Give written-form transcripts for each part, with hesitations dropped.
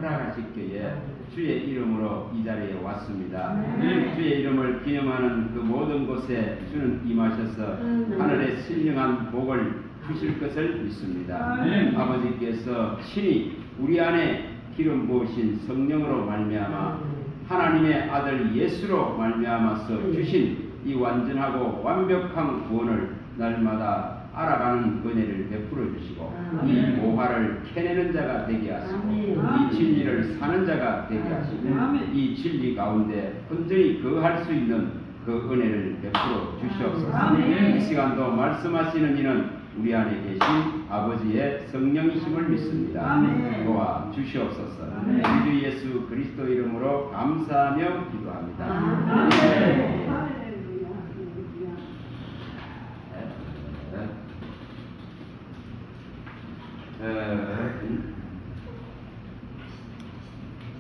허락하셨기에 주의 이름으로 이 자리에 왔습니다. 주의 이름을 기념하는 그 모든 곳에 주는 임하셔서 하늘의 신령한 복을 주실 것을 믿습니다. 아버지께서 친히 우리 안에 기름 부으신 성령으로 말미암아 하나님의 아들 예수로 말미암아서 주신 이 완전하고 완벽한 구원을 날마다 알아가는 은혜를 베풀어 주시고 이 모화를 캐내는 자가 되게 하시고 이 진리를 사는 자가 되게 하시고 이 진리 가운데 온전히 거할 수 있는 그 은혜를 베풀어 주시옵소서. 이 시간도 말씀하시는 이는 우리 안에 계신 아버지의 성령이심을 믿습니다. 도와 주시옵소서. 주 예수 그리스도 이름으로 감사하며 기도합니다.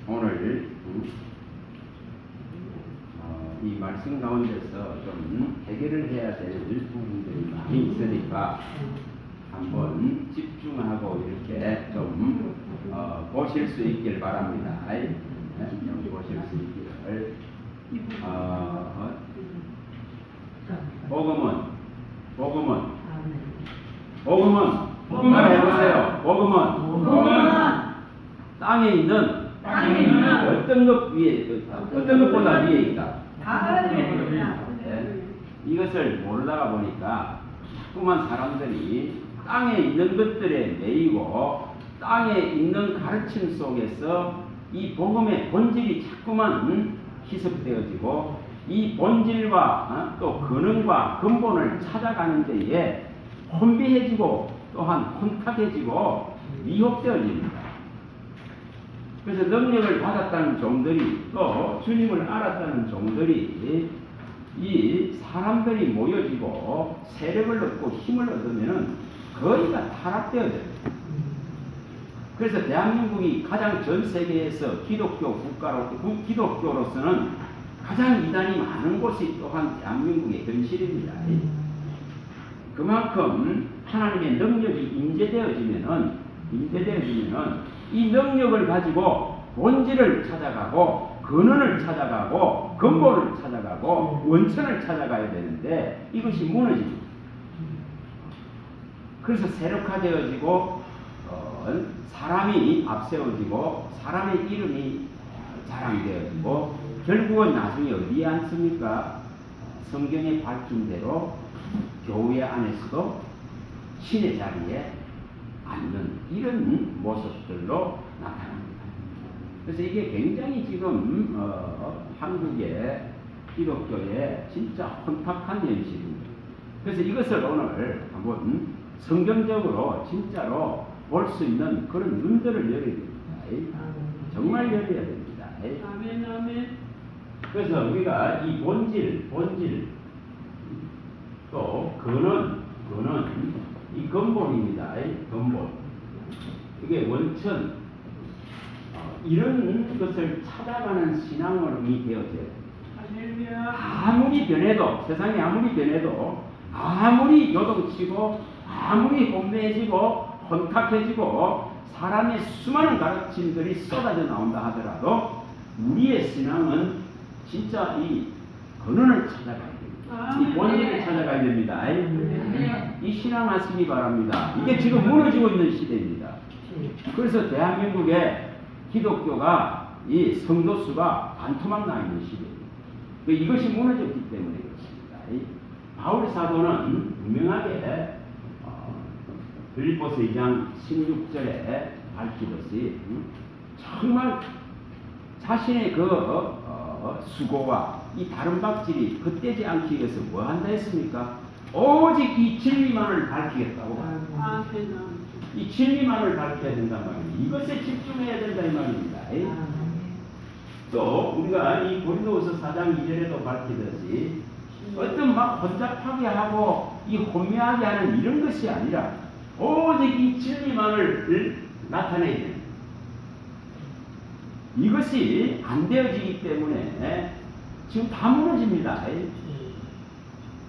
오늘 이 말씀 가운데서 좀 해결을 해야 될 부분들이 많이 있으니까 한번 집중하고 이렇게 좀 보실 수 있길 바랍니다. 좀 보실 수 있기를. 복음은 말해보세요. 복음은 땅에 있는 어떤 것보다 위에 있다. 이것을 모르다가 보니까 자꾸만 사람들이 땅에 있는 것들에 매이고 땅에 있는 가르침 속에서 이 복음의 본질이 자꾸만 희석되어지고 이 본질과 또 근원과 근본을 찾아가는 데에 혼비해지고 또한 혼탁해지고 미혹되어집니다. 그래서 능력을 받았다는 종들이 또 주님을 알았다는 종들이 이 사람들이 모여지고 세력을 얻고 힘을 얻으면 거의 다 타락되어져요. 그래서 대한민국이 가장 전 세계에서 기독교로서는 가장 이단이 많은 곳이 또한 대한민국의 현실입니다. 그만큼 하나님의 능력이 임재되어지면은 이 능력을 가지고 본질을 찾아가고 근원을 찾아가고 근본을 찾아가고 원천을 찾아가야 되는데 이것이 무너집니다. 그래서 세력화되어지고 사람이 앞세워지고 사람의 이름이 자랑되어지고 결국은 나중에 어디에 앉습니까? 성경에 밝힌 대로 교회 안에서도 신의 자리에 앉는 이런 모습들로 나타납니다. 그래서 이게 굉장히 지금 한국의 기독교의 진짜 혼탁한 현실입니다. 그래서 이것을 오늘 한번 성경적으로 진짜로 볼 수 있는 그런 눈들을 열어야 됩니다. 정말 열어야 됩니다. 아멘. 그래서 우리가 이 본질 또 근원 이 근본입니다. 근본 이게 원천 이런 것을 찾아가는 신앙이 되어져요. 아무리 변해도 세상이 아무리 변해도 아무리 요동치고 아무리 혼미해지고 혼탁해지고 사람의 수많은 가르침들이 쏟아져 나온다 하더라도 우리의 신앙은 진짜 이 근원을 찾아가야 됩니다. 이 본질을 찾아가야 됩니다. 이 신앙하시기 바랍니다. 이게 지금 무너지고 있는 시대입니다. 그래서 대한민국의 기독교가 이 성도 수가 반토막 나 있는 시대입니다. 이것이 무너졌기 때문에 그렇습니다. 바울 사도는 분명하게 빌립보서 2장 16절에 밝히듯이 정말 자신의 그 수고와 이 다른 박질이 헛되지 않기 위해서 뭐 한다 했습니까? 오직 이 진리만을 밝히겠다고. 이 진리만을 밝혀야 된단 말입니다. 이것에 집중해야 된다 이 말입니다. 또 우리가 이 고린도후서 4장 2절에도 밝히듯이 어떤 막 혼잡하게 하고 이 혼미하게 하는 이런 것이 아니라 오직 이 진리만을 나타내야 됩니다. 이것이 안 되어지기 때문에 지금 다 무너집니다.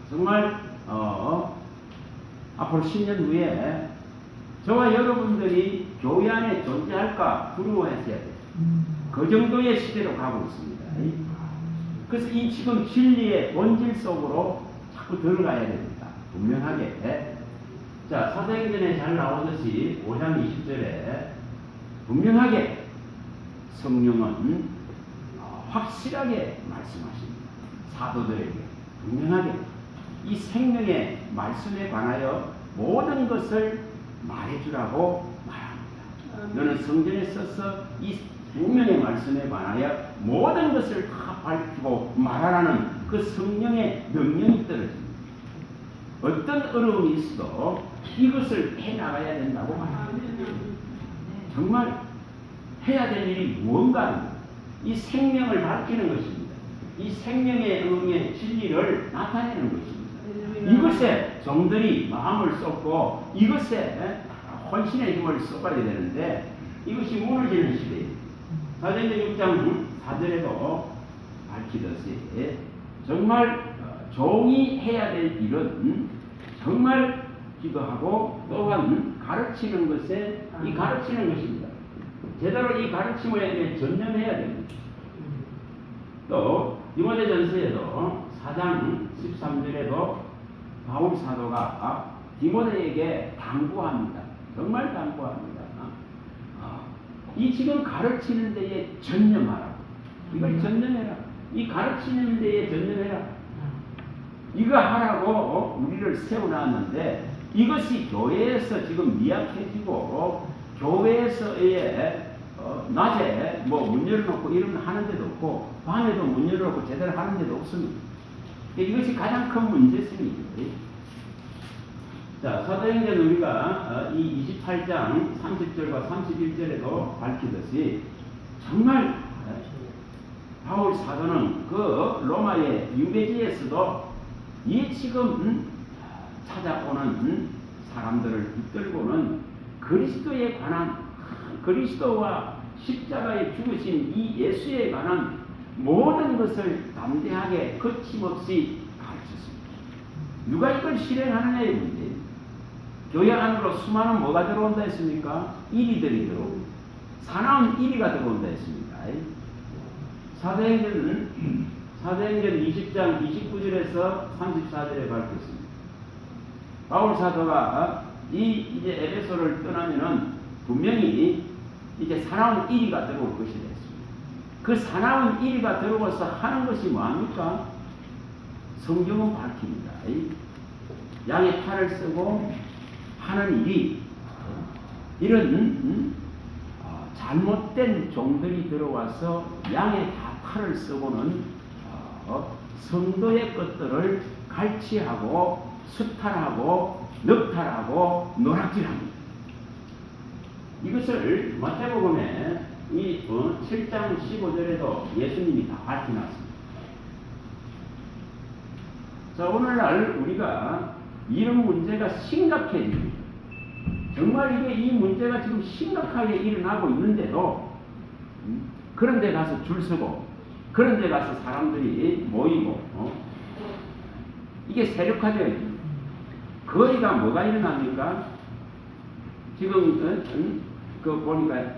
정말 앞으로 10년 후에 저와 여러분들이 교회 안에 존재할까 두려워했어야 돼요. 그 정도의 시대로 가고 있습니다. 그래서 이 지금 진리의 본질 속으로 자꾸 들어가야 됩니다. 분명하게. 자, 사도행전에 잘 나오듯이 5장 20절에 분명하게 성령은 확실하게 말씀하십니다. 사도들에게 분명하게 이 생명의 말씀에 관하여 모든 것을 말해주라고 말합니다. 너는 성전에 써서 이 생명의 말씀에 관하여 모든 것을 다 밝히고 말하라는 그 성령의 명령이 떨어집니다. 어떤 어려움이 있어도 이것을 해나가야 된다고 말합니다. 정말 해야 될 일이 무언가 이 생명을 밝히는 것입니다. 이 생명의 응의 진리를 나타내는 것입니다. 이것에 종들이 마음을 쏟고 이것에 헌신의 힘을 쏟아야 되는데 이것이 무너지는 시대입니다. 사도행전 6장 4절에도 밝히듯이 정말 종이 해야 될 일은 정말 기도하고 또한 가르치는 것에 이 가르치는 것입니다. 제대로 이 가르침에 전념해야 됩니다. 또 디모데전서에도 4장 13절에도 바울 사도가 디모데에게 당부합니다. 정말 당부합니다. 이 지금 가르치는 데에 전념하라. 이걸 전념해라. 이 가르치는 데에 전념해라. 이거 하라고 우리를 세워놨는데 이것이 교회에서 지금 미약해지고 교회에서의 낮에 뭐 문 열어놓고 이런 하는 데도 없고 밤에도 문 열어놓고 제대로 하는 데도 없습니다. 이것이 가장 큰 문제입니다. 자, 사도행전 우리가 이 28장 30절과 31절에도 밝히듯이 정말 바울 사도는 그 로마의 유배지에서도 이 지금 찾아오는 사람들을 붙들고는 그리스도에 관한 그리스도와 십자가에 죽으신 이 예수에 관한 모든 것을 담대하게 거침없이 가르쳤습니다. 누가 이걸 실행하느냐의 문제. 교회 안으로 수많은 뭐가 들어온다 했습니까? 이리들이 들어옵니다. 사나운 이리가 들어온다 했습니다. 사도행전 20장 29절에서 34절에 밝혔습니다. 바울 사도가 이제 에베소를 떠나면은 분명히 이제 사나운 이리가 들어올 것이라 했습니다. 그 사나운 이리가 들어와서 하는 것이 뭐합니까? 성경은 밝힙니다. 양의 팔을 쓰고 하는 일이 이런 잘못된 종들이 들어와서 양의 팔을 쓰고는 성도의 것들을 갈취하고 수탈하고 넉탈하고 노락질합니다. 이것을 마태복음에 이 7장 15절에도 예수님이 다 밝혀놨습니다. 자, 오늘날 우리가 이런 문제가 심각해집니다. 정말 이게 이 문제가 지금 심각하게 일어나고 있는데도 그런 데 가서 줄 서고 그런 데 가서 사람들이 모이고 이게 세력화되어 있습니다. 거리가 뭐가 일어납니까? 지금 그 보니까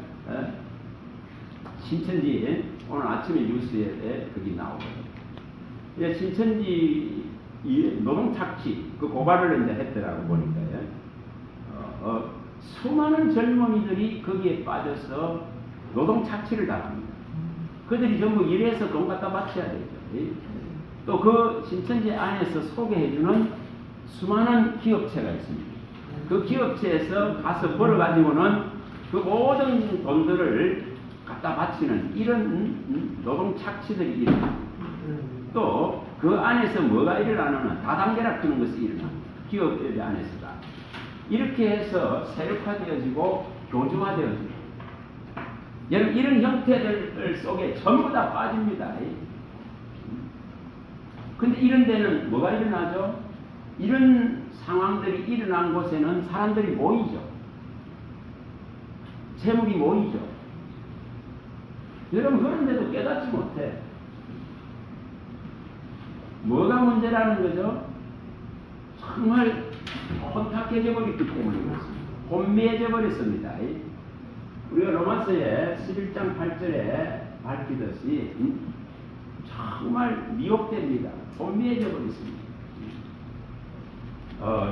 신천지 오늘 아침에 뉴스에 거기 나오거든요. 신천지 노동착취 그 고발을 이제 했더라고 보니까요. 수많은 젊은이들이 거기에 빠져서 노동착취를 당합니다. 그들이 전부 일해서 돈 갖다 바쳐야 되죠. 또 그 신천지 안에서 소개해주는 수많은 기업체가 있습니다. 그 기업체에서 가서 벌어가지고는 그 모든 돈들을 갖다 바치는 이런 노동착취들이 일어납니다. 또 그 안에서 뭐가 일어나느냐 다단계라 하는 것이 일어납니다. 기업들 안에서가 이렇게 해서 세력화되어지고 교조화되어집니다. 여러분 이런 형태들 속에 전부 다 빠집니다. 근데 이런 데는 뭐가 일어나죠? 이런 상황들이 일어난 곳에는 사람들이 모이죠. 재물이 모이죠. 여러분 그런데도 깨닫지 못해. 뭐가 문제라는 거죠? 정말 혼탁해져 버렸기 때문에 그렇습니다. 혼미해져 버렸습니다. 우리가 로마서의 11장 8절에 밝히듯이 정말 미혹됩니다. 혼미해져 버렸습니다.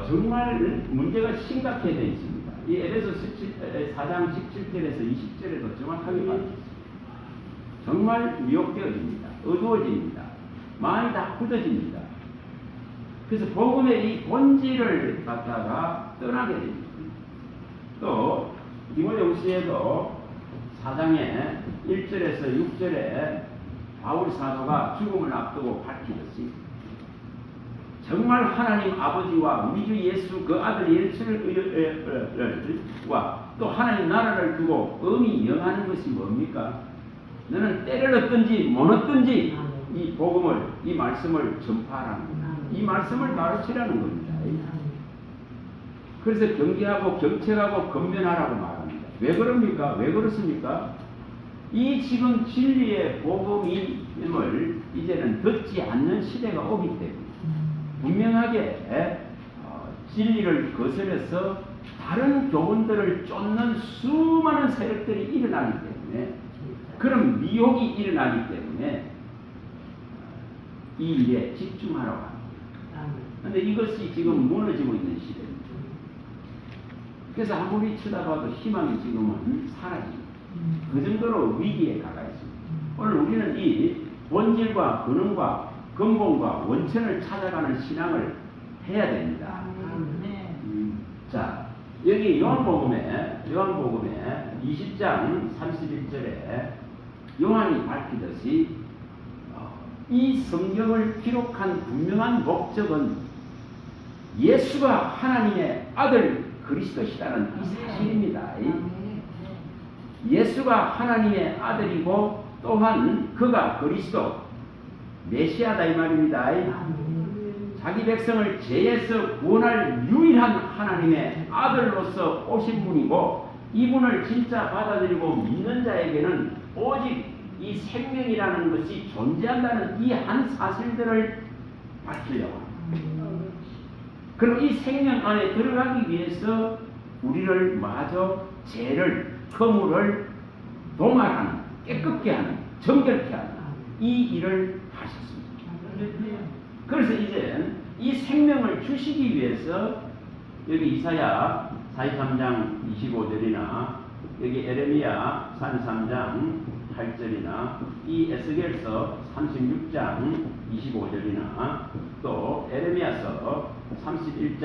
정말 문제가 심각해져 있습니다. 이 에베소 4장 17절에서 20절에도 정확하게 밝혔습니다. 정말 미혹되어집니다. 어두워집니다. 마음이 다 굳어집니다. 그래서 복음의 이 본질을 갖다가 떠나게 됩니다. 또 디모데후서에도 4장의 1절에서 6절에 바울 사도가 죽음을 앞두고 밝히듯이 정말 하나님 아버지와 우리 주 예수 그 아들 예수와 또 하나님 나라를 두고 엄히 영하는 것이 뭡니까? 너는 때를 얻든지 못 얻든지 이 복음을, 이 말씀을 전파하라는 겁니다. 이 말씀을 가르치라는 겁니다. 그래서 경계하고 경책하고 건면하라고 말합니다. 왜 그럽니까? 왜 그렇습니까? 이 지금 진리의 복음임을 이제는 듣지 않는 시대가 오기 때문에 분명하게 진리를 거스려서 다른 교훈들을 쫓는 수많은 세력들이 일어나기 때문에 그런 미혹이 일어나기 때문에 이 일에 집중하라고 합니다. 그런데 이것이 지금 무너지고 있는 시대입니다. 그래서 아무리 쳐다봐도 희망이 지금은 사라집니다. 그 정도로 위기에 가가 있습니다. 오늘 우리는 이 본질과 근원과 근본과 원천을 찾아가는 신앙을 해야 됩니다. 자, 여기 요한복음에 20장 31절에 요한이 밝히듯이 이 성경을 기록한 분명한 목적은 예수가 하나님의 아들 그리스도시라는 이 사실입니다. 예수가 하나님의 아들이고 또한 그가 그리스도 메시아다 이 말입니다. 자기 백성을 죄에서 구원할 유일한 하나님의 아들로서 오신 분이고 이분을 진짜 받아들이고 믿는 자에게는 오직 이 생명이라는 것이 존재한다는 이 한 사실들을 밝히려고 합니다. 그리고 이 생명 안에 들어가기 위해서 우리를 마저 죄를, 허물을 동화하는, 깨끗게 하는, 정결케 하는 이 일을 하셨습니다. 그래서 이제 이 생명을 주시기 위해서 여기 이사야 43장 25절이나 여기 에레미야 33장 8절이나 이 에스겔서 36장 25절이나 또 에레미야서 31장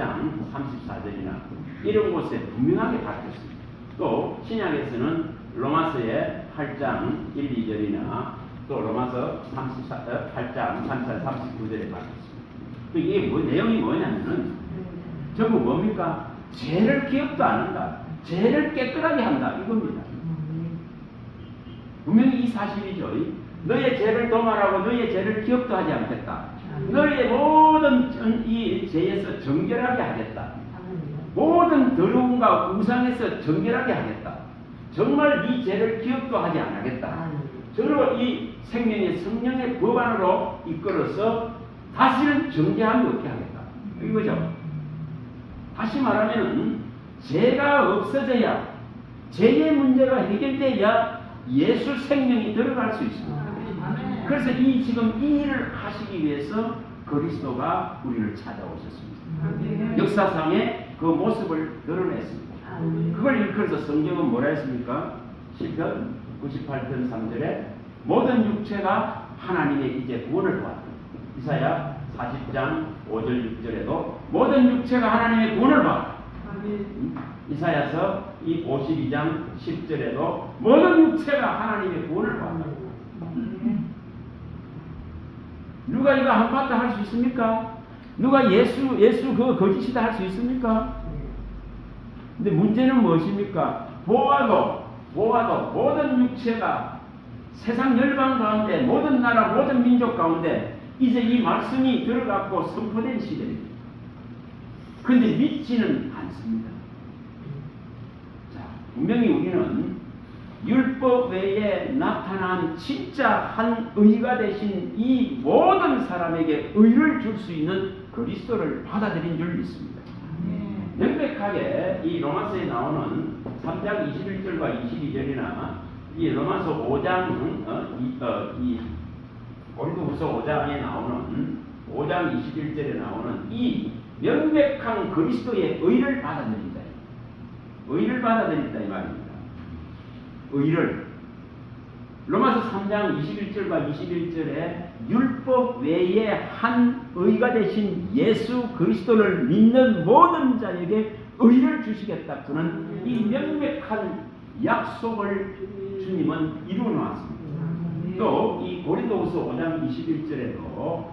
34절이나 이런 곳에 분명하게 밝혔습니다. 또 신약에서는 로마서의 8장 1, 2절이나 또 로마서 8장 34, 39절에 밝혔습니다. 이게 내용이 뭐냐면은 전부 뭡니까? 죄를 기억도 안 한다. 죄를 깨끗하게 한다. 이겁니다. 분명히 이 사실이죠. 너의 죄를 도말하고 너의 죄를 기억도 하지 않겠다. 너의 모든 이 죄에서 정결하게 하겠다. 모든 더러움과 우상에서 정결하게 하겠다. 정말 이 죄를 기억도 하지 않겠다. 저로 이 생명의 성령의 법 안으로 이끌어서 다시는 정죄함이 없게 하겠다. 이거죠. 다시 말하면 죄가 없어져야 죄의 문제가 해결돼야 예수 생명이 들어갈 수 있습니다. 그래서 지금 이 일을 하시기 위해서 그리스도가 우리를 찾아오셨습니다. 역사상의 그 모습을 드러냈습니다. 그걸 일컬어서 성경은 뭐라 했습니까? 시편 98편 3절에 모든 육체가 하나님의 이제 구원을 받았다. 이사야 40장 5절 6절에도 모든 육체가 하나님의 구원을 받았다. 이사야서 이 52장 10절에도 모든 육체가 하나님의 구원을 받는다. 누가 이거 안 받다 할 수 있습니까? 누가 예수 그거 거짓이다 할 수 있습니까? 근데 문제는 무엇입니까? 보아도 모든 육체가 세상 열방 가운데 모든 나라 모든 민족 가운데 이제 이 말씀이 들어갔고 선포된 시대입니다. 그런데 믿지는 않습니다. 자, 분명히 우리는 율법 외에 나타난 진짜 한 의가 되신 이 모든 사람에게 의를 줄 수 있는 그리스도를 받아들인 줄 믿습니다. 명백하게 이 로마서에 나오는 3장 21절과 22절이나 이 로마서 5장 이 고린도후서 5장에 나오는 5장 21절에 나오는 이 명백한 그리스도의 의를 받아들인다. 의를 받아들인다 이 말입니다. 의를 로마서 3장 21절과 21절에 율법 외에 한 의가 되신 예수 그리스도를 믿는 모든 자에게 의를 주시겠다 그는 이 명백한 약속을 주님은 이루어 놓았습니다. 또 이 고린도후서 5장 21절에도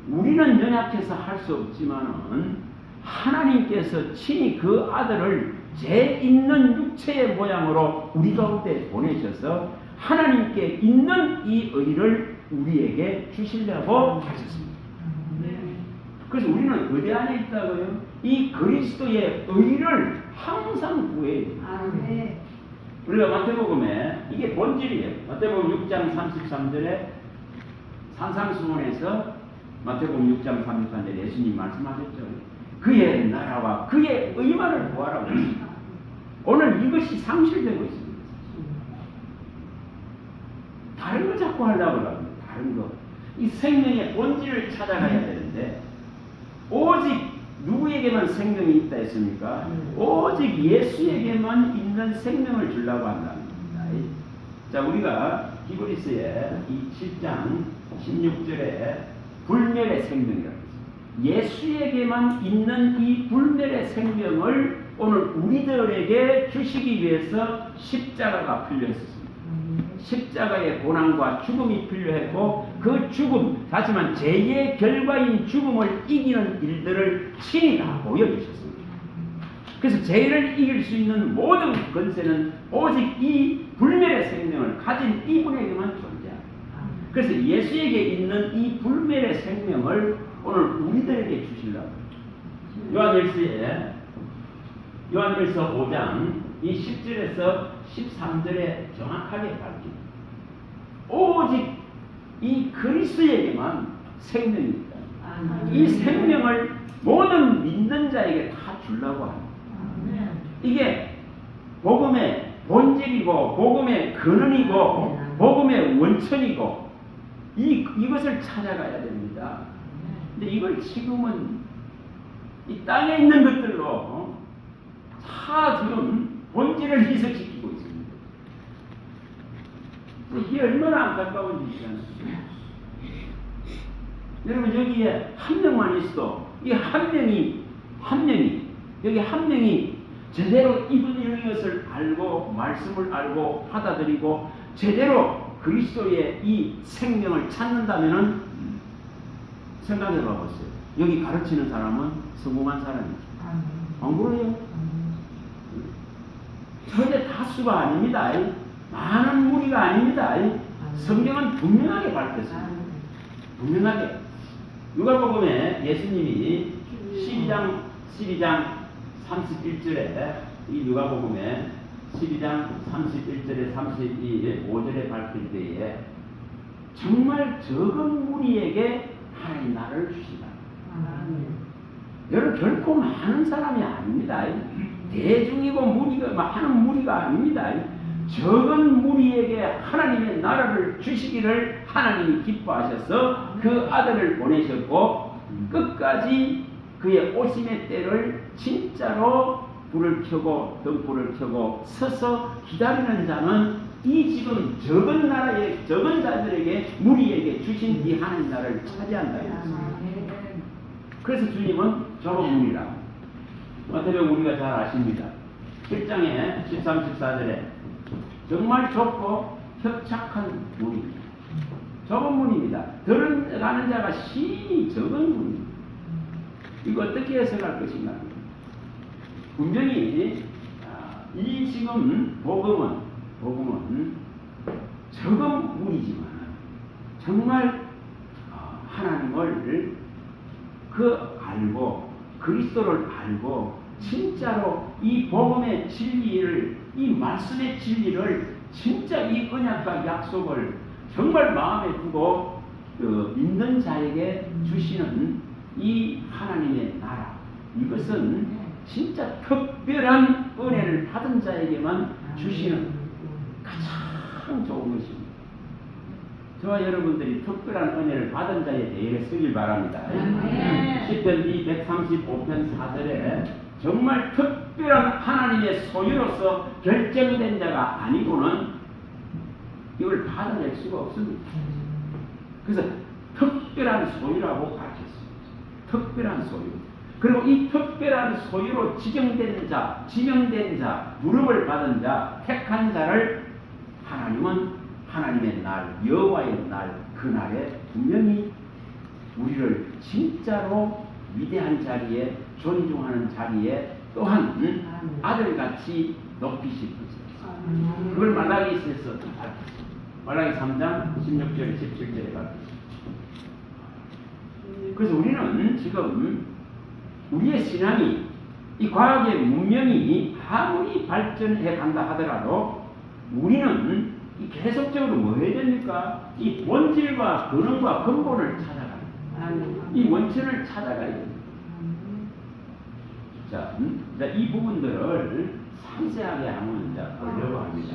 우리는 연약해서 할 수 없지만은 하나님께서 친히 그 아들을 제 있는 육체의 모양으로 우리 가운데 보내셔서 하나님께 있는 이 의를 우리에게 주시려고 하셨습니다. 그래서 우리는 어디 안에 있다고요? 이 그리스도의 의를 항상 구해야 돼요. 우리가 마태복음에 이게 본질이에요. 마태복음 6장 33절에 산상수훈에서 마태복음 6장 33절에 예수님 말씀하셨죠. 그의 나라와 그의 의만을 구하라고 했습니다. 오늘 이것이 상실되고 있습니다. 다른 거 자꾸 하려고 합니다. 다른 거. 이 생명의 본질을 찾아가야 되는데 오직 누구에게만 생명이 있다 했습니까? 오직 예수에게만 있는 생명을 주려고 한답니다. 자, 우리가 히브리서의 이 7장 16절에 불멸의 생명이라고 했습니다. 예수에게만 있는 이 불멸의 생명을 오늘 우리들에게 주시기 위해서 십자가가 필요했습니다. 십자가의 고난과 죽음이 필요했고 그 죽음, 하지만 죄의 결과인 죽음을 이기는 일들을 친히 다 보여주셨습니다. 그래서 죄를 이길 수 있는 모든 권세는 오직 이 불멸의 생명을 가진 이분에게만 존재합니다. 그래서 예수에게 있는 이 불멸의 생명을 오늘 우리들에게 주시려고 요한일서 5장 이 10절에서 13절에 정확하게 밝힙니다. 오직 이 그리스도에게만 생명이 있다. 이 생명을 모든 믿는 자에게 다 주려고 합니다. 이게 복음의 본질이고 복음의 근원이고 복음의 원천이고 이것을 찾아가야 됩니다. 근데 이걸 지금은 이 땅에 있는 것들로 다 지금 본질을 희석시키고 있습니다. 이게 얼마나 안타까운 일이잖아요. 여러분 여기에 한 명만 있어도 이 한 명이 여기 한 명이 제대로 이분이 것을 알고 말씀을 알고 받아들이고 제대로 그리스도의 이 생명을 찾는다면은 생각해 봐보세요. 여기 가르치는 사람은 성공한 사람이죠. 안 그래요? 절대 다수가 아닙니다. 많은 무리가 아닙니다. 성경은 분명하게 밝혔습니다. 분명하게. 누가복음에 예수님이 12장 31절에 이 누가복음에 12장 31절에 32절에 밝힐 때에 정말 적은 무리에게 하나님 나라를 주신다. 여러분 결코 많은 사람이 아닙니다. 대중이고 무리가 많은 무리가 아닙니다. 적은 무리에게 하나님의 나라를 주시기를 하나님이 기뻐하셔서 그 아들을 보내셨고 끝까지 그의 오심의 때를 진짜로 불을 켜고 등불을 켜고 서서 기다리는 자는 이 지금 적은 나라의 적은 자들에게 무리에게 주신 이 하나님 나라를 차지한다. 그래서 주님은 적은 무리라. 마태복음 우리가 잘 아십니다. 7장에 13, 14절에 정말 좁고 협착한 문입니다. 적은 문입니다. 들어가는 자가 심히 적은 문입니다. 이거 어떻게 해석할 것인가? 분명히 이 지금 복음은 적은 문이지만 정말 하나님을 알고 그리스도를 알고 진짜로 이 복음의 진리를 이 말씀의 진리를 진짜 이 언약과 약속을 정말 마음에 두고 믿는 자에게 주시는 이 하나님의 나라 이것은 진짜 특별한 은혜를 받은 자에게만 주시는 가장 좋은 것입니다. 저와 여러분들이 특별한 은혜를 받은 자의 대열에 서길 바랍니다. 시편 235편 4절에 정말 특별한 하나님의 소유로서 결정된 자가 아니고는 이걸 받아낼 수가 없습니다. 그래서 특별한 소유라고 밝혔습니다. 특별한 소유. 그리고 이 특별한 소유로 지정된 자, 지명된 자, 부름을 받은 자, 택한 자를 하나님은 하나님의 날, 여호와의 날, 그날에 분명히 우리를 진짜로 위대한 자리에, 존중하는 자리에 또한 아들같이 높이실 것입니다. 그걸 말라기서에서 밝혔습니다. 말라기 3장 16절 17절에 밝혔습니다. 그래서 우리는 지금 우리의 신앙이, 이 과학의 문명이 아무리 발전해 간다 하더라도 우리는 계속적으로 뭐 해야 됩니까? 이 본질과 근원과 근본을 찾아가는, 이 원천을 찾아가야 됩니다. 자, 이 부분들을 상세하게 한번 보려고 합니다.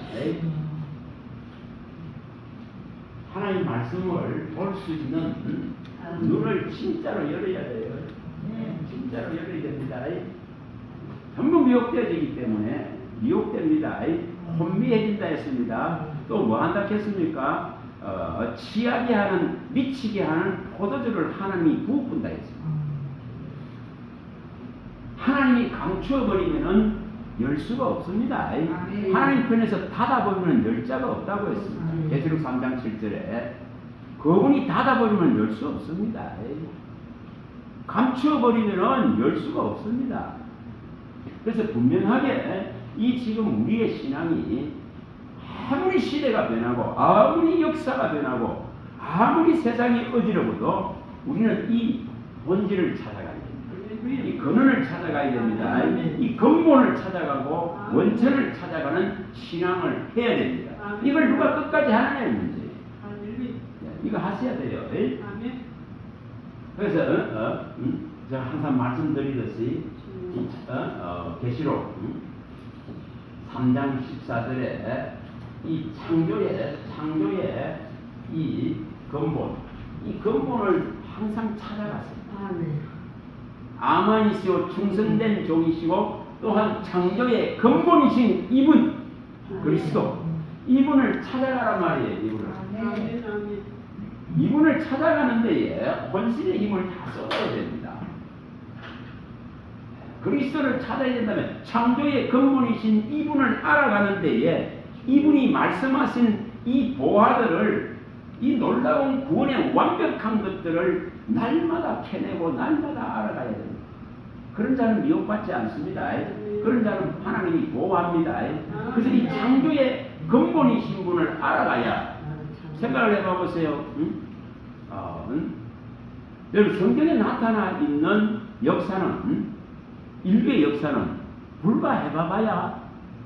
하나님 말씀을 볼 수 있는 눈을 진짜로 열어야 돼요. 진짜로 열어야 됩니다. 전부 미혹되어지기 때문에 미혹됩니다. 혼미해진다 했습니다. 또 뭐 한다 했습니까? 취하게 하는, 미치게 하는 포도주를 하나님이 부어본다 했습니다. 하나님이 감추어버리면은 열 수가 없습니다. 하나님 편에서 닫아버리면 열 자가 없다고 했습니다. 계시록 3장 7절에 그분이 닫아버리면 열 수 없습니다. 감추어버리면은 열 수가 없습니다. 그래서 분명하게 이 지금 우리의 신앙이 아무리 시대가 변하고 아무리 역사가 변하고 아무리 세상이 어지러워도 우리는 이 본질을 찾아가야 됩니다. 이 근원을 찾아가야 됩니다. 이 근본을 찾아가고 원천을 찾아가는 신앙을 해야 됩니다. 이걸 누가 끝까지 하느냐는 문제예요. 이거 하셔야 돼요. 그래서 제가 항상 말씀드리듯이 계시록 3장 14절에 이 창조의 이 근본을 항상 찾아가세요. 아만이시오 충성된 종이시고 또한 창조의 근본이신 이분 그리스도, 이분을 찾아가란 말이에요. 이분을 찾아가는 데에 혼신의 힘을 다 써야 됩니다. 그리스도를 찾아야 된다면 창조의 근본이신 이분을 알아가는 데에 이분이 말씀하신 이 보화들을, 이 놀라운 구원의 완벽한 것들을 날마다 캐내고 날마다 알아가야 됩니다. 그런 자는 미혹받지 않습니다. 그런 자는 하나님이 보호합니다. 그래서 이 창조의 근본이신 분을 알아가야, 생각을 해봐 보세요. 여러분 성경에 나타나 있는 역사는, 인류의 역사는 불과 해봐봐야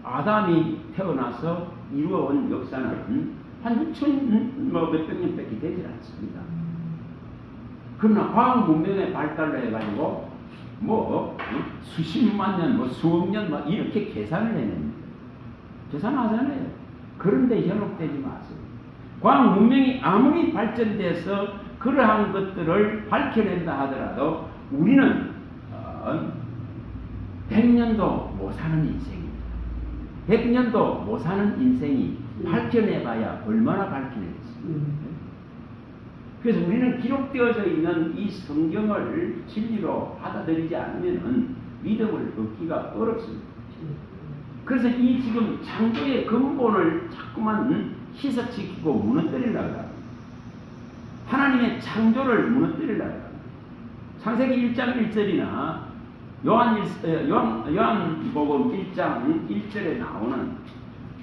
아담이 태어나서 이루어온 역사는 한 6천 몇백 년밖에 되질 않습니다. 그러나 과학 문명의 발달을 해가지고 수십만 년, 수억 년 이렇게 계산을 해냅니다. 계산하잖아요. 그런데 현혹되지 마세요. 과학 문명이 아무리 발전돼서 그러한 것들을 밝혀낸다 하더라도 우리는 100년도 못 사는 인생입니다. 100년도 못 사는 인생이 밝혀내봐야 얼마나 밝혀내겠습니까? 그래서 우리는 기록되어져 있는 이 성경을 진리로 받아들이지 않으면 믿음을 얻기가 어렵습니다. 그래서 이 지금 창조의 근본을 자꾸만 희석시키고 무너뜨리려고 합니다. 하나님의 창조를 무너뜨리려고 합니다. 창세기 1장 1절이나 요한복음 1장 1절에 나오는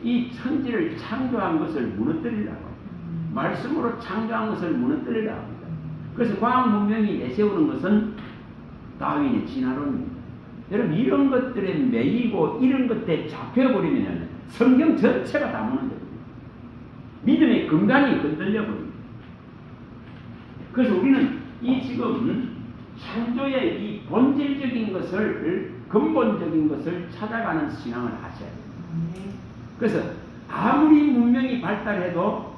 이 천지를 창조한 것을 무너뜨리려고 합니다. 말씀으로 창조한 것을 무너뜨리려고 합니다. 그래서 과학 문명이 내세우는 것은 다윈의 진화론입니다. 여러분 이런 것들에 매이고 이런 것들에 잡혀버리면 성경 전체가 다 무너집니다. 믿음의 근간이 흔들려 버립니다. 그래서 우리는 이 지금 창조의 이 본질적인 것을 근본적인 것을 찾아가는 신앙을 하셔야 돼요. 그래서 아무리 문명이 발달해도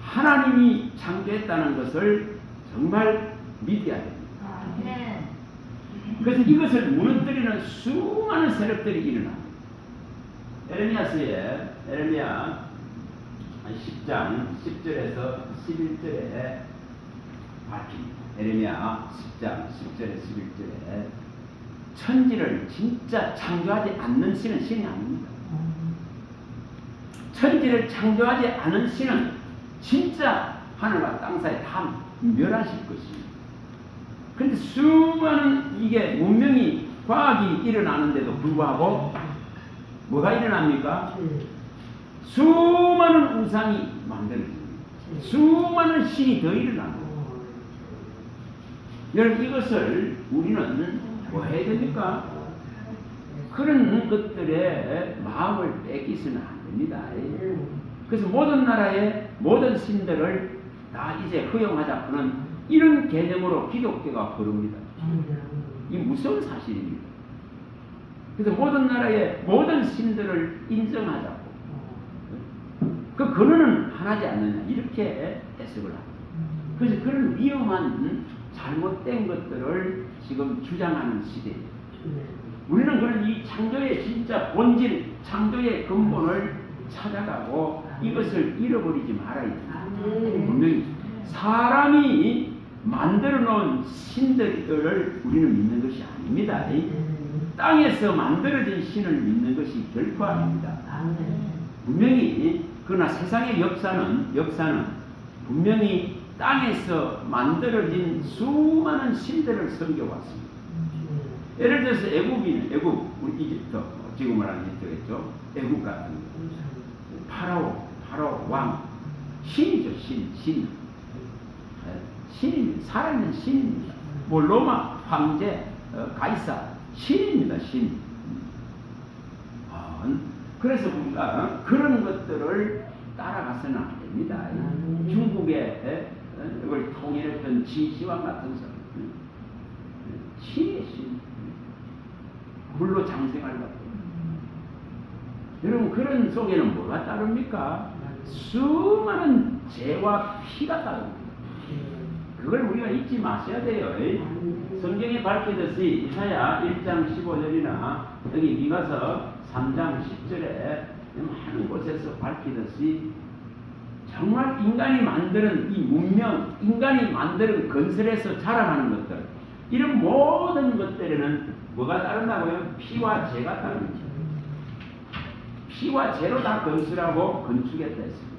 하나님이 창조했다는 것을 정말 믿어야 됩니다. 그래서 이것을 무너뜨리는 수많은 세력들이 일어납니다. 에레미야 10장 10절에서 11절에 밝힙니다. 에레미야 10장 10절에 11절에 천지를 진짜 창조하지 않는 신은 신이 아닙니다. 천지를 창조하지 않은 신은 진짜 하늘과 땅 사이에 다 멸하실 것입니다. 그런데 수많은 이게 문명이 과학이 일어나는데도 불구하고 뭐가 일어납니까? 수많은 우상이 만들어집니다. 수많은 신이 더 일어나고. 여러분 이것을 우리는 뭐 해야 됩니까? 그런 것들에 마음을 뺏기서는 안 됩니다. 그래서 모든 나라의 모든 신들을 다 이제 허용하자고는 이런 개념으로 기독교가 흐릅니다. 이게 무서운 사실입니다. 그래서 모든 나라의 모든 신들을 인정하자고. 그 근원은 하나지 않느냐 이렇게 해석을 합니다. 그래서 그런 위험한 잘못된 것들을 지금 주장하는 시대입니다. 우리는 그런 이 창조의 진짜 본질, 창조의 근본을 찾아가고 이것을 잃어버리지 말아야 됩니다. 분명히 사람이 만들어 놓은 신들을 우리는 믿는 것이 아닙니다. 땅에서 만들어진 신을 믿는 것이 결코 아닙니다. 분명히 그러나 세상의 역사는 분명히 땅에서 만들어진 수많은 신들을 섬겨왔습니다. 예를 들어서 애국 우리 이집트 지금 말하는 이집트겠죠. 애국 같은 거. 파라오 왕 신이죠. 신입니다. 살아있는 신입니다. 뭐 로마 황제 가이사 신입니다. 신. 그래서 우리가 그런 것들을 따라가서는 안 됩니다. 중국의 이걸 통일했던 진시황 같은 사람 신이에요. 신. 물로 장생하려고. 여러분 그런 속에는 뭐가 따릅니까? 수많은 죄와 피가 따릅니다. 그걸 우리가 잊지 마셔야 돼요. 성경에 밝히듯이 이사야 1장 15절이나 여기 미가서 3장 10절에 많은 곳에서 밝히듯이 정말 인간이 만드는 이 문명, 인간이 만드는 건설에서 자라가는 것들, 이런 모든 것들에는 뭐가 따른다고요? 피와 죄가 따릅니다. 피와 죄로 다 건설하고 건축했다 했습니다.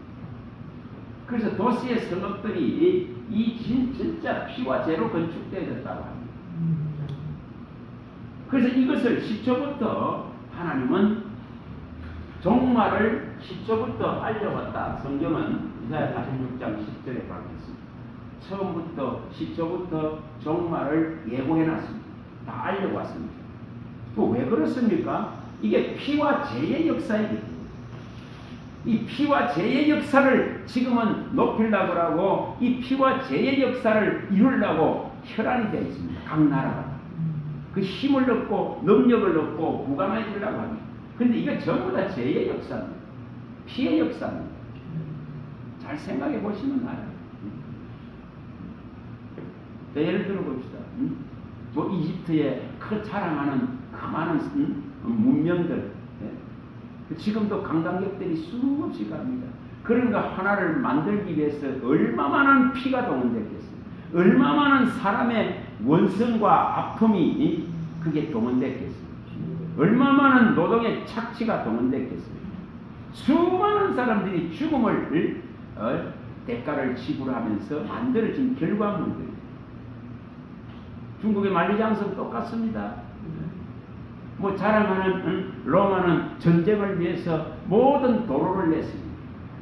그래서 도시의 성읍들이 이 진짜 피와 죄로 건축되어졌다고 합니다. 그래서 이것을 시초부터 하나님은 종말을 시초부터 알려왔다. 성경은 이사야 46장 10절에 밝혔습니다. 처음부터 시초부터 종말을 예고해놨습니다. 다 알려왔습니다. 왜 그렇습니까? 이게 피와 죄의 역사이기 때문에 이 피와 죄의 역사를 지금은 높이려고 하고 이 피와 죄의 역사를 이루려고 혈안이 되어 있습니다. 각 나라가 그 힘을 얻고 능력을 얻고 부강해 주려고 합니다. 그런데 이거 전부 다 죄의 역사입니다. 피의 역사입니다. 잘 생각해 보시면 알아요. 예를 들어 봅시다. 뭐 이집트의 그 자랑하는 그 많은 문명들, 지금도 관광객들이 수없이 갑니다. 그런 거 하나를 만들기 위해서 얼마 많은 피가 동원됐겠어요. 얼마 많은 사람의 원성과 아픔이 그게 동원됐겠어요. 얼마 많은 노동의 착취가 동원됐겠어요. 수많은 사람들이 죽음을 대가를 지불하면서 만들어진 결과물들입니다. 중국의 만리장성 똑같습니다. 뭐 자랑하는 로마는 전쟁을 위해서 모든 도로를 냈습니다.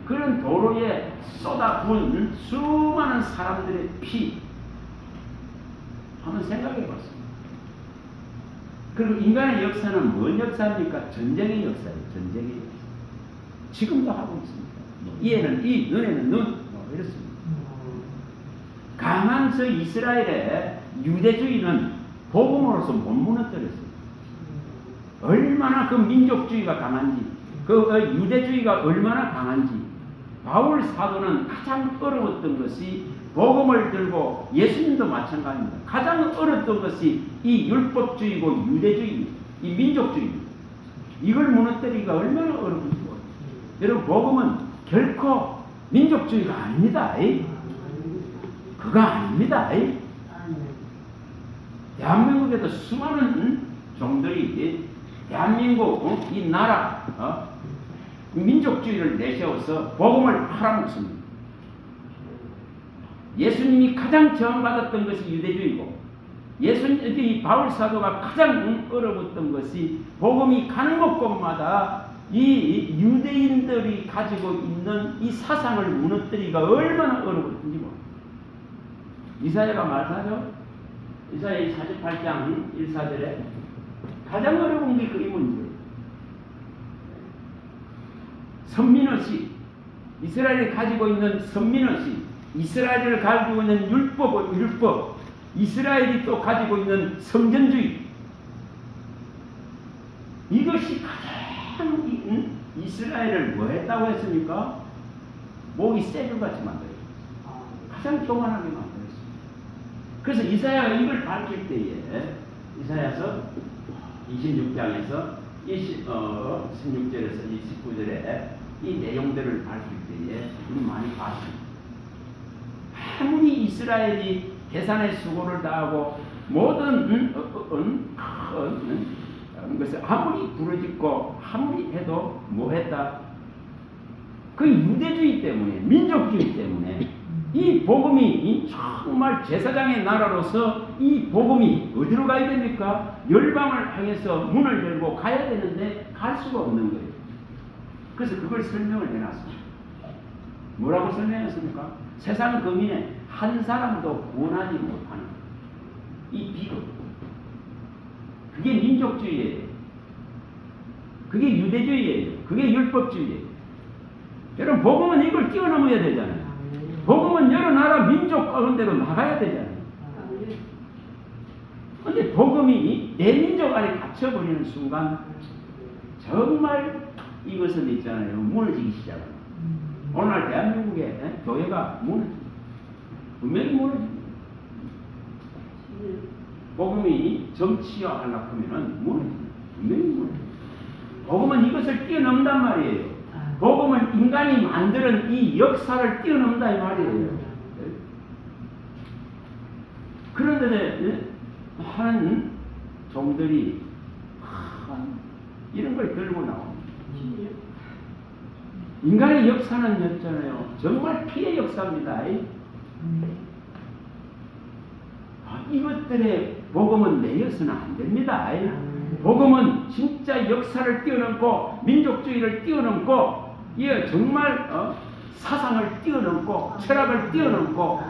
그런 도로에 쏟아부은 수많은 사람들의 피 한번 생각해 봤습니다. 그리고 인간의 역사는 뭔 역사입니까? 전쟁의 역사예요. 전쟁의 역사. 지금도 하고 있습니다. 이에는 이, 눈에는 눈, 이렇습니다. 강한 저 이스라엘의 유대주의는 복음으로서 못 무너뜨렸어요. 얼마나 그 민족주의가 강한지, 그 유대주의가 얼마나 강한지. 바울 사도는 가장 어려웠던 것이 복음을 들고, 예수님도 마찬가지입니다. 가장 어려웠던 것이 이 율법주의고 유대주의, 이 민족주의입니다. 이걸 무너뜨리기가 얼마나 어려운지. 여러분, 복음은 결코 민족주의가 아닙니다. 그거 아닙니다. 대한민국에도 수많은 종들이 대한민국 이 나라 민족주의를 내세워서 복음을 팔아먹습니다. 예수님이 가장 저항받았던 것이 유대주의고, 이 바울 사도가 가장 어려웠던 것이 복음이 가는 곳곳마다 이 유대인들이 가지고 있는 이 사상을 무너뜨리기가 얼마나 어려웠는지 모릅니다. 이사야가 말하죠. 이사야 48장 1사절에 가장 어려운 게 그 문제예요. 선민의식, 이스라엘이 가지고 있는 선민의식, 이스라엘을 가지고 있는 율법, 이스라엘이 또 가지고 있는 성전주의, 이것이 가장 이스라엘을 뭐 했다고 했습니까? 목이 쇠줄같이 만들었어요. 가장 교만하게 만들었어요. 그래서 이사야가 이걸 밝힐 때에, 이사야서 26장에서 16절에서 29절에 이 내용들을 밝힐 때에 우리 많이 봤습니다. 아무리 이스라엘이 계산의 수고를 다하고 모든 것을 아무리 부르짖고 아무리 해도 뭐했다? 그 유대주의 때문에, 민족주의 때문에 이 복음이 정말 제사장의 나라로서 이 복음이 어디로 가야 됩니까? 열방을 향해서 문을 열고 가야 되는데 갈 수가 없는 거예요. 그래서 그걸 설명을 해놨습니다. 뭐라고 설명했습니까? 세상 거민에 한 사람도 구원하지 못하는 이 비극, 그게 민족주의예요. 그게 유대주의예요. 그게 율법주의예요. 여러분, 복음은 이걸 뛰어넘어야 되잖아요. 복음은 여러 나라 민족 가운데로 나가야 되잖아요. 그런데 복음이 내 민족 안에 갇혀버리는 순간 정말 이것은 있잖아요. 무너지기 시작합니다. 오늘 대한민국의 교회가 분명히 무너집니다. 복음이 정치화하려고 하면 무너집니다. 분명히 무너집니다. 복음은 이것을 뛰어넘단 말이에요. 복음은 인간이 만드는 이 역사를 뛰어넘다 이 말이에요. 그런데 하는 종들이 이런 걸 들고 나옵니다. 인간의 역사는 였잖아요. 정말 피해 역사입니다. 이것들의 복음은 내려서는 안 됩니다. 복음은 진짜 역사를 뛰어넘고 민족주의를 뛰어넘고 정말 사상을 뛰어넘고 철학을 뛰어넘고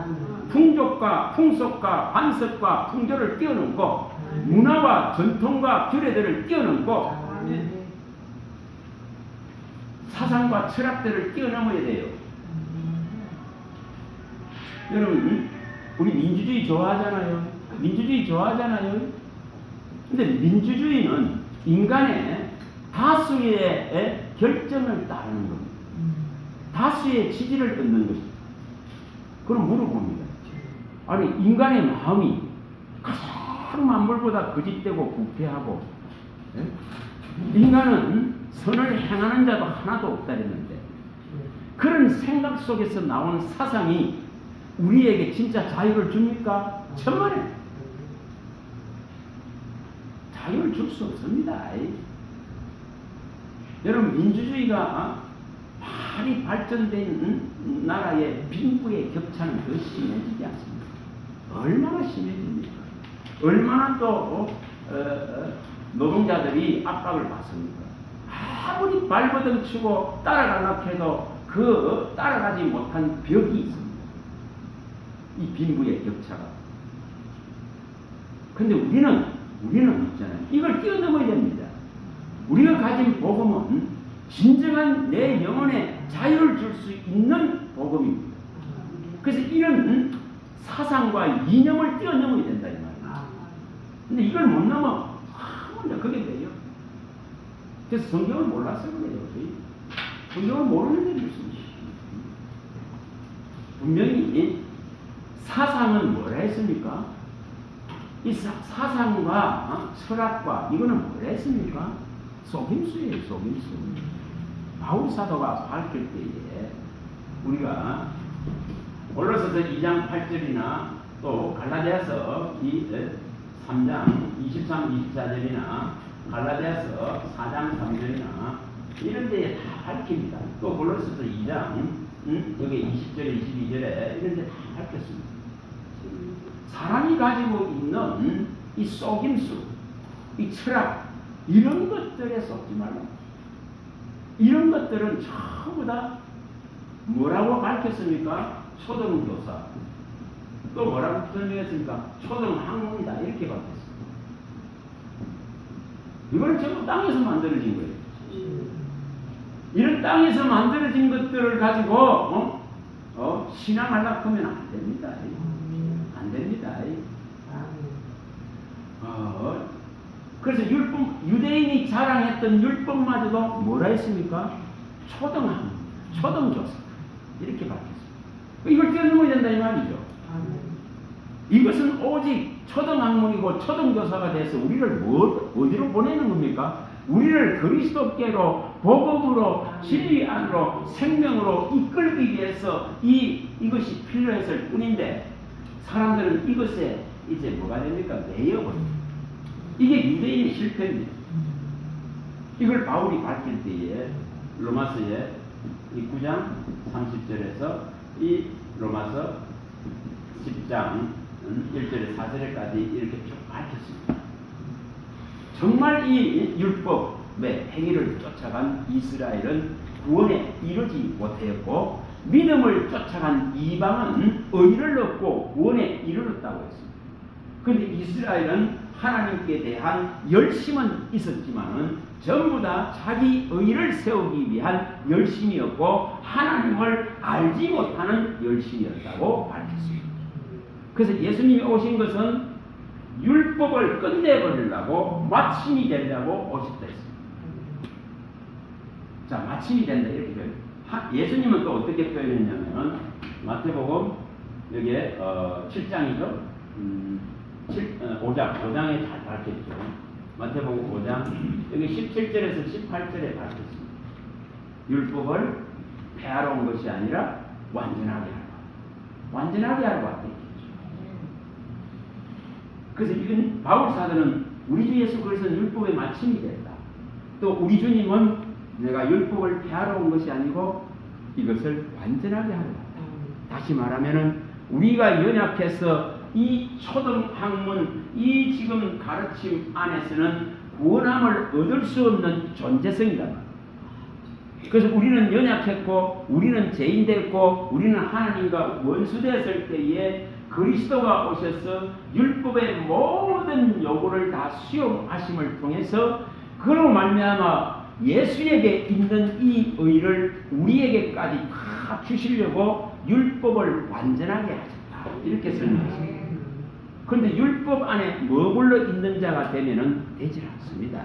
풍족과 풍속과 관습과 풍조를 뛰어넘고 문화와 전통과 규례들을 뛰어넘고 사상과 철학들을 뛰어넘어야 돼요. 여러분, 우리 민주주의 좋아하잖아요. 민주주의 좋아하잖아요. 근데 민주주의는 인간의 다수의 결정을 따르는 겁니다. 다수의 지지를 얻는 것입니다. 그럼 물어봅니다. 아니, 인간의 마음이 가장 만물보다 거짓되고 부패하고, 인간은 선을 행하는 자도 하나도 없다 그랬는데, 그런 생각 속에서 나온 사상이 우리에게 진짜 자유를 줍니까? 천만에 자유를 줄 수 없습니다. 여러분, 민주주의가 많이 발전된 나라의 빈부의 격차는 더 심해지지 않습니까? 얼마나 심해집니까? 얼마나 또 노동자들이 압박을 받습니까? 아무리 발버둥 치고 따라가려고 해도 그 따라가지 못한 벽이 있습니다. 이 빈부의 격차가. 근데 우리는 있잖아요. 이걸 뛰어넘어야 됩니다. 우리가 가진 복음은 진정한 내 영혼에 자유를 줄 수 있는 복음입니다. 그래서 이런 사상과 이념을 뛰어넘어야 된다 이 말이에요. 근데 이걸 못 넘어. 혼자 그게 돼요. 그래서 성경을 몰라서 그래요. 성경을 모르는 게 무슨 분명히 사상은 뭐라 했습니까? 이 사상과 철학과 이거는 뭐라 했습니까? 속임수예요. 속임수. 바울 사도가 밝힐 때에 우리가 골로새서 2장 8절이나 또 갈라디아서 3장 23, 24절이나 갈라디아서 4장 3절이나 이런 데에 다 밝힙니다. 또 골로새서 2장 여기 20절에 22절에 이런 데 다 밝혔습니다. 사람이 가지고 있는 이 속임수, 이 철학 이런 것들에 속지 말라. 이런 것들은 전부 다 뭐라고 밝혔습니까? 초등교사. 또 뭐라고 설명했습니까? 초등학문이다. 이렇게 밝혔습니다. 이거는 전부 땅에서 만들어진 거예요. 이런 땅에서 만들어진 것들을 가지고 신앙하려고 하면 안 됩니다. 안 됩니다. 그래서 유대인이 자랑했던 율법마저도 뭐라 했습니까? 초등학문, 초등교사. 이렇게 밝혔습니다. 이걸 뛰어넘어야 된다 이 말이죠. 이것은 오직 초등학문이고 초등교사가 돼서 우리를 어디로 보내는 겁니까? 우리를 그리스도께로 복음으로 진리 안으로 생명으로 이끌기 위해서 이것이 필요했을 뿐인데 사람들은 이것에 이제 뭐가 됩니까? 매여버립니다. 이게 유대인의 실패입니다. 이걸 바울이 밝힐 때에 로마서의 이 9장 30절에서 이 로마서 10장 1절에 4절에까지 이렇게 쭉 밝혔습니다. 정말 이 율법의 행위를 쫓아간 이스라엘은 구원에 이르지 못하였고 믿음을 쫓아간 이방은 의를 얻고 구원에 이르렀다고 했습니다. 그런데 이스라엘은 하나님께 대한 열심은 있었지만은 전부 다 자기 의를 세우기 위한 열심이었고 하나님을 알지 못하는 열심이었다고 밝혔습니다. 그래서 예수님이 오신 것은 율법을 끝내버리려고 마침이 되려고 오셨다 했습니다. 자, 마침이 된다 이렇게 표현. 예수님은 또 어떻게 표현했냐면 마태복음 여기에 7장이죠. 5장에 잘 밝혔죠. 마태복음 5장 여기 17절에서 18절에 밝혔습니다. 율법을 폐하러 온 것이 아니라 완전하게 하라. 완전하게 하러 왔다. 그래서 이건 바울 사도는 우리 주 예수 그리스도는 율법의 마침이 됐다. 또 우리 주님은 내가 율법을 폐하러 온 것이 아니고 이것을 완전하게 하러 왔다. 다시 말하면은 우리가 연약해서 이 초등학문, 이 지금 가르침 안에서는 구원함을 얻을 수 없는 존재성이다. 그래서 우리는 연약했고, 우리는 죄인됐고, 우리는 하나님과 원수되었을 때에 그리스도가 오셔서 율법의 모든 요구를 다 수용하심을 통해서 그로 말미암아 예수에게 있는 이 의를 우리에게까지 다 주시려고 율법을 완전하게 하셨다. 이렇게 설명했습니다. 그런데 율법 안에 머물러 있는 자가 되면은 되지 않습니다.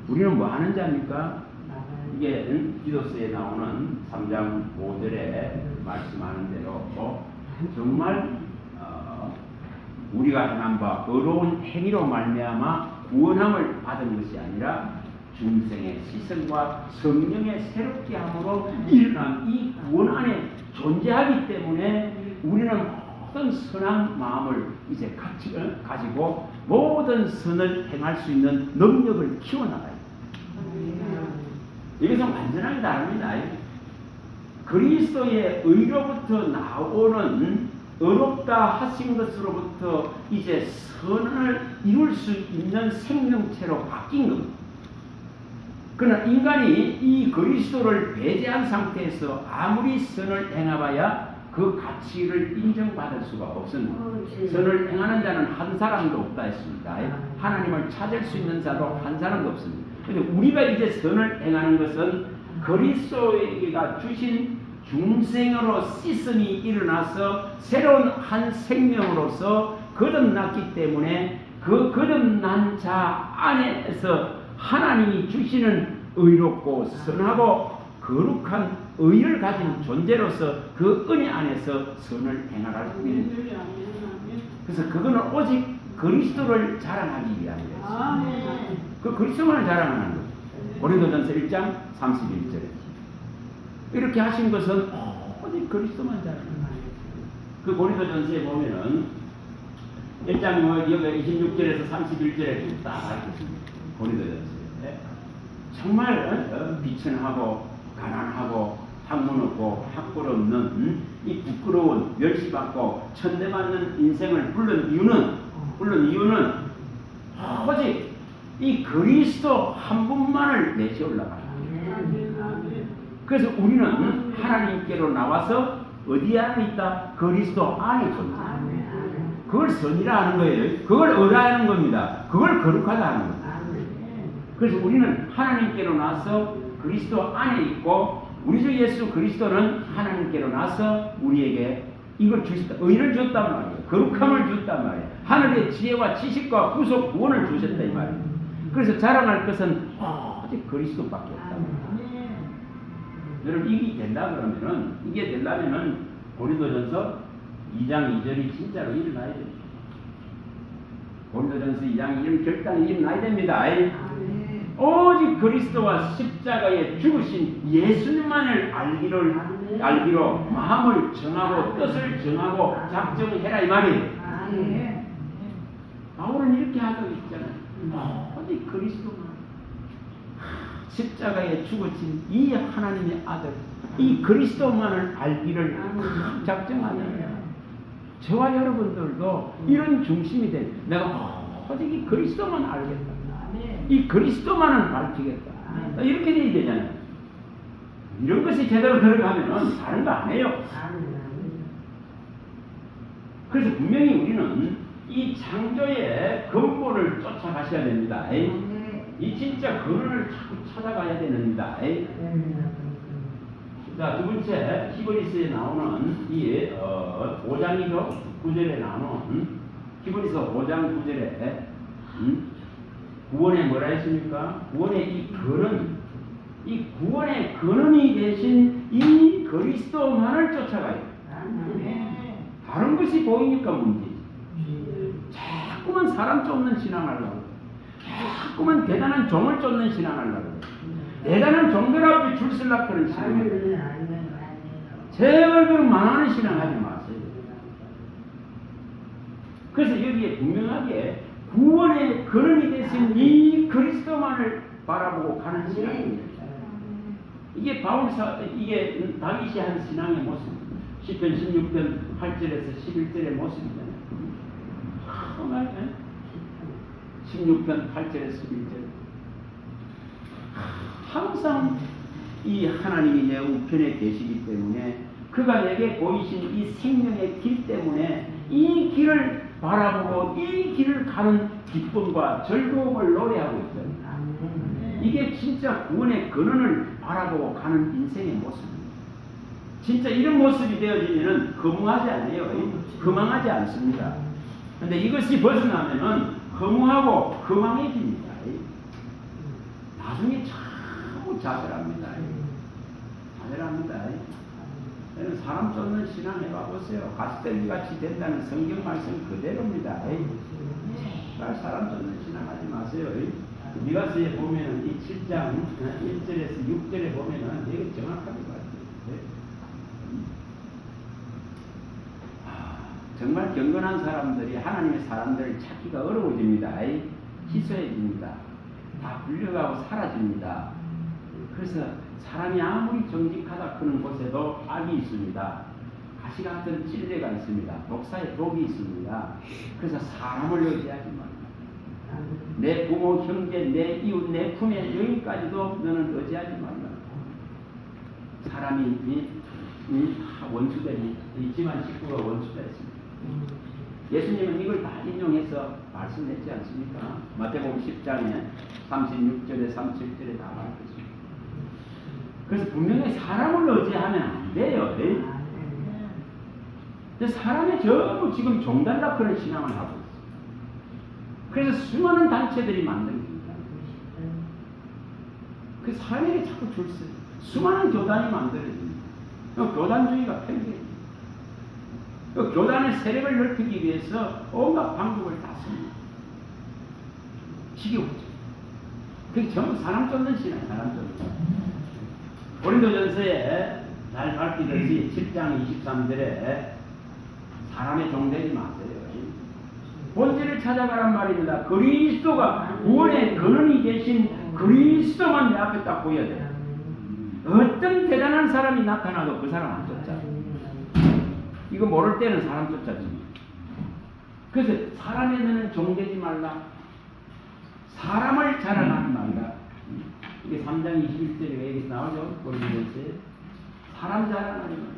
우리는 뭐 하는 자입니까? 이게 기도서에 나오는 3장 5절에 말씀하는 대로 정말 우리가 행한 바 의로운 행위로 말미암아 구원함을 받은 것이 아니라 중생의 시선과 성령의 새롭게 함으로 일어난 이 구원 안에 존재하기 때문에 우리는 모든 선한 마음을 이제 가지고 모든 선을 행할 수 있는 능력을 키워나가야 합니다. 여기서 완전하게 다릅니다. 그리스도의 의로부터 나오는 의롭다 하신 것으로부터 이제 선을 이룰 수 있는 생명체로 바뀐 겁니다. 그러나 인간이 이 그리스도를 배제한 상태에서 아무리 선을 행해봐야 그 가치를 인정받을 수가 없습니다. 선을 행하는 자는 한 사람도 없다 했습니다. 하나님을 찾을 수 있는 자도 한 사람도 없습니다. 그런데 우리가 이제 선을 행하는 것은 그리스도가 주신 중생으로 씻음이 일어나서 새로운 한 생명으로서 거듭났기 때문에 그 거듭난 자 안에서 하나님이 주시는 의롭고 선하고 거룩한 의를 가진 존재로서 그 은혜 안에서 선을 행할 수 있는 거예요. 그래서 그거는 오직 그리스도를 자랑하기 위함이에요. 그 그리스도만을 자랑하는 거예요. 고린도전서 1장 31절에 이렇게 하신 것은 오직 그리스도만 자랑하는 거예요. 그 고린도전서에 보면은 1장 26절에서 31절에 딱 알겠습니다. 고린도전서에 정말 비천하고 가난하고 학문 없고 학벌 없는 이 부끄러운 멸시받고 천대받는 인생을 부른 이유는 오직 이 그리스도 한 분만을 내세우려고 합니다. 그래서 우리는 하나님께로 나와서 어디 안에 있다? 그리스도 안에 존재합니다. 그걸 선이라 하는 거예요. 그걸 의라 하는 겁니다. 그걸 거룩하다 하는 겁니다. 그래서 우리는 하나님께로 나서 그리스도 안에 있고 우리 주 예수 그리스도는 하나님께로 나서 우리에게 이걸 주셨다. 의를 줬단 말이에요. 거룩함을 줬단 말이에요. 하늘의 지혜와 지식과 구속 구원을 주셨다 이 말이에요. 그래서 자랑할 것은 오직 그리스도밖에 없다. 여러분 이게 되려면은 고린도전서 2장 2절이 진짜로 일어나야 됩니다. 고린도전서 2장 2절 결단이 일어나야 됩니다. 오직 그리스도와 십자가에 죽으신 예수님만을 알기로 마음을 정하고 뜻을 정하고 작정해라 이 말이에요. 바울은 이렇게 하고 있잖아요. 오직 그리스도만 십자가에 죽으신 이 하나님의 아들 이 그리스도만을 알기를 작정하잖아요. 저와 여러분들도 이런 중심이 된 내가 오직 이 그리스도만 알겠다. 이 그리스도만을 밝히겠다. 이렇게 돼야 되잖아요. 이런 것이 제대로 들어가면 다른 거 안 해요. 그래서 분명히 우리는 이 창조의 근본을 쫓아가셔야 됩니다. 이 진짜 근원을 자꾸 찾아가야 됩니다. 자, 두 번째 히브리서에 나오는 이 5장이죠. 9절에 나오는 히브리서 5장 9절에 구원에 뭐라 했습니까? 구원의 이 근원, 이 구원의 근원이 되신 이 그리스도만을 쫓아가요. 다른 것이 보이니까 문제지. 자꾸만 사람 쫓는 신앙하려고, 자꾸만 대단한 종을 쫓는 신앙하려고, 대단한 종들 앞에 줄 서려고 하는 신앙. 제 얼굴을 망하는 신앙하지 마세요. 그래서 여기에 분명하게 구원의 근원이 되신 이 그리스도만을 바라보고 가는 신앙입니다. 이게 이게 다윗이 한 신앙의 모습. 시편 16편 8절에서 11절의 모습이잖아요. 정말 16편 8절에서 11절. 항상 이 하나님이 내 우편에 계시기 때문에 그가 내게 보이신 이 생명의 길 때문에 이 길을 바라보고 이 길을 가는 기쁨과 즐거움을 노래하고 있어요. 이게 진짜 구원의 근원을 바라보고 가는 인생의 모습입니다. 진짜 이런 모습이 되어지면 거무하지 않아요. 거망하지 않습니다. 그런데 이것이 벗어나면은 거무하고 거망해집니다. 나중에 참 좌절합니다. 좌절합니다. 여러분 사람 쫓는 신앙 해봐보세요. 가시떨기 같이 된다는 성경 말씀 그대로입니다. 제발 사람 쫓는 신앙 하지 마세요. 미가서에 보면은 이 7장 1절에서 6절에 보면은 되게 정확하게 말해요. 정말 경건한 사람들이 하나님의 사람들을 찾기가 어려워집니다. 희소해집니다. 다 불려가고 사라집니다. 그래서 사람이 아무리 정직하다 그런 곳에도 악이 있습니다. 가시 같은 찔레가 있습니다. 독사의 독이 있습니다. 그래서 사람을 의지하지 말라. 내 부모, 형제, 내 이웃, 내 품의 여인까지도 너는 의지하지 말라. 사람이 원수들이 있지만 식구가 원수가 있습니다. 예수님은 이걸 다 인용해서 말씀했지 않습니까? 마태복음 10장에 36절에 37절에 다 말했습니다. 그래서 분명히 사람을 의지하면 안 돼요. 근데 사람의 전부 지금 종달라 그런 신앙을 하고 있어요. 그래서 수많은 단체들이 만든 겁니다. 그 사회에 자꾸 줄서 수많은 교단이 만들어집니다. 교단주의가 팽개입니다. 교단의 세력을 넓히기 위해서 온갖 방법을 다 씁니다. 지겨우죠. 그게 전부 사람 쫓는 신앙, 사람 쫓는 신앙. 고린도전서에 잘 밝히듯이 7장 23절에 사람의 종되지 마세요. 본질을 찾아가란 말입니다. 그리스도가 구원의 근원이 되신 그리스도만 내 앞에 딱 보여야 돼요. 어떤 대단한 사람이 나타나도 그 사람 안 쫓아. 이거 모를 때는 사람 쫓아줍니다. 그래서 사람에 너는 종되지 말라. 사람을 자랑하지 말라. 이게 3장 21절에 얘기 나오죠. 고린도전서에 사람 자랑하지 말라.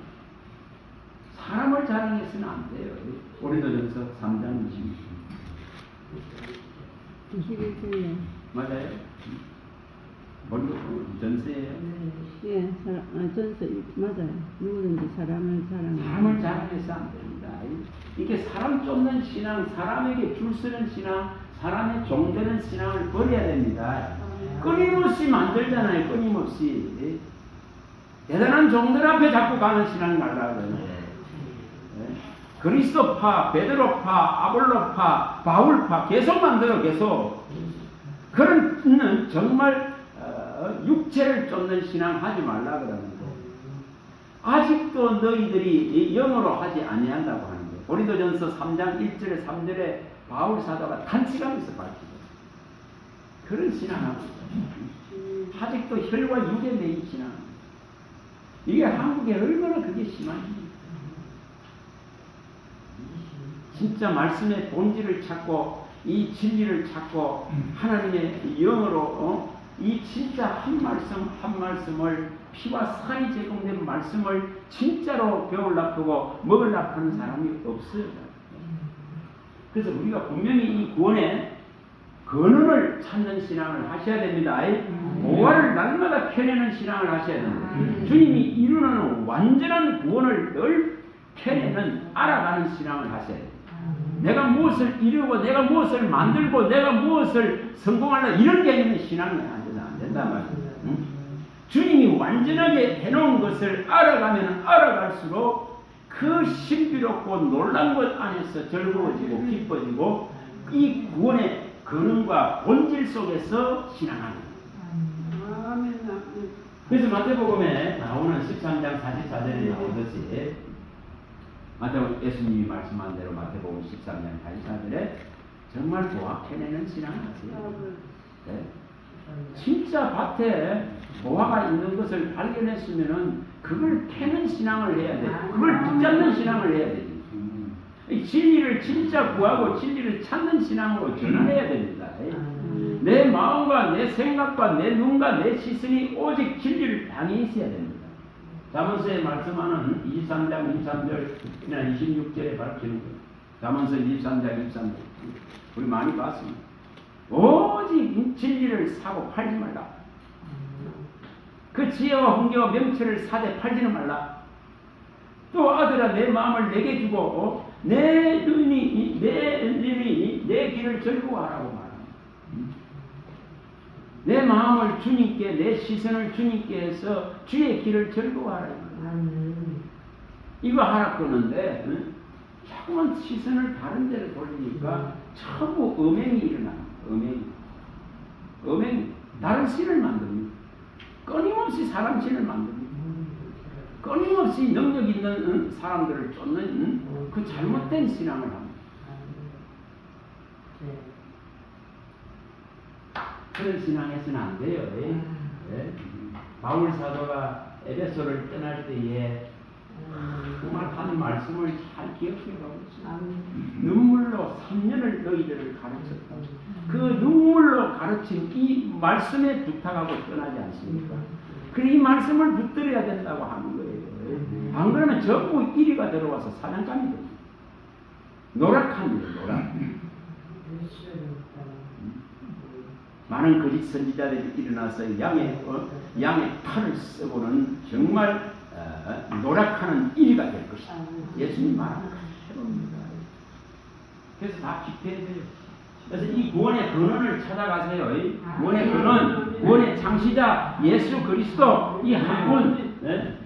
사람을 자랑해서는 안 돼요. 고린도전서 3장 21절에 맞아요? 전서예요. 예, 전서 맞아요. 누구든지 사람을 사람을 자랑해서 안 됩니다. 이게 사람 쫓는 신앙, 사람에게 줄 서는 신앙, 사람의 종되는 신앙을 버려야 됩니다. 끊임없이 만들잖아요. 끊임없이 대단한 종들 앞에 자꾸 가는 신앙이 날라가잖아요. 그리스도파, 베드로파, 아볼로파, 바울파 계속 만들어 계속. 그런 정말 육체를 쫓는 신앙 하지 말라 그러는 거예요. 아직도 너희들이 영어로 하지 아니한다고 하는 거예요. 고린도전서 3장 1절에 3절에 바울 사도가 탄식하면서 밝히죠. 그런 신앙하고 있어요. 아직도 혈과 육에 매인 신앙. 이게 한국에 얼마나 그게 심한지. 진짜 말씀의 본질을 찾고 이 진리를 찾고 하나님의 영으로 이 진짜 한 말씀 한 말씀을 피와 살이 제공된 말씀을 진짜로 배우려고 먹으려고 하는 사람이 없어요. 그래서 우리가 분명히 이 구원의 근원을 찾는 신앙을 하셔야 됩니다. 모아를 날마다 펴내는 신앙을 하셔야 됩니다. 주님이 이루는 완전한 구원을 늘 펴내는 알아가는 신앙을 하셔야 됩니다. 내가 무엇을 이루고 내가 무엇을 만들고 내가 무엇을 성공하려 이런 개념의 신앙이 안 된단 말이에요. 주님이 완전하게 해놓은 것을 알아가면 알아갈수록 그 신비롭고 놀란 것 안에서 즐거워지고 기뻐지고 이 구원의 근원과 본질 속에서 신앙하는 거예요. 그래서 마태복음에 나오는 13장 44절에 나오듯이 마태복음 예수님이 말씀한 대로 마태복음 13장 44절에 정말 보아해내는 신앙을 하세요. 네? 진짜 밭에 보화가 있는 것을 발견했으면은 그걸 캐는 신앙을 해야 돼. 그걸 붙잡는 신앙을 해야 돼. 진리를 진짜 구하고 진리를 찾는 신앙으로 전환해야 됩니다. 내 마음과 내 생각과 내 눈과 내 시선이 오직 진리를 향해 있어야 됩니다. 잠언서에 말씀하는 23장 23절이나 26절에 밝히는 거예요. 잠언서 23장 23절 우리 많이 봤습니다. 오직 진리를 사고 팔지 말라. 그 지혜와 훈계와 명철을 사되 팔지는 말라. 또 아들아 내 마음을 내게 주고 내 눈이 내 길을 즐거워하라고 말합니다. 내 마음을 주님께 내 시선을 주님께 해서 주의 길을 즐거워하라. 이거 하라 그러는데 자꾸만 시선을 다른 데로 돌리니까 전부 음행이 일어나요. 음행 다른 신을 만듭니다. 끊임없이 사람 신을 만듭니다. 끊임없이 능력 있는 사람들을 쫓는 그 잘못된 신앙을 합니다. 그런 신앙에서는 안 돼요. 네? 바울 사도가 에베소를 떠날 때에 정말 한 말씀을 잘 기억해가고 있습니다. 눈물로 3년을 너희들을 가르쳤다. 그 눈물로 가르친 이 말씀에 부탁하고 떠나지 않습니까? 그래 이 말씀을 붙들어야 된다고 하는 거예요. 안 그러면 전부 이리가 들어와서 사냥감이 됩니다. 노력합니다. 노력. 많은 거짓 선지자들이 일어나서 양의 팔을 쓰고는 정말 노력하는 일이가 될 것이다. 예수님 말하는 것입니다. 그래서 다 집회해야 돼요. 그래서 이 구원의 근원을 찾아가세요. 이 구원의 근원, 구원의 창시자 예수 그리스도 이 한 분.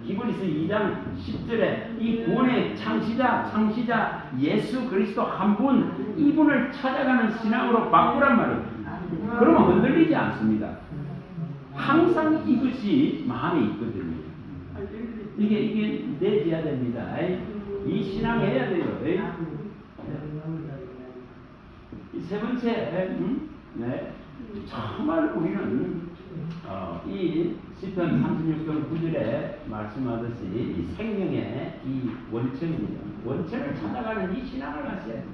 히브리서 2장 10절에 이 구원의 창시자 예수 그리스도 한 분, 이분을 찾아가는 신앙으로 바꾸란 말이에요. 그러면 흔들리지 않습니다. 항상 이것이 마음에 있거든요. 이게 내줘야 됩니다. 이 신앙 해야 돼요. 이 세 번째, 정말 우리는 이 시편 36편 9절에 말씀하듯이 이 생명의 이 원천입니다. 원천을 찾아가는 이 신앙을 하셔야 돼요.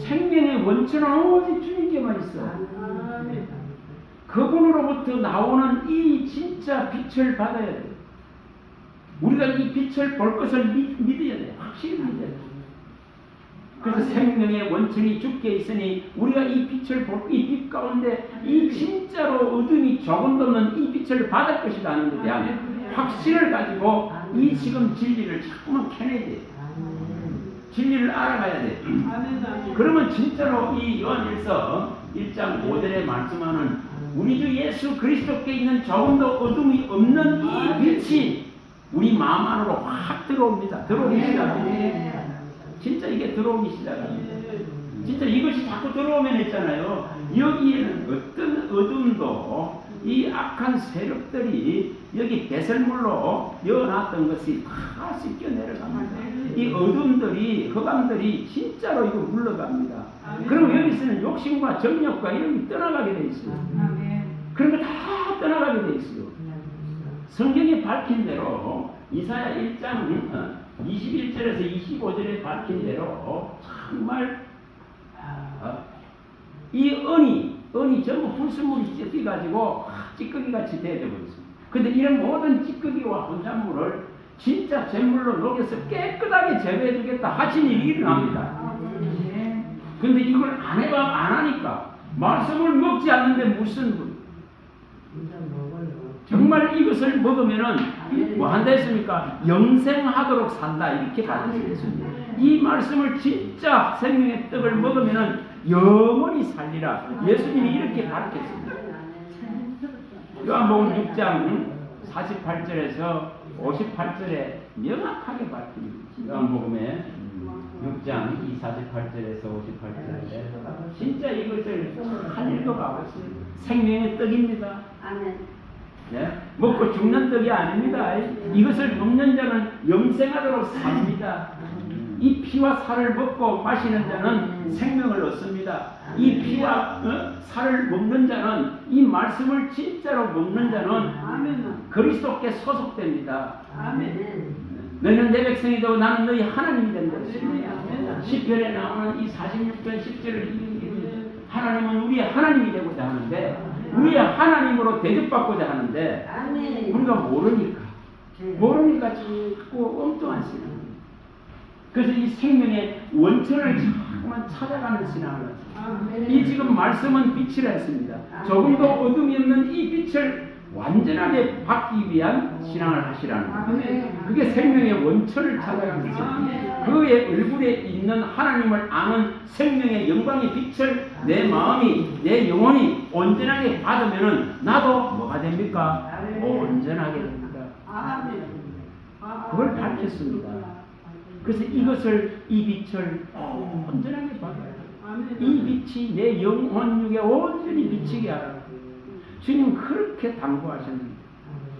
생명의 원천은 오직 주님께만 있어요. 그분으로부터 나오는 이 진짜 빛을 받아야 돼요. 우리가 이 빛을 볼 것을 믿어야 돼요. 확실히 믿어야 돼요. 그래서 생명의 원천이 주께 있으니 우리가 이 빛을 볼, 이 빛 가운데 이 진짜로 어둠이 조금도 없는 이 빛을 받을 것이라는 것에 대한 확신을 가지고 이 지금 진리를 자꾸만 캐내야 돼요. 진리를 알아가야 돼요. 그러면 진짜로 이 요한일서 1장 5절에 말씀하는 우리 주 예수 그리스도께 있는 조금도 어둠이 없는 이 빛이 우리 마음 안으로 확 들어옵니다. 들어오기 시작합니다. 진짜 이게 들어오기 시작합니다. 진짜 이것이 자꾸 들어오면 있잖아요. 여기에는 어떤 어둠도 이 악한 세력들이 여기 배설물로 여어놨던 것이 다 씻겨 내려갑니다. 이 어둠들이, 흑암들이 진짜로 이거 물러갑니다. 그럼 여기서는 욕심과 정욕과 이런 게 떠나가게 돼 있어요. 그런 거 다 떠나가게 돼 있어요. 성경에 밝힌 대로 이사야 1장 21절에서 25절에 밝힌 대로 정말 이 은이 전부 불순물이 찢겨가지고 찌꺼기같이 되어버려 있습니다. 근데 이런 모든 찌꺼기와 혼잣물을 진짜 잿물로 녹여서 깨끗하게 제거해 주겠다 하신 일이 일어납니다. 근데 이걸 안 하니까 말씀을 먹지 않는데 무슨 정말 이것을 먹으면은 뭐 한다 했습니까? 영생하도록 산다 이렇게 가르쳤습니다. 이 말씀을 진짜 생명의 떡을 먹으면은 영원히 살리라. 예수님이 이렇게 가르쳤습니다. 요한복음 6장 48절에서 58절에 명확하게 밝힙니다. 요한복음에 6장 48절에서 58절에 진짜 이것을 한 읽어가보세요. 생명의 떡입니다. 먹고 죽는 떡이 아닙니다. 이것을 먹는 자는 영생하도록 삽니다. 이 피와 살을 먹고 마시는 자는 생명을 얻습니다. 이 피와 살을 먹는 자는 이 말씀을 진짜로 먹는 자는 그리스도께 소속됩니다. 너희는 내 백성이 되고 나는 너희 하나님이 된다. 시편에 나오는 이 46편 10절을 하나님은 우리의 하나님이 되고자 하는데 우리의 하나님으로 대접받고자 하는데 우리가 모르니까 자꾸 엉뚱한 신앙. 그래서 이 생명의 원천을 자꾸만 찾아가는 신앙을 하죠. 이 지금 말씀은 빛이라 했습니다. 조금도 어둠이 없는 이 빛을 완전하게 받기 위한 신앙을 하시라는 거예요. 그게 생명의 원천을 찾아가는 거예요. 그의 얼굴에 있는 하나님을 아는 생명의 영광의 빛을 내 마음이, 내 영혼이 온전하게 받으면은 나도 뭐가 됩니까? 온전하게 됩니다. 그걸 밝혔습니다. 그래서 이 빛을 온전하게 받아요. 이 빛이 내 영혼육에 온전히 비치게 하라고. 주님 그렇게 당부하셨는데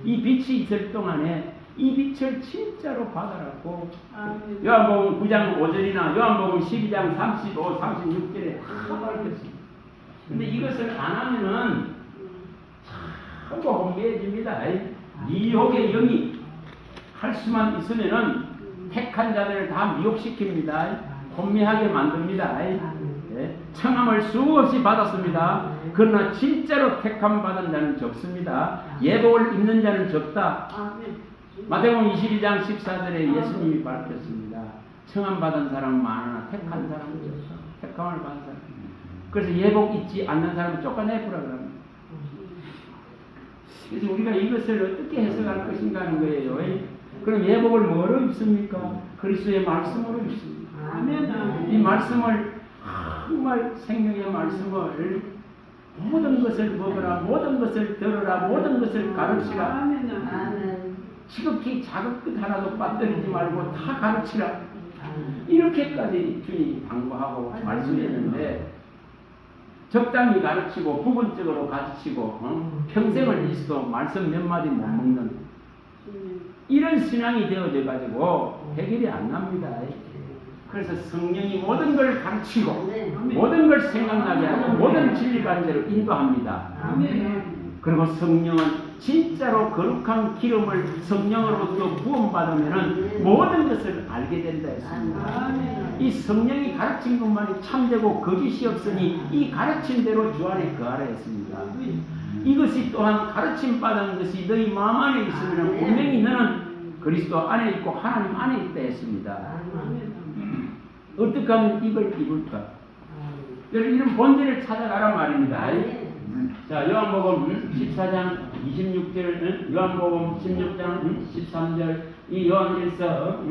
이 빛이 있을 동안에 이 빛을 진짜로 받아라고 요한복음 9장 5절이나 요한복음 12장 35, 36절에 다 밝혔습니다. 근데 이것을 안 하면은 자꾸 혼미해집니다. 미혹의 영이 할 수만 있으면은 택한 자들을 다 미혹시킵니다. 혼미하게 만듭니다. 청함을 수없이 받았습니다. 그러나 진짜로 택함 받은 자는 적습니다. 예복을 입는 자는 적다. 마태복음 22장 14절에 예수님이 밝혔습니다. 청함 받은 사람은 많으나 택한 사람은 적다. 택함을 받은 사람. 그래서 예복 입지 않는 사람은 쫓아내버려 그럽니다. 그래서 우리가 이것을 어떻게 해석할 것인가 하는 거예요. 그럼 예복을 뭐로 입습니까? 그리스도의 말씀으로 입습니다. 이 말씀을 정말 생명의 말씀을 모든 것을 먹으라, 모든 것을 들으라, 모든 것을 가르치라. 지극히 작은 것 하나도 빠뜨리지 말고 다 가르치라. 이렇게까지 주님이 당부하고 말씀했는데 적당히 가르치고 부분적으로 가르치고 평생을 있어도 말씀 몇 마디 못 먹는 이런 신앙이 되어져 가지고 해결이 안 납니다. 그래서 성령이 모든 걸 가르치고 모든 걸 생각나게 하고 모든 진리 가운데로 인도합니다. 그리고 성령은 진짜로 거룩한 기름을 성령으로부터 부음받으면 모든 것을 알게 된다 했습니다. 이 성령이 가르친 것만이 참되고 거짓이 없으니 이 가르친 대로 주 안에 거하라 했습니다. 이것이 또한 가르침 받은 것이 너희 마음 안에 있으면 분명히 너는 그리스도 안에 있고 하나님 안에 있다 했습니다. 어떻게 하면 이걸 입을까? 이런 본질을 찾아가란 말입니다. 자, 요한복음 14장 26절, 요한복음 16장 13절, 이 요한일서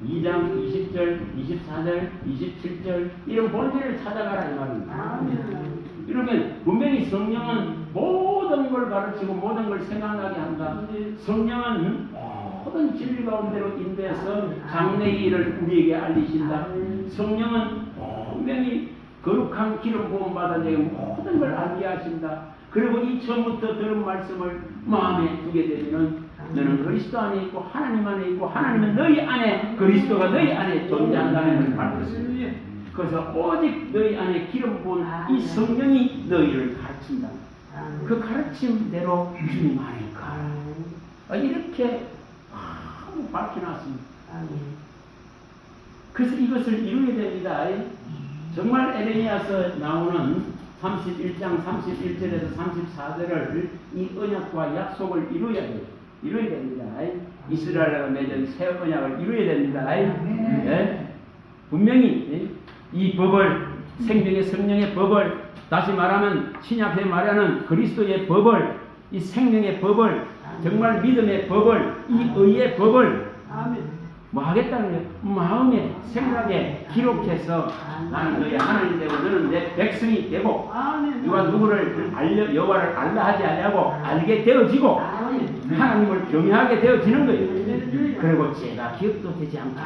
2장 20절, 24절, 27절 이런 본질을 찾아가라 이 말입니다. 이러면 분명히 성령은 모든 걸 가르치고 모든 걸 생각나게 한다. 성령은 모든 진리 가운데로 인도해서 장래의 일을 우리에게 알리신다. 성령은 분명히 거룩한 기름 부음 받아 내게 모든 걸 알게 하신다. 그리고 이 처음부터 들은 말씀을 마음에 두게 되면 너는 그리스도 안에 있고 하나님 안에 있고 하나님은 너희 안에 그리스도가 너희 안에 존재한다는 걸 말했습니다. 그래서 오직 너희 안에 기름 부은 이 성령이 너희를 가르친다. 그 가르침대로 주님 안에 가라. 이렇게 아무 밝혀놨습니다. 그래서 이것을 이루어야 됩니다. 정말 에레미야서 나오는 31장 31절에서 34절을 이 언약과 약속을 이루어야 돼요. 이루어야 됩니다. 이스라엘과 맺은 새 언약을 이루어야 됩니다. 네? 분명히 이 법을 생명의 성령의 법을 다시 말하면 신약에 말하는 그리스도의 법을 이 생명의 법을 정말 믿음의 법을 이 의의 법을 뭐 하겠다는 거예요? 마음에 생각에 기록해서 나는 너의 하나님 되고 너는 내 백성이 되고 누가 누구를 알려 여호와를 알라 하지 아니하고 알게 되어지고 하나님을 경외하게 되어지는 거예요. 그리고 죄가 기억도 되지 않고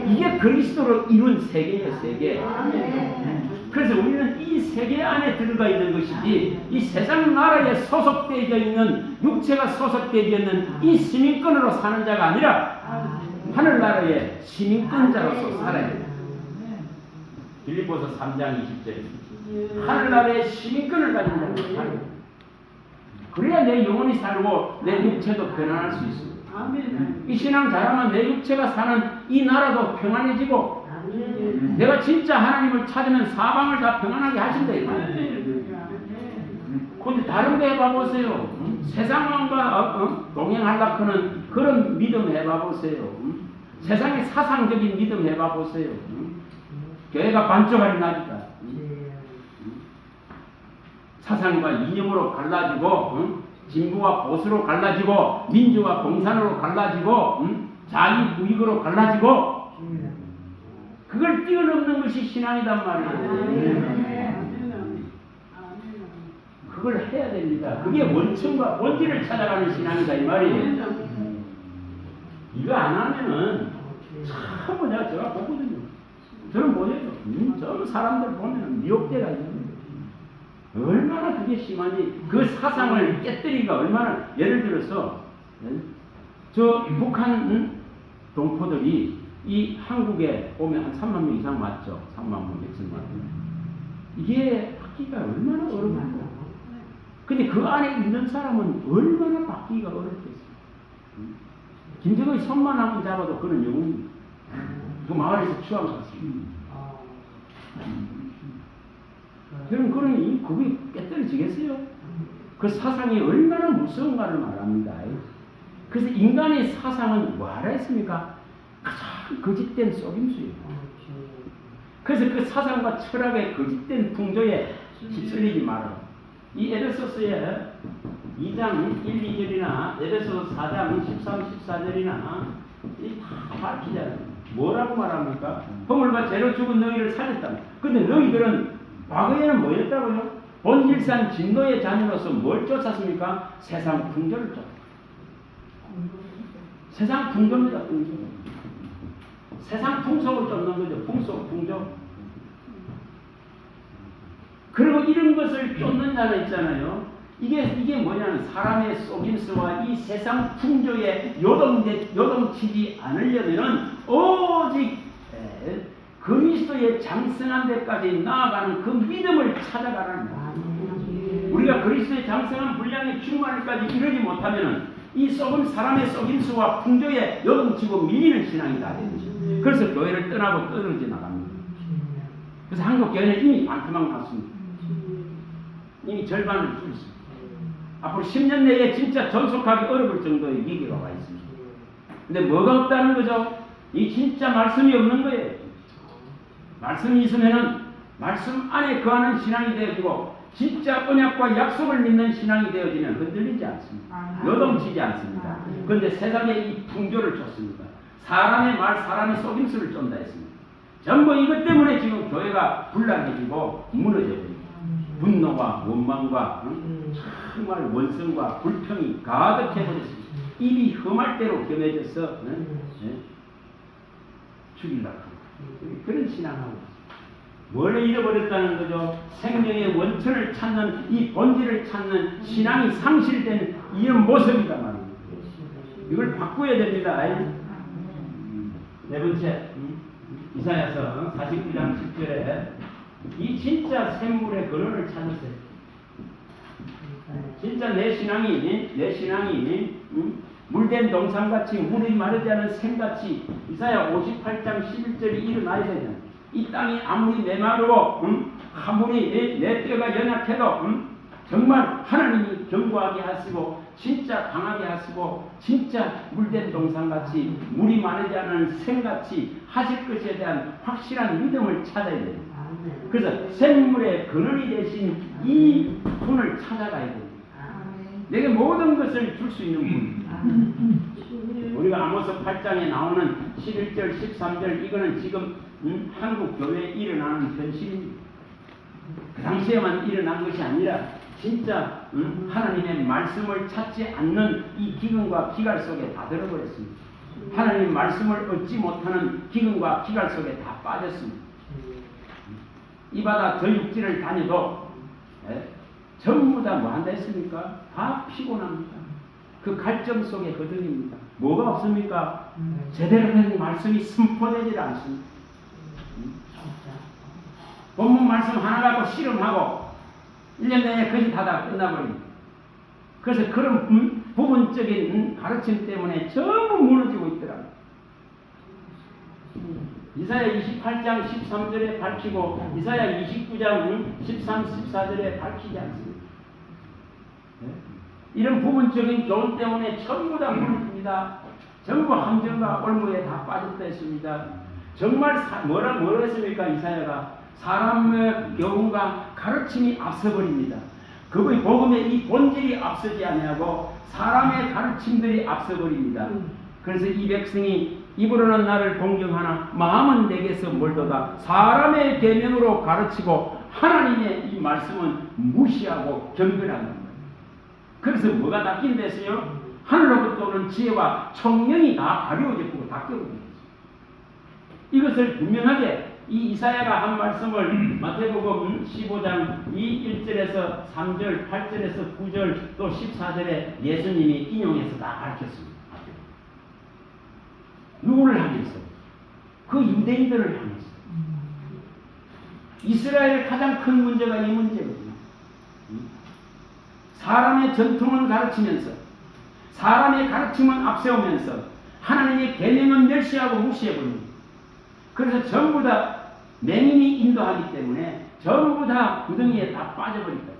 이게 그리스도로 이룬 세계예요. 세계. 그래서 우리는 이 세계 안에 들어가 있는 것이지 이 세상 나라에 소속되어 있는 육체가 소속되어 있는 이 시민권으로 사는 자가 아니라 하늘나라의 시민권자로서 살아야 돼요. 빌립보서 3장 20절 하늘나라의 시민권을 가진 자는 그래야 내 영혼이 살고 내 육체도 편안할 수 있습니다. 이 신앙 잘하면 내 육체가 사는 이 나라도 평안해지고 내가 진짜 하나님을 찾으면 사방을 다 평안하게 하신다. 근데 다른 데 해봐보세요. 세상과 동행하려고 하는 그런 믿음 해봐보세요. 세상의 사상적인 믿음 해봐보세요. 교회가 반쪽알이 나니까 사상과 이념으로 갈라지고 진보와 보수로 갈라지고 민주와 공산으로 갈라지고 자기 우익으로 갈라지고 그걸 뛰어넘는 것이 신앙이단 말이에요. 그걸 해야 됩니다. 그게 원천과 본질을 찾아가는 신앙이다 이 말이에요. 이거 안 하면은 참 제가 보거든요. 저는 뭐예요? 저 사람들 보면 미혹대가 있는 거예요. 얼마나 그게 심하니 그 사상을 깨뜨리기가 얼마나 예를 들어서 저 북한 동포들이 이 한국에 오면 한 3만 명 이상 왔죠. 3만 명, 6천만 명. 이게 바뀌기가 얼마나 어렵나요? 근데 그 안에 있는 사람은 얼마나 바뀌기가 어렵겠어요. 김정은이 손만 한번 잡아도 그런 영웅입니다. 그 마을에서 추앙 받습니다. 그럼 그러니 그게 깨뜨려지겠어요? 그 사상이 얼마나 무서운가를 말합니다. 그래서 인간의 사상은 뭐하라 했습니까? 가장 거짓된 속임수예요. 그래서 그 사상과 철학의 거짓된 풍조에 휩쓸리지 마라. 이 에베소서의 2장 1, 2절이나 에베소서 4장 13, 14절이나 다 밝히잖아요. 뭐라고 말합니까? 허물과 죄로 죽은 너희를 살렸다. 근데 너희들은 과거에는 뭐였다고요? 본질상 진노의 자녀로서 뭘 쫓았습니까? 세상 풍조를 쫓았다. 세상 풍조입니다. 풍조. 세상 풍속을 쫓는 거죠. 풍속, 풍조. 그리고 이런 것을 쫓는 자는 있잖아요. 이게 뭐냐면 사람의 속임수와 이 세상 풍조에 요동치지 않으려면 오직 그리스도의 장성한 데까지 나아가는 그 믿음을 찾아가라는 거예요. 우리가 그리스도의 장성한 분량의 충만을까지 이루지 못하면 이 사람의 속임수와 풍조에 요동치고 밀리는 신앙이 다 되는 거죠. 그래서 교회를 떠나고 떨어져 나갑니다. 그래서 한국 교회는 이미 반토막 났습니다. 이미 절반을 줄였습니다. 앞으로 10년 내에 진짜 전속하기 어려울 정도의 위기가 와 있습니다. 근데 뭐가 없다는 거죠? 이 진짜 말씀이 없는 거예요. 말씀이 있으면은 말씀 안에 거하는 신앙이 되어지고 진짜 언약과 약속을 믿는 신앙이 되어지면 흔들리지 않습니다. 요동치지 않습니다. 그런데 세상에 이 풍조를 쫓습니다. 사람의 말, 사람의 속임수를 쫓다 했습니다. 전부 이것 때문에 지금 교회가 불안해지고 무너져버립니다. 분노와 원망과 정말 원성과 불평이 가득해버렸습니다. 입이 험할 대로 겸해져서 죽이려고 합니다. 그런 신앙하고 뭘 잃어버렸다는 거죠? 생명의 원천을 찾는 이 본질을 찾는 신앙이 상실된 이런 모습이다 말입니다. 이걸 바꿔야 됩니다. 네 번째, 이사야서 49장 10절에 이 진짜 샘물의 근원을 찾으세요. 진짜 내 신앙이 물된 동산같이 물이 마르지 않은 샘같이 이사야 58장 11절이 일어나야 되잖아요. 이 땅이 아무리 메마르고 아무리 내 뼈가 연약해도 정말 하나님이 견고하게 하시고 진짜 강하게 하시고 진짜 물된 동산같이 물이 마르지 않은 샘같이 하실 것에 대한 확실한 믿음을 찾아야 됩니다. 그래서 샘물의 근원이 되신 이 분을 찾아가야 됩니다. 내게 모든 것을 줄 수 있는 분. 우리가 아모스 8장에 나오는 11절, 13절 이거는 지금 한국 교회에 일어나는 현실입니다. 그 당시에만 일어난 것이 아니라 진짜 하나님의 말씀을 찾지 않는 이 기근과 기갈 속에 다 들어버렸습니다. 하나님 말씀을 얻지 못하는 기근과 기갈 속에 다 빠졌습니다. 이 바다 저 육지를 다녀도 전부 다 뭐 한다 했습니까? 다 피곤합니다. 그 갈증 속에 거듭입니다. 뭐가 없습니까? 제대로 된 말씀이 선포되질 않습니다. 본문 말씀 하나 갖고 실험하고 1년 내에 거의 다 끝나버립니다. 그래서 그런 부분적인 가르침 때문에 전부 무너지고 있더라고요. 이사야 28장 13절에 밝히고 이사야 29장 13, 14절에 밝히지 않습니다. 이런 부분적인 교훈 때문에 전부 다 무너집니다. 전부 함정과 올무에 다 빠졌다 했습니다. 정말 뭐라 했습니까? 이사야가 사람의 교훈과 가르침이 앞서버립니다. 그분이 복음의 이 본질이 앞서지 아니하고 사람의 가르침들이 앞서버립니다. 그래서 이 백성이 입으로는 나를 공경하나 마음은 내게서 멀도다. 사람의 계명으로 가르치고 하나님의 이 말씀은 무시하고 경멸하는 겁니다. 그래서 뭐가 닦인댔어요? 하늘로부터 오는 지혜와 총명이 다 가려워졌고 다 깨어집니다. 이것을 분명하게 이 이사야가 한 말씀을 마태복음 15장 1절에서 3절, 8절에서 9절 또 14절에 예수님이 인용해서 다 가르쳤습니다. 누구를 향해서? 그 유대인들을 향해서. 이스라엘의 가장 큰 문제가 이 문제거든요. 사람의 전통은 가르치면서 사람의 가르침은 앞세우면서 하나님의 계명은 멸시하고 무시해버립니다. 그래서 전부 다 맹인이 인도하기 때문에 전부 다 구덩이에 다 빠져버립니다.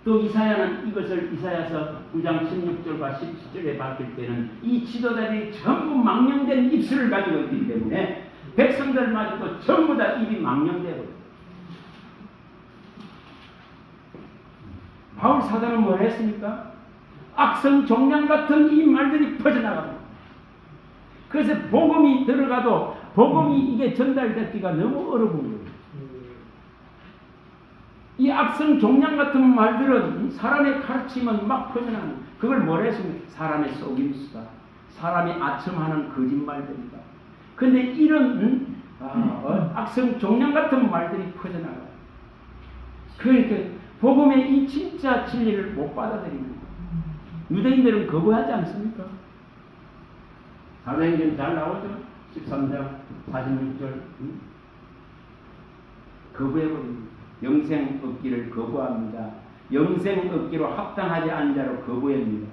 또 이사야는 이것을 이사야서 9장 16절과 17절에 밝힐 때는 이 지도자들이 전부 망령된 입술을 가지고 있기 때문에 백성들마저도 전부 다 입이 망령되고 바울 사도는 뭘 했습니까? 악성 종양 같은 이 말들이 퍼져나갑니다. 그래서 복음이 들어가도 복음이 이게 전달되기가 너무 어려운 거예요. 이 악성 종양 같은 말들은 사람의 가르침은 막 퍼져나가는 그걸 뭐라 했습니까? 사람의 속임수다. 사람이 아첨하는 거짓말들이다. 근데 이런 악성 종양 같은 말들이 퍼져나가요. 그러니까 복음의 이 진짜 진리를 못 받아들이는 거예요. 유대인들은 거부하지 않습니까? 사도행전 잘 나오죠? 13장 46절 거부해버립니다. 영생 얻기를 거부합니다. 영생 얻기로 합당하지 않은 자로 거부합니다.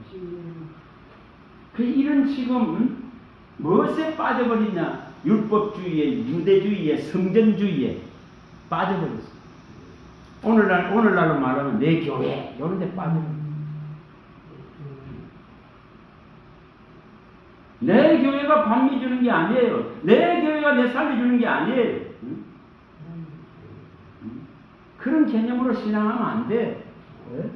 그 이런 지금 무엇에 빠져버리냐? 율법주의에, 유대주의에, 성전주의에 빠져버렸어요. 오늘날로 말하면 내 교회 이런 데 빠져버렸어요. 내 교회가 반미 주는 게 아니에요. 내 교회가 내 살려주는 게 아니에요. 그런 개념으로 신앙하면 안 돼. 네?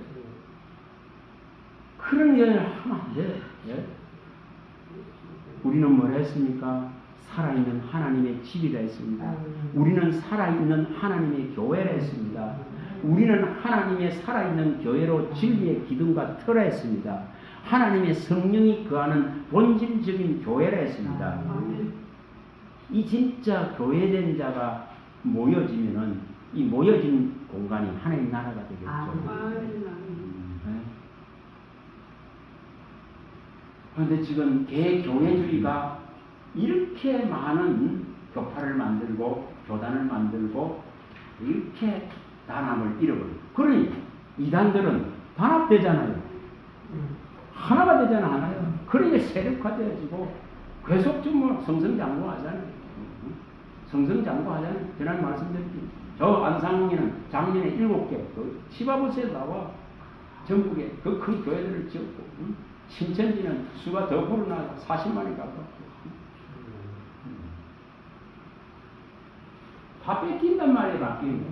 그런 개념을 하면 안 돼. 네? 우리는 뭐라 했습니까? 살아있는 하나님의 집이라 했습니다. 우리는 살아있는 하나님의 교회라 했습니다. 우리는 하나님의 살아있는 교회로 진리의 기둥과 터라 했습니다. 하나님의 성령이 거하는 본질적인 교회라 했습니다. 이 진짜 교회된 자가 모여지면은 이 모여진 공간이 하나님 나라가 되겠죠. 그런데 지금 개교회주의가 이렇게 많은 교파를 만들고 교단을 만들고 이렇게 단합을 잃어버려요. 그러니 이단들은 단합되잖아요. 하나가 되잖아요. 그러니까 세력화되어지고 계속 성성장구하잖아요. 성성장구하잖아요. 지난 말씀드렸죠. 저 안상홍에는 작년에 7개 그 치바버스에 나와 전국에 그 큰 교회들을 지었고 신천지는 수가 더 불어나서 40만이 가깝고 다 뺏긴단 말이에요. 바뀌는 거.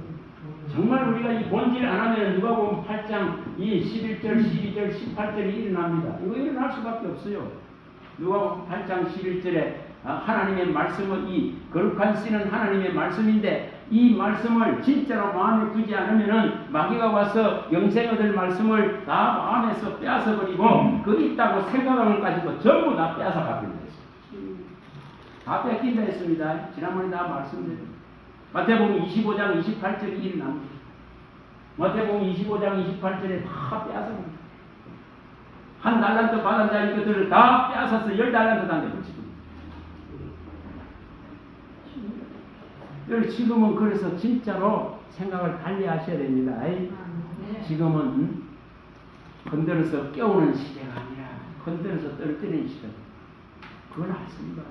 정말 우리가 이 본질 안 하면 누가 보면 8장 이 11절 12절 18절이 일어납니다. 이거 일어날 수밖에 없어요. 누가 보면 8장 11절에 하나님의 말씀은 이 거룩한 씨는 하나님의 말씀인데 이 말씀을 진짜로 마음에 두지 않으면은 마귀가 와서 영생 얻을 말씀을 다 마음에서 빼앗아버리고 그 있다고 생각하는 까지도 전부 다 빼앗아가버린다 했어요. 다 뺏긴다 했습니다. 지난번에 다 말씀드렸습니다. 마태복음 25장 28절이 일어납니다. 마태복음 25장 28절에 다 빼앗아버립니다. 한 달란트 받은 자인 것들을 다 빼앗아서 10달란트 단데 붙이고 지금은 그래서 진짜로 생각을 달리 하셔야 됩니다. 지금은 건드려서 깨우는 시대가 아니라 건드려서 떨어뜨리는 시대. 그건 알습니다.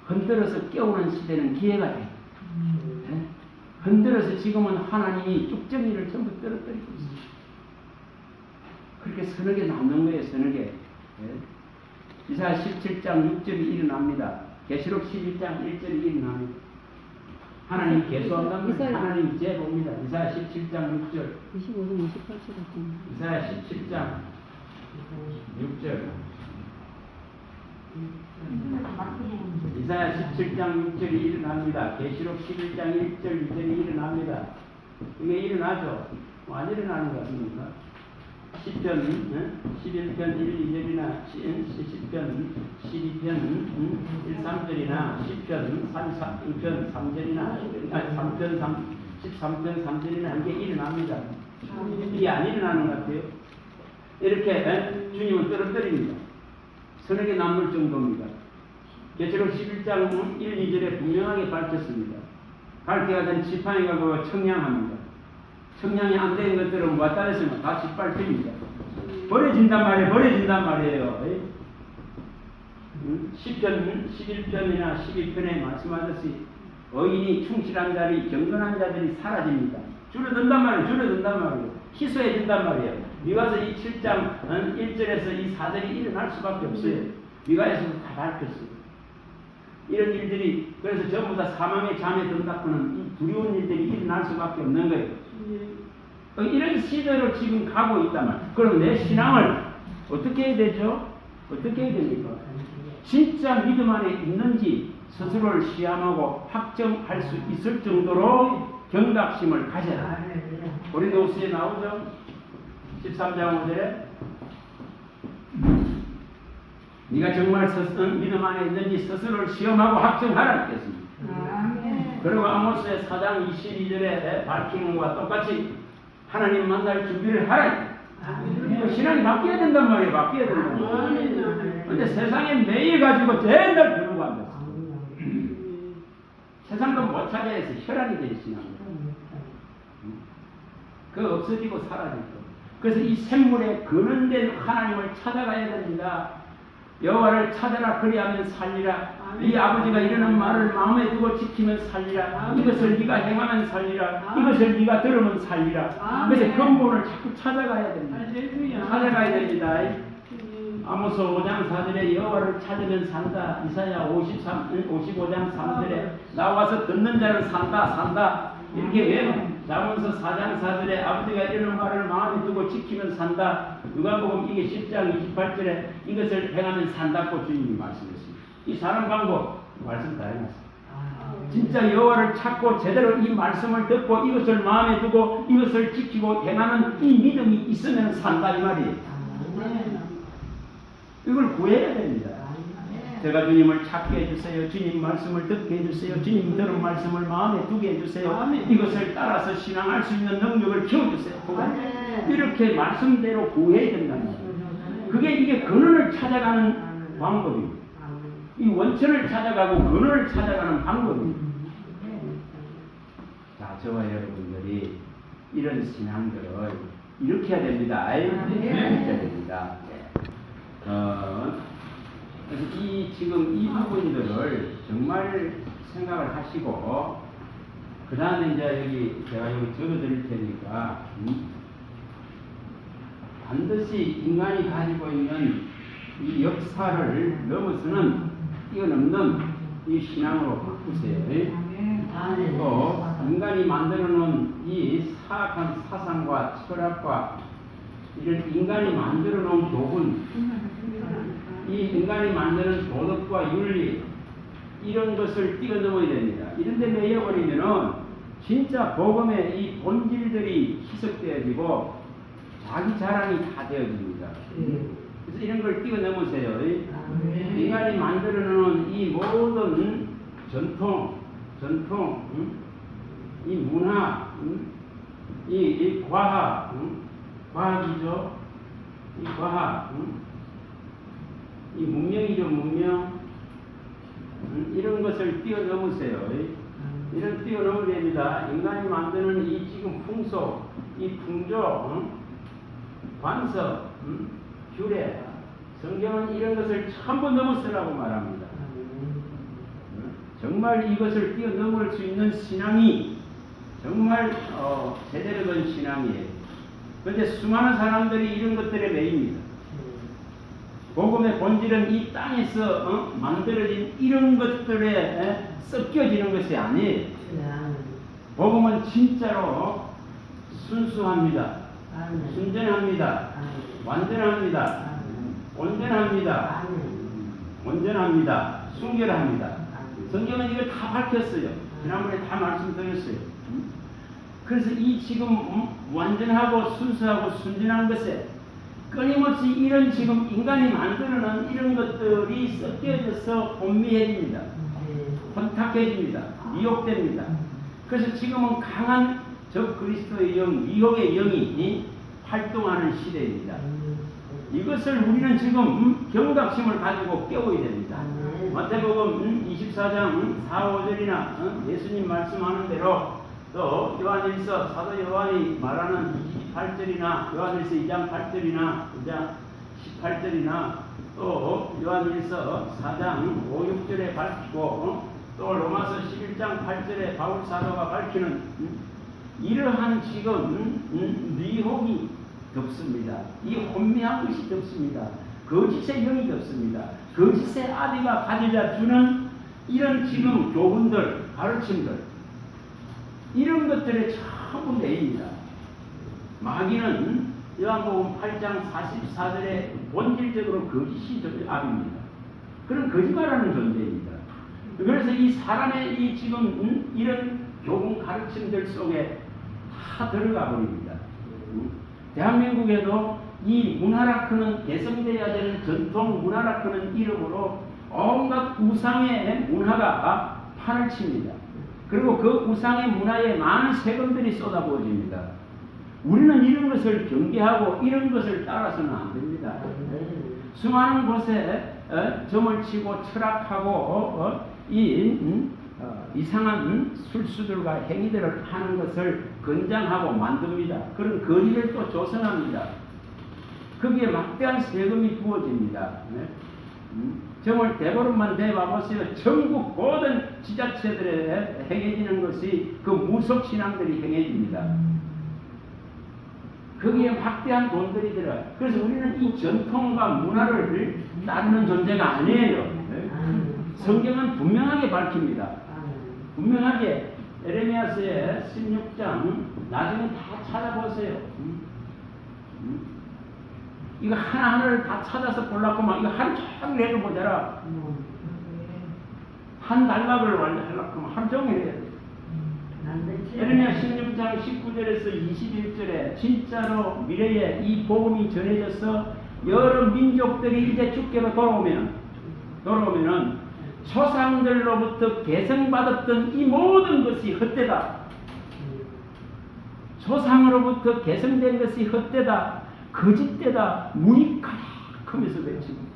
건드려서 깨우는 시대는 기회가 돼요. 건드려서 지금은 하나님이 쭉정이를 전부 떨어뜨리고 있어요. 그렇게 서너 개 남는 거예요. 서너 개. 이사야 17장 6절이 일어납니다. 계시록 11장 1절이 일어납니다. 하나님 계수한다면 하나님 이제 봅니다. 이사야 17장 6절 25장 28절 같은 이사야 17장 6절 이사야 17장 6절이 일어납니다. 계시록 11장 1절 2절이 일어납니다. 이게 일어나죠? 안 일어나는 것 같습니까? 10편 11편 1, 2절이나 10편 12편 1, 3절이나 10편 3편 3절이나 3편 13편 3절이나 이게 일어납니다. 이게 안 일어나는 것 같아요. 이렇게 주님은 떨어뜨립니다. 서너 개 남을 정도입니다. 계시록 11장 1, 2절에 분명하게 밝혔습니다. 밝게 하던 지팡이가 그거 청량합니다. 청량이 안 된 것들은 왔다 했으면 다 짓밟힙니다. 버려진단 말이에요. 10편, 11편이나 12편에 말씀하듯이 의인이 충실한 자리, 경건한 자들이 사라집니다. 줄어든단 말이에요. 희소해진단 말이에요. 미가서 이 7장 1절에서 이 4절이 일어날 수밖에 없어요. 미가에서도 다 밝혔어요. 이런 일들이 그래서 전부 다 사망의 잠에 든다고는 이 두려운 일들이 일어날 수밖에 없는 거예요. 이런 시대로 지금 가고 있단 말이에요. 그럼 내 신앙을 어떻게 해야 되죠? 어떻게 해야 됩니까? 진짜 믿음 안에 있는지 스스로를 시험하고 확정할 수 있을 정도로 경각심을 가져라. 고린도후서에 나오죠. 13장 5절에 네가 정말 믿음 안에 있는지 스스로를 시험하고 확정하라 했습니다. 그리고 아모스의 4장 22절에 밝히는 것과 똑같이 하나님 만날 준비를 하라. 신앙이 바뀌어야 된단 말이에요. 바뀌어야 된단 말이에요. 근데 세상에 매여가지고 맨날 배우고 앉았어. 세상도 못 찾아해서 혈안이 된 신앙이에요. 그 없어지고 사라지고. 그래서 이 샘물에 거는된 하나님을 찾아가야 됩니다. 여호와를 찾아라 그리하면 살리라. 이 아버지가 이러는 말을 마음에 두고 지키면 살리라. 이것을 네가 행하면 살리라. 이것을 네가 들으면 살리라. 그래서 근본을 자꾸 찾아가야 됩니다. 찾아가야 됩니다. 아모스 5장 4절에 여호와를 찾으면 산다. 이사야 55장 3절에 나와서 듣는 자는 산다. 이렇게 외워. 잠언서 4장 4절에 아버지가 이러는 말을 마음에 두고 지키면 산다. 누가복음 이게 10장 28절에 이것을 행하면 산다고 주님이 말씀했습니다. 이 사람 방법 말씀 다 해놨습니다. 진짜 여호와를 찾고 제대로 이 말씀을 듣고 이것을 마음에 두고 이것을 지키고 행하는 이 믿음이 있으면 산다 이 말이에요. 이걸 구해야 됩니다. 제가 주님을 찾게 해주세요. 주님 말씀을 듣게 해주세요. 주님 들은 말씀을 마음에 두게 해주세요. 이것을 따라서 신앙할 수 있는 능력을 키워주세요. 이렇게 말씀대로 구해야 된다는 거예요. 이게 근원을 찾아가는 방법입니다. 이 원천을 찾아가고 근원을 찾아가는 방법입니다. 자, 저와 여러분들이 이런 신앙들을 이렇게 해야 됩니다. 이렇게 해야 됩니다. 그래서 지금 이 부분들을 정말 생각을 하시고, 그 다음에 이제 여기 제가 여기 적어드릴 테니까, 반드시 인간이 가지고 있는 이 역사를 넘어서는, 뛰어넘는 이 신앙으로 바꾸세요. 또, 인간이 만들어 놓은 이 사악한 사상과 철학과 이런 인간이 만들어 놓은 교훈, 이 인간이 만드는 도덕과 윤리 이런 것을 뛰어넘어야 됩니다. 이런 데 매여버리면은 진짜 복음의 이 본질들이 희석되어지고 자기 자랑이 다 되어집니다. 그래서 이런 걸 뛰어넘으세요. 인간이 만들어 놓은 이 모든 전통, 이 문화, 이 과학, 과학이죠. 이 과학, 이 문명이죠, 문명. 이런 것을 뛰어넘으세요. 이런 뛰어넘어야 됩니다. 인간이 만드는 이 지금 풍속, 이 풍조, 관습, 규례. 성경은 이런 것을 전부 넘어서라고 말합니다. 정말 이것을 뛰어넘을 수 있는 신앙이 정말 제대로 된 신앙이에요. 그런데 수많은 사람들이 이런 것들에 매입니다. 복음의 본질은 이 땅에서 만들어진 이런 것들에 섞여지는 것이 아니에요. 복음은 진짜로 순수합니다. 순전합니다. 완전합니다. 온전합니다. 순결합니다. 성경은 이걸 다 밝혔어요. 지난번에 다 말씀드렸어요. 그래서 이 지금 완전하고 순수하고 순전한 것에 끊임없이 이런 지금 인간이 만들어낸 이런 것들이 섞여져서 혼미해집니다. 혼탁해집니다. 미혹됩니다. 그래서 지금은 강한 적 그리스도의 영, 미혹의 영이 활동하는 시대입니다. 이것을 우리는 지금 경각심을 가지고 깨워야 됩니다. 마태복음 24장 4, 5절이나 예수님 말씀하는 대로 또 요한일서 사도 요한이 말하는 28절이나 요한일서 2장 8절이나 2장 18절이나 또 요한일서 4장 5, 6절에 밝히고 또 로마서 11장 8절에 바울 사도가 밝히는 이러한 지금 미혹이 덮습니다. 이 혼미한 것이 덮습니다. 거짓의 영이 덮습니다. 거짓의 아비가 가져다 주는 이런 지금 교훈들, 가르침들 이런 것들에 전부 내입니다. 마귀는 요한복음 8장 44절에 본질적으로 거짓이 아비입니다. 그런 거짓말하는 존재입니다. 그래서 이 사람의 이 지금 이런 교훈 가르침들 속에 다 들어가 버립니다. 대한민국에도 이 문화라 크는 개성돼야 되는 전통 문화라 크는 이름으로 온갖 우상의 문화가 판을 칩니다. 그리고 그 우상의 문화에 많은 세금들이 쏟아부어집니다. 우리는 이런 것을 경계하고 이런 것을 따라서는 안 됩니다. 수많은 곳에 점을 치고 철학하고 이상한 술수들과 행위들을 하는 것을 권장하고 만듭니다. 그런 거리를 또 조성합니다. 거기에 막대한 세금이 부어집니다. 정말 대보름만 대봐보세요. 전국 모든 지자체들에 행해지는 것이 그 무속신앙들이 행해집니다. 거기에 막대한 돈들이 들어요. 그래서 우리는 이 전통과 문화를 따르는 존재가 아니에요. 성경은 분명하게 밝힙니다. 분명하게 에레미야서의 16장 나중에 다 찾아보세요. 이거 하나하나를 다 찾아서 보려고 막 이거 하루 종일 해도 모자라. 한 단락을 완료하려고 하루 종일 해야 돼. 에레미야 16장 19절에서 21절에 진짜로 미래에 이 복음이 전해져서 여러 민족들이 이제 주께로 돌아오면은 조상들로부터 계승받았던 이 모든 것이 헛되다. 조상으로부터 계승된 것이 헛되다. 거짓되다. 무익하다하면서 외칩니다.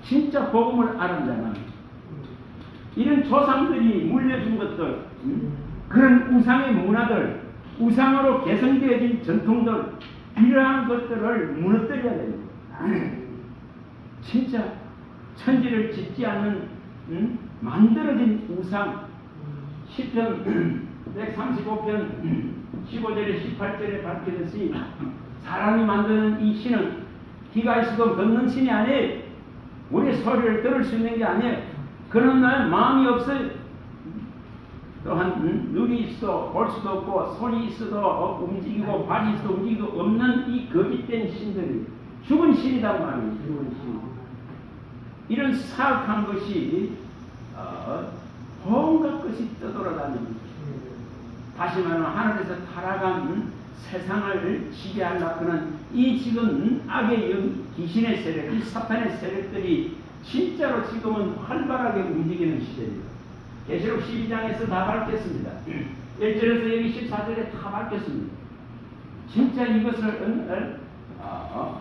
진짜 복음을 아는 자는 이런 조상들이 물려준 것들, 그런 우상의 문화들, 우상으로 개성되어진 전통들, 이러한 것들을 무너뜨려야 됩니다. 진짜 천지를 짓지 않는 만들어진 우상. 시편 135편 15절에 18절에 밝히듯이 사람이 만드는 이 신은 귀가 있어도 듣는 신이 아니에요. 우리의 소리를 들을 수 있는 게 아니에요. 그런 날 마음이 없어요. 또한 눈이 있어 볼 수도 없고 손이 있어도 움직이고 발이 있어도 움직이도 없는 이 거짓된 신들이 죽은 신이란 말이에요. 죽은 신. 이런 사악한 것이 온갖 것이 떠돌아다닙니다. 다시 말하면 하늘에서 타락한 세상을 지배하려고 하는 이 지금 악의 귀신의 세력, 이 사탄의 세력들이 진짜로 지금은 활발하게 움직이는 시대입니다. 계시록 12장에서 다 밝혔습니다. 1절에서 여기 14절에 다 밝혔습니다. 진짜 이것을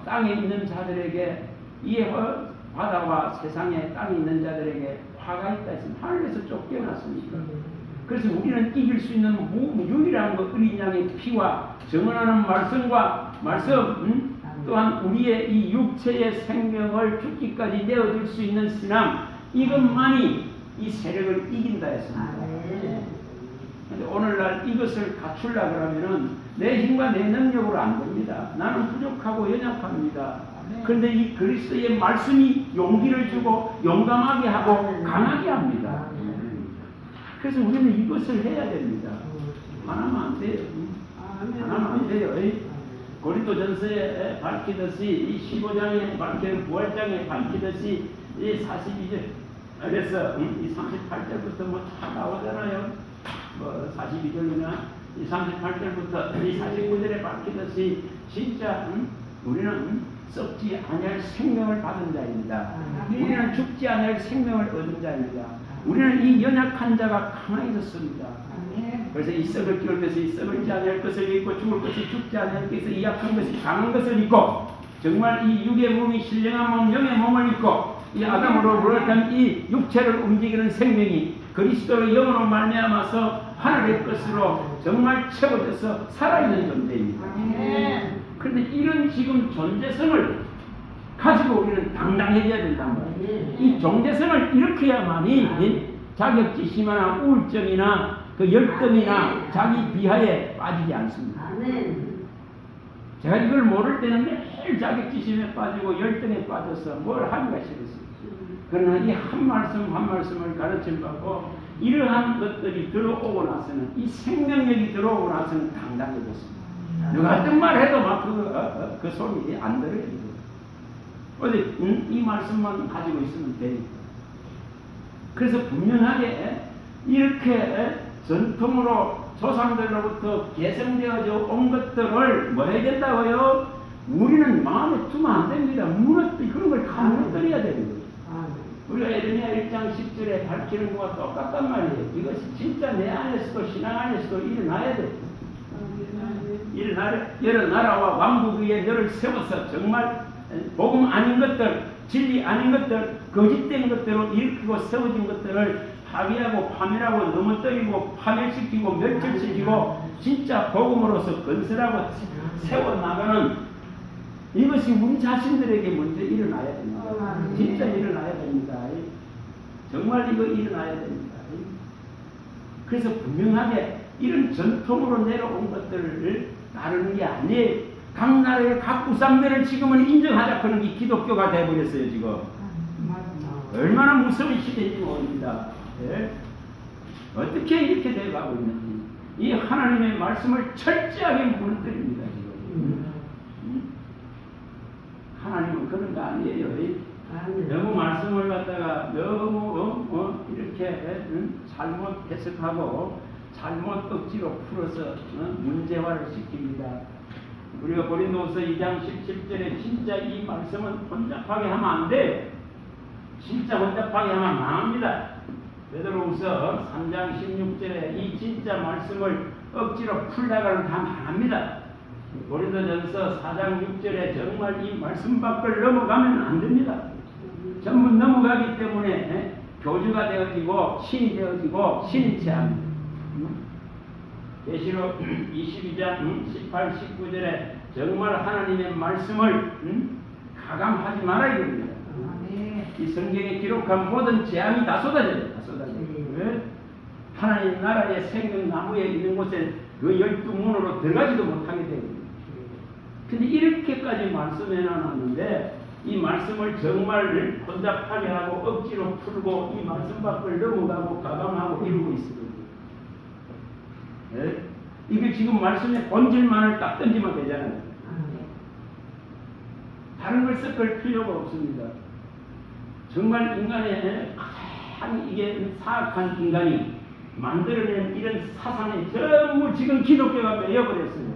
땅에 있는 자들에게 이 바다와 세상에 땅에 있는 자들에게 화가 있다 했습니다. 하늘에서 쫓겨났습니다. 그래서 우리는 이길 수 있는 유일한 것 어린 양의 피와 정언하는 말씀과 말씀, 또한 우리의 이 육체의 생명을 죽기까지 내어줄 수 있는 신앙, 이것만이 이 세력을 이긴다 했습니다. 근데 오늘날 이것을 갖추려고 하면은 내 힘과 내 능력으로 안 됩니다. 나는 부족하고 연약합니다. 그런데 이 그리스도의 말씀이 용기를 주고 용감하게 하고 강하게 합니다. 그래서 우리는 이것을 해야 됩니다. 안 하면 안 돼요. 안 하면 안 돼요. 고린도전서에 밝히듯이 이 15장에 밝히는 부활장에 밝히듯이 이 42절에서 이 38절부터 뭐 다 나오잖아요. 뭐 42절이나 이 38절부터 이 49절에 밝히듯이 진짜 우리는 썩지 아니할 생명을 받은 자입니다. 우리는 죽지 아니할 생명을 얻은 자입니다. 우리는 이 연약한 자가 강해졌습니다. 그래서 이 썩을 끼울 것이 이 썩을지 아니할 것을 입고 죽을 것이 죽지 아니할 것을 이 약한 것이 강한 것을 입고 정말 이 육의 몸이 신령한 몸 영의 몸을 입고 이 아담으로 부르던 이 육체를 움직이는 생명이 그리스도의 영으로 말미암아서 하늘의 것으로 정말 채워져서 살아있는 존재입니다. 그런데 이런 지금 존재성을 가지고 우리는 당당해져야 된단 말이에요. 이 존재성을 일으켜야만이 자격지심이나 우울증이나 그 열등이나 자기 비하에 빠지지 않습니다. 제가 이걸 모를 때는 매일 자격지심에 빠지고 열등에 빠져서 뭘 하기가 싫었어요. 그러나 이 한 말씀 한 말씀을 가르침받고 이러한 것들이 들어오고 나서는 이 생명력이 들어오고 나서는 당당해졌습니다. 누가 어떤 말 해도 막 그 소리 안 들어요. 어디 이 말씀만 가지고 있으면 되니까. 그래서 분명하게 이렇게 전통으로 조상들로부터 계승되어져 온 것들을 뭐 해야 된다고요? 우리는 마음에 두면 안 됩니다. 무너뜨리 그런 걸 다 무너뜨려야 되는 거예요. 우리가 에레미야 1장 10절에 밝히는 것과 똑같단 말이에요. 이것이 진짜 내 안에서도 신앙 안에서도 일어나야 돼요. 여러 나라와 왕국 위에 너를 세워서 정말 복음 아닌 것들, 진리 아닌 것들, 거짓된 것들로 일으키고 세워진 것들을 파괴하고 파멸하고 넘어뜨리고 파멸시키고 멸절시키고 진짜 복음으로서 건설하고 세워나가는 이것이 우리 자신들에게 먼저 일어나야 됩니다. 진짜 일어나야 됩니다. 정말 이거 일어나야 됩니다. 그래서 분명하게 이런 전통으로 내려온 것들을 따르는 게 아니에요. 각 나라의 각 우상들을 지금은 인정하자 하는 게 기독교가 되어버렸어요. 지금 얼마나 무서운 시대인지 모릅니다. 예? 어떻게 이렇게 되어가고 있는지 이 하나님의 말씀을 철저하게 무너뜨립니다. 지금 하나님은 그런 거 아니에요. 너무 말씀을 갖다가 너무 이렇게 잘못 해석하고 잘못 억지로 풀어서 문제화를 시킵니다. 우리가 고린도후서 2장 17절에 진짜 이 말씀은 혼잡하게 하면 안 돼요. 진짜 혼잡하게 하면 망합니다. 베드로후서 3장 16절에 이 진짜 말씀을 억지로 풀다가는 다 망합니다. 고린도전서 4장 6절에 정말 이 말씀 밖을 넘어가면 안 됩니다. 전부 넘어가기 때문에 교주가 되어지고 신이 되어지고 신인 체합니다. 계시록 22장 18, 19절에 정말 하나님의 말씀을 가감하지 말아야 됩니다. 이 성경에 기록한 모든 재앙이 다 쏟아져요. 다 쏟아져요. 하나님 나라의 생명나무에 있는 곳에 그 12문으로 들어가지도 못하게 됩니다. 근데 이렇게까지 말씀해 놨는데 이 말씀을 정말 혼잡하게 하고 억지로 풀고 이 말씀 밖을 넘어가고 가감하고 이루고 있습니다. 네? 이게 지금 말씀의 본질만을 딱 던지면 되잖아요. 다른 걸 섞을 필요가 없습니다. 정말 인간의 가장 이게 사악한 인간이 만들어낸 이런 사상에 전부 지금 기독교가 매여버렸어요.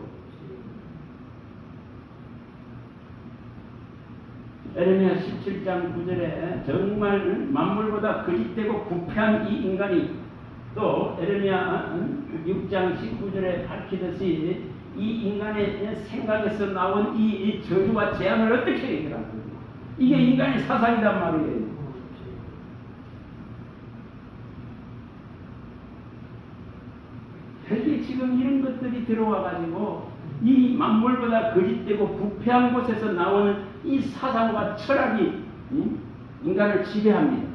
에레미야 17장 9절에 정말 만물보다 거짓되고 부패한 이 인간이 또 에레미야 6장 19절에 밝히듯이 이 인간의 생각에서 나온 이 저주와 재앙을 어떻게 해결하고 이게 인간의 사상이란 말이에요. 여기 지금 이런 것들이 들어와 가지고 이 만물보다 거짓되고 부패한 곳에서 나오는 이 사상과 철학이 인간을 지배합니다.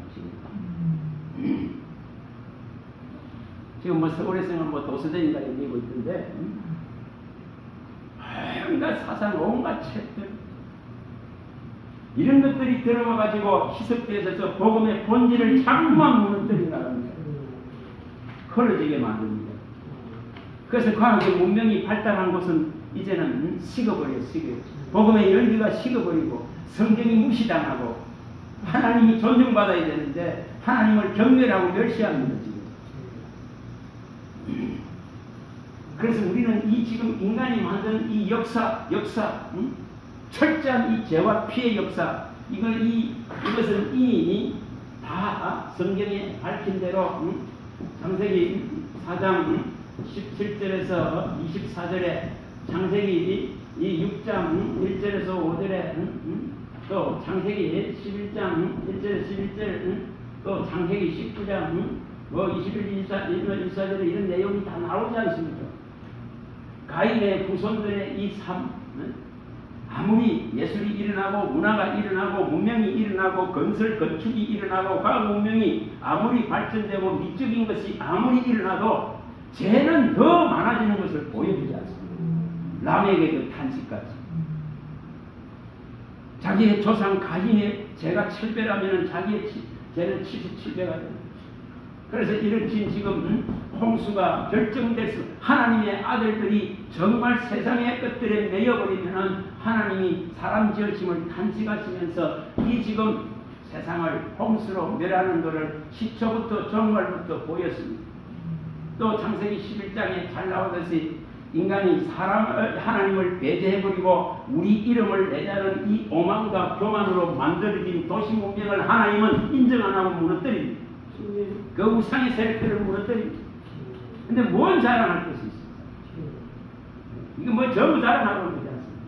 지금 뭐 서울에서는 뭐 도서대인가 얘기하고 있던데 온갖 사상, 온갖 책들 이런 것들이 들어와 가지고 희석돼서 복음의 본질을 자꾸만 무너뜨린다는 걸어지게 만듭니다. 그래서 과학의 문명이 발달한 것은 이제는 식어버려요. 복음의 열기가 식어버리고 성경이 무시당하고 하나님이 존중받아야 되는데 하나님을 경멸하고 멸시합니다. 지금. 그래서 우리는 이 지금 인간이 만든 이 역사, 철저한 이 죄와 피의 역사, 이것은 이미 다 성경에 밝힌 대로 창세기 4장 17절에서 24절에 창세기 이 6장 1절에서 5절에 또 창세기 11장 1절에서 11절 또 창세기 19장 뭐 21, 24절에 이런 내용이 다 나오지 않습니까? 가인의 후손들의 이 삶, 아무리 예술이 일어나고 문화가 일어나고 문명이 일어나고 건설 건축이 일어나고 과학 문명이 아무리 발전되고 미적인 것이 아무리 일어나도 죄는 더 많아지는 것을 보여주지 않습니다. 람에게 그 탄식까지. 자기의 조상 가인의 죄가 7배라면 자기의 죄는 77배가 됩니다. 그래서 이렇게 지금 홍수가 결정돼서 하나님의 아들들이 정말 세상의 것들에 매여버리면 하나님이 사람 지으심을 탄식하시면서 이 지금 세상을 홍수로 멸하는 것을 시초부터 종말부터 보였습니다. 또 창세기 11장에 잘 나오듯이 인간이 하나님을 배제해버리고 우리 이름을 내자는 이 오만과 교만으로 만들어진 도시 문명을 하나님은 인정 안 하고 무너뜨립니다. 그 우상의 세력들을 무너뜨립니다. 근데 뭔 자랑할 것이 있습니까? 이거 뭐 전부 자랑하고 있지 않습니까?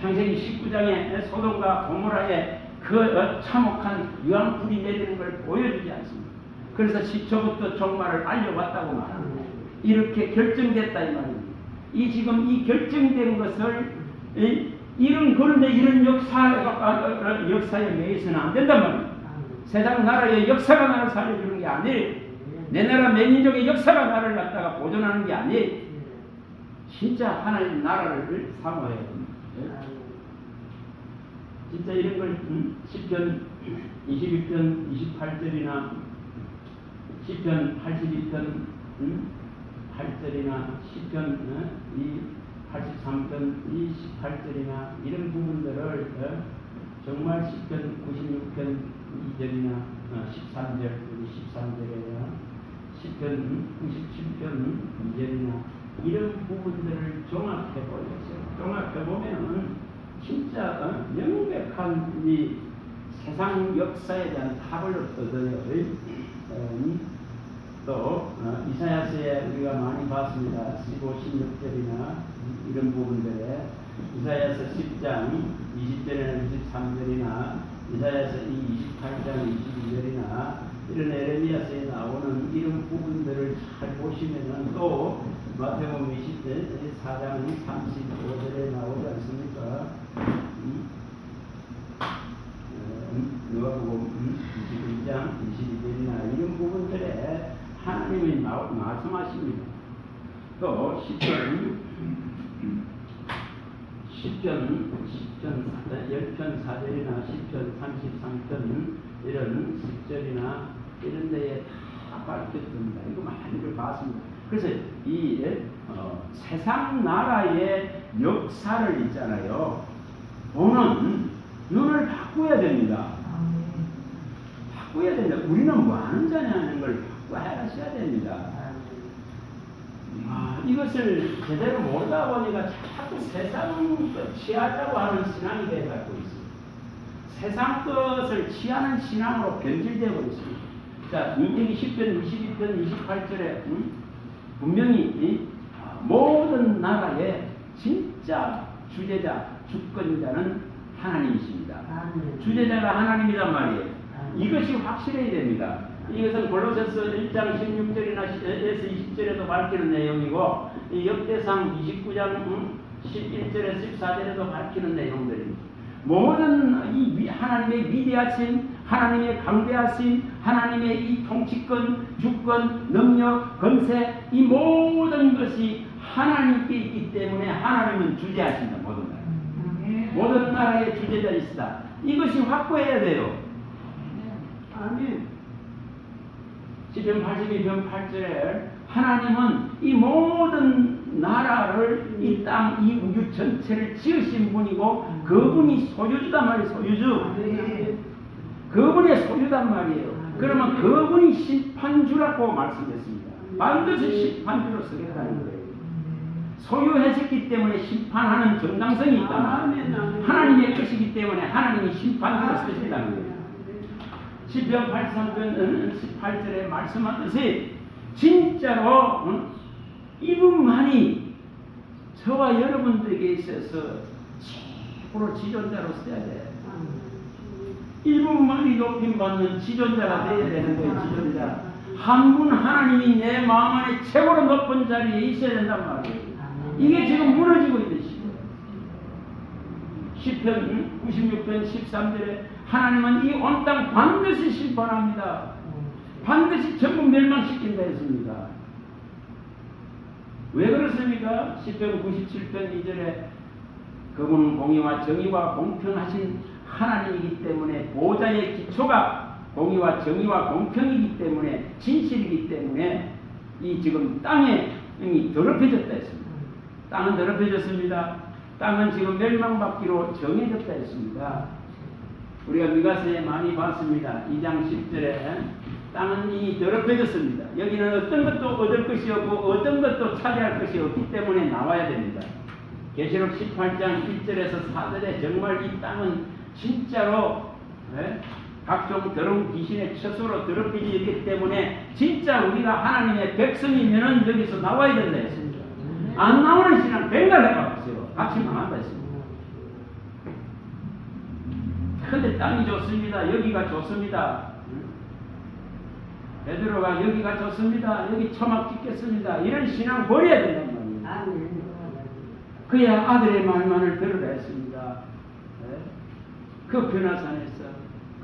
창세기 19장에 소돔과 고모라의 그 참혹한 유황불이 내리는 걸 보여주지 않습니까? 그래서 시초부터 종말을 알려왔다고 말합니다. 이렇게 결정됐다 이 말입니다. 지금 이 결정된 것을 그런데 이런 역사에 매여서는 안 된단 말입니다. 세상 나라의 역사가 나를 살려주는 게 아니에요. 내 나라 내 민족의 역사가 나를 갖다가 보존하는 게 아니에요. 진짜 하나님 나라를 사모해야 됩니다. 진짜 이런 걸 시편 21편 28절이나 시편 82편 8절이나 시편 83편 28절이나 이런 부분들을 정말 시편 96편 2절이나 13절 13절이나 시편 97편 2절이나 이런 부분들을 종합해보면 진짜 명백한 이 세상 역사에 대한 답을 얻어요. 또 이사야서에 우리가 많이 봤습니다. 15, 16절이나 이런 부분들에 이사야서 10장 20절이나 23절이나 이사야서 28장 22절이나 이런 에레미야서에 나오는 이런 부분들을 잘 보시면은 또 마태복음 24장 35절에 나오지 않습니까? 누가복음 21장 22절이나 이런 부분들에 하나님이 말씀하십니다. 또 10편 10편 4절이나 10편 33편 이런 10절이나 이런 데에 다 밝혔습니다. 이거 많이들 봤습니다. 그래서 이 세상 나라의 역사를 있잖아요. 보는 눈을 바꿔야 됩니다. 바꿔야 됩니다. 우리는 뭐 하는 자냐는 걸 바꿔야 됩니다. 이것을 제대로 모르다 보니까 자꾸 세상 것 취하자고 하는 신앙이 되어가고 있습니다. 세상 것을 취하는 신앙으로 변질되고 있습니다. 자, 여기 10편, 22편, 28절에 분명히 모든 나라의 진짜 주제자, 주권자는 하나님이십니다. 주제자가 하나님이란 말이에요. 이것이 확실해야 됩니다. 이것은 골로새서 1장 16절이나 20절에도 밝히는 내용이고 역대상 29장 11절에 14절에도 밝히는 내용들입니다. 모든 이 하나님의 위대하심, 하나님의 강대하심, 하나님의 이 통치권, 주권, 능력, 권세 이 모든 것이 하나님께 있기 때문에 하나님은 주재하신다. 모든 나라. 모든 나라의 주재자이시다. 이것이 확고해야 돼요. 아멘. 시편 82편 8절에 하나님은 이 모든 나라를 이 땅, 이 우주 전체를 지으신 분이고 그분이 소유주단 말이에요. 소유주. 그분의 소유단 말이에요. 그러면 그분이 심판주라고 말씀했습니다. 반드시 심판주로 서겠다는 거예요. 소유했기 때문에 심판하는 정당성이 있다. 하나님의 것이기 때문에 하나님이 심판주로 서신다는 거예요. 시편 83편 18절에 말씀하듯이 진짜로 이분만이 저와 여러분들에게 있어서 최고로 지존자로 서야 돼. 이분만이 높임받는 지존자가 되어야 되는 거예요. 지존자. 한 분 하나님이 내 마음 안에 최고로 높은 자리에 있어야 된단 말이에요. 이게 지금 무너지고 있는 시대예요. 시편 96편 13절에 하나님은 이 온 땅 반드시 심판합니다. 반드시 전부 멸망시킨다 했습니다. 왜 그렇습니까? 시편 97편 2절에 그분은 공의와 정의와 공평하신 하나님이기 때문에 보좌의 기초가 공의와 정의와 공평이기 때문에 진실이기 때문에 이 지금 땅에 더럽혀졌다 했습니다. 땅은 더럽혀졌습니다. 땅은 지금 멸망받기로 정해졌다 했습니다. 우리가 미가서에 많이 봤습니다. 2장 10절에 땅은 이미 더럽혀졌습니다. 여기는 어떤 것도 얻을 것이 없고 어떤 것도 차지할 것이 없기 때문에 나와야 됩니다. 계시록 18장 1절에서 4절에 정말 이 땅은 진짜로 각종 더러운 귀신의 처소로 더럽혀지기 있기 때문에 진짜 우리가 하나님의 백성이면은 여기서 나와야 된다 했습니다. 안 나오는 신앙 뱅갈 해봤어요. 같이 망한다 했습니다. 근데 땅이 좋습니다. 여기가 좋습니다. 베드로가 여기가 좋습니다. 여기 초막 짓겠습니다. 이런 신앙 버려야 된단 말이에요. 그야 아들의 말만을 들으라 했습니다. 그 변화산에서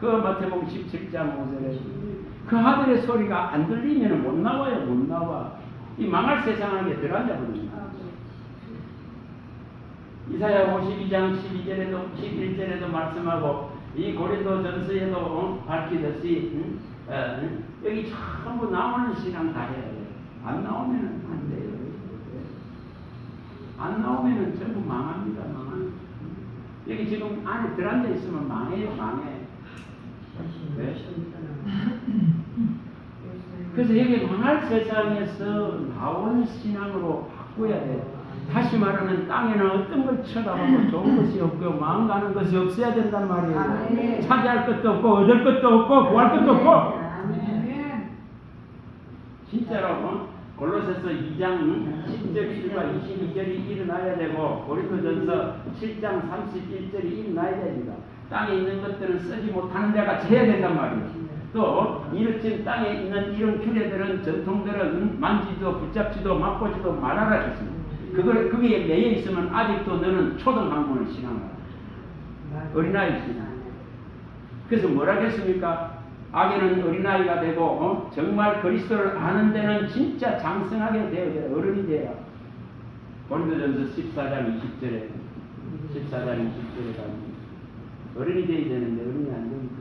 그 마태복음 17장 5절에 그 아들의 소리가 안 들리면 못 나와요. 못 나와. 이 망할 세상 안에 들어앉아 버립니다. 이사야 52장 12절에도 11절에도 말씀하고 이 고린도 전서에도 밝히듯이 여기 전부 나오는 신앙 다 해야 돼요. 안 나오면 안 돼요. 안 나오면 전부 망합니다. 망합니다. 여기 지금 안에 들어앉아 있으면 망해요. 망해. 네? 그래서 여기 망할 세상에서 나온 신앙으로 바꿔야 돼요. 다시 말하면 땅에는 어떤 걸 쳐다보고 좋은 것이 없고 마음 가는 것이 없어야 된단 말이에요. 차지할 것도 없고 얻을 것도 없고 구할 것도 없고. 진짜로 골로새서 2장 10절과 22절이 일어나야 되고 고린도전서 7장 31절이 일어나야 됩니다. 땅에 있는 것들은 쓰지 못하는 데가 채야 된단 말이에요. 또 이렇게 땅에 있는 이런 규례들은 전통들은 만지도 붙잡지도 맛보지도 말아라 했습니다. 그게 매여 있으면 아직도 너는 초등학문을 신앙하라. 어린아이 신앙. 그래서 뭐라 했습니까? 아기는 어린아이가 되고 정말 그리스도를 아는 데는 진짜 장성하게 되어야 돼요. 어른이 돼야. 고린도전서 14장 20절에 가면 어른이 되어야 되는데 어른이 안 되니까.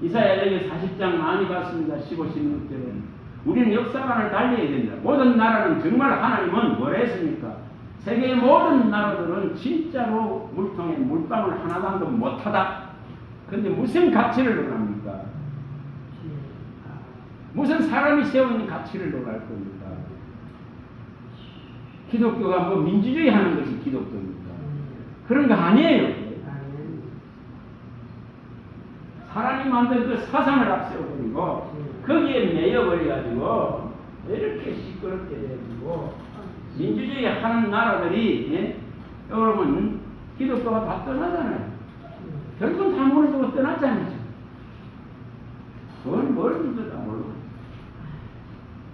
이사야 여기 40장 많이 봤습니다. 15, 16절에. 우리는 역사관을 달려야 됩니다. 모든 나라는 정말 하나님은 뭐라 했습니까? 세계의 모든 나라들은 진짜로 물통에 물방울 하나도 못하다. 근데 무슨 가치를 논합니까? 무슨 사람이 세우는 가치를 논할 겁니까? 기독교가 뭐 민주주의 하는 것이 기독교입니까? 그런 거 아니에요. 사람이 만든 그 사상을 앞세워버리고 거기에 매여버려가지고 이렇게 시끄럽게 돼가지고 민주주의 하는 나라들이 여러분 기독교가 다 떠나잖아요. 결국은 다 무너지고 떠났잖아요. 뭘 믿어도 모르고.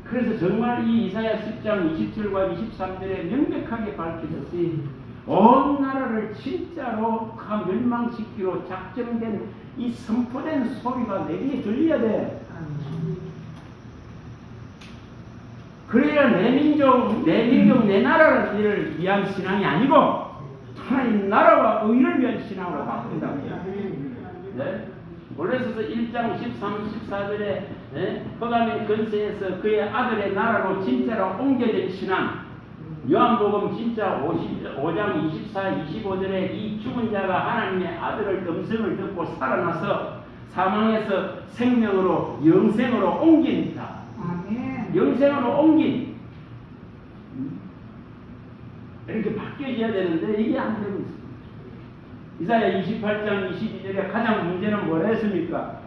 그래서 정말 이 이사야 10장 20절과 23절에 명백하게 밝히듯이 온 나라를 진짜로 다 멸망시키로 작정된 이 선포된 소리가 내게 들려야 돼. 그래야 내 민족, 내 나라를 위한 신앙이 아니고 하나님 나라와 의를 위한 신앙으로 바꾼다고 해요. 네? 골로새서 1장 13, 14절에 흑암의 근세에서 그의 아들의 나라로 진짜로 옮겨진 신앙. 요한복음 진짜 5장 24, 25절에 이 죽은 자가 하나님의 아들의 음성을 듣고 살아나서 사망에서 생명으로 영생으로 옮긴다. 영생으로 옮긴. 이렇게 바뀌어져야 되는데 이게 안 되고 있습니다. 이사야 28장 22절에 가장 문제는 뭐라 했습니까?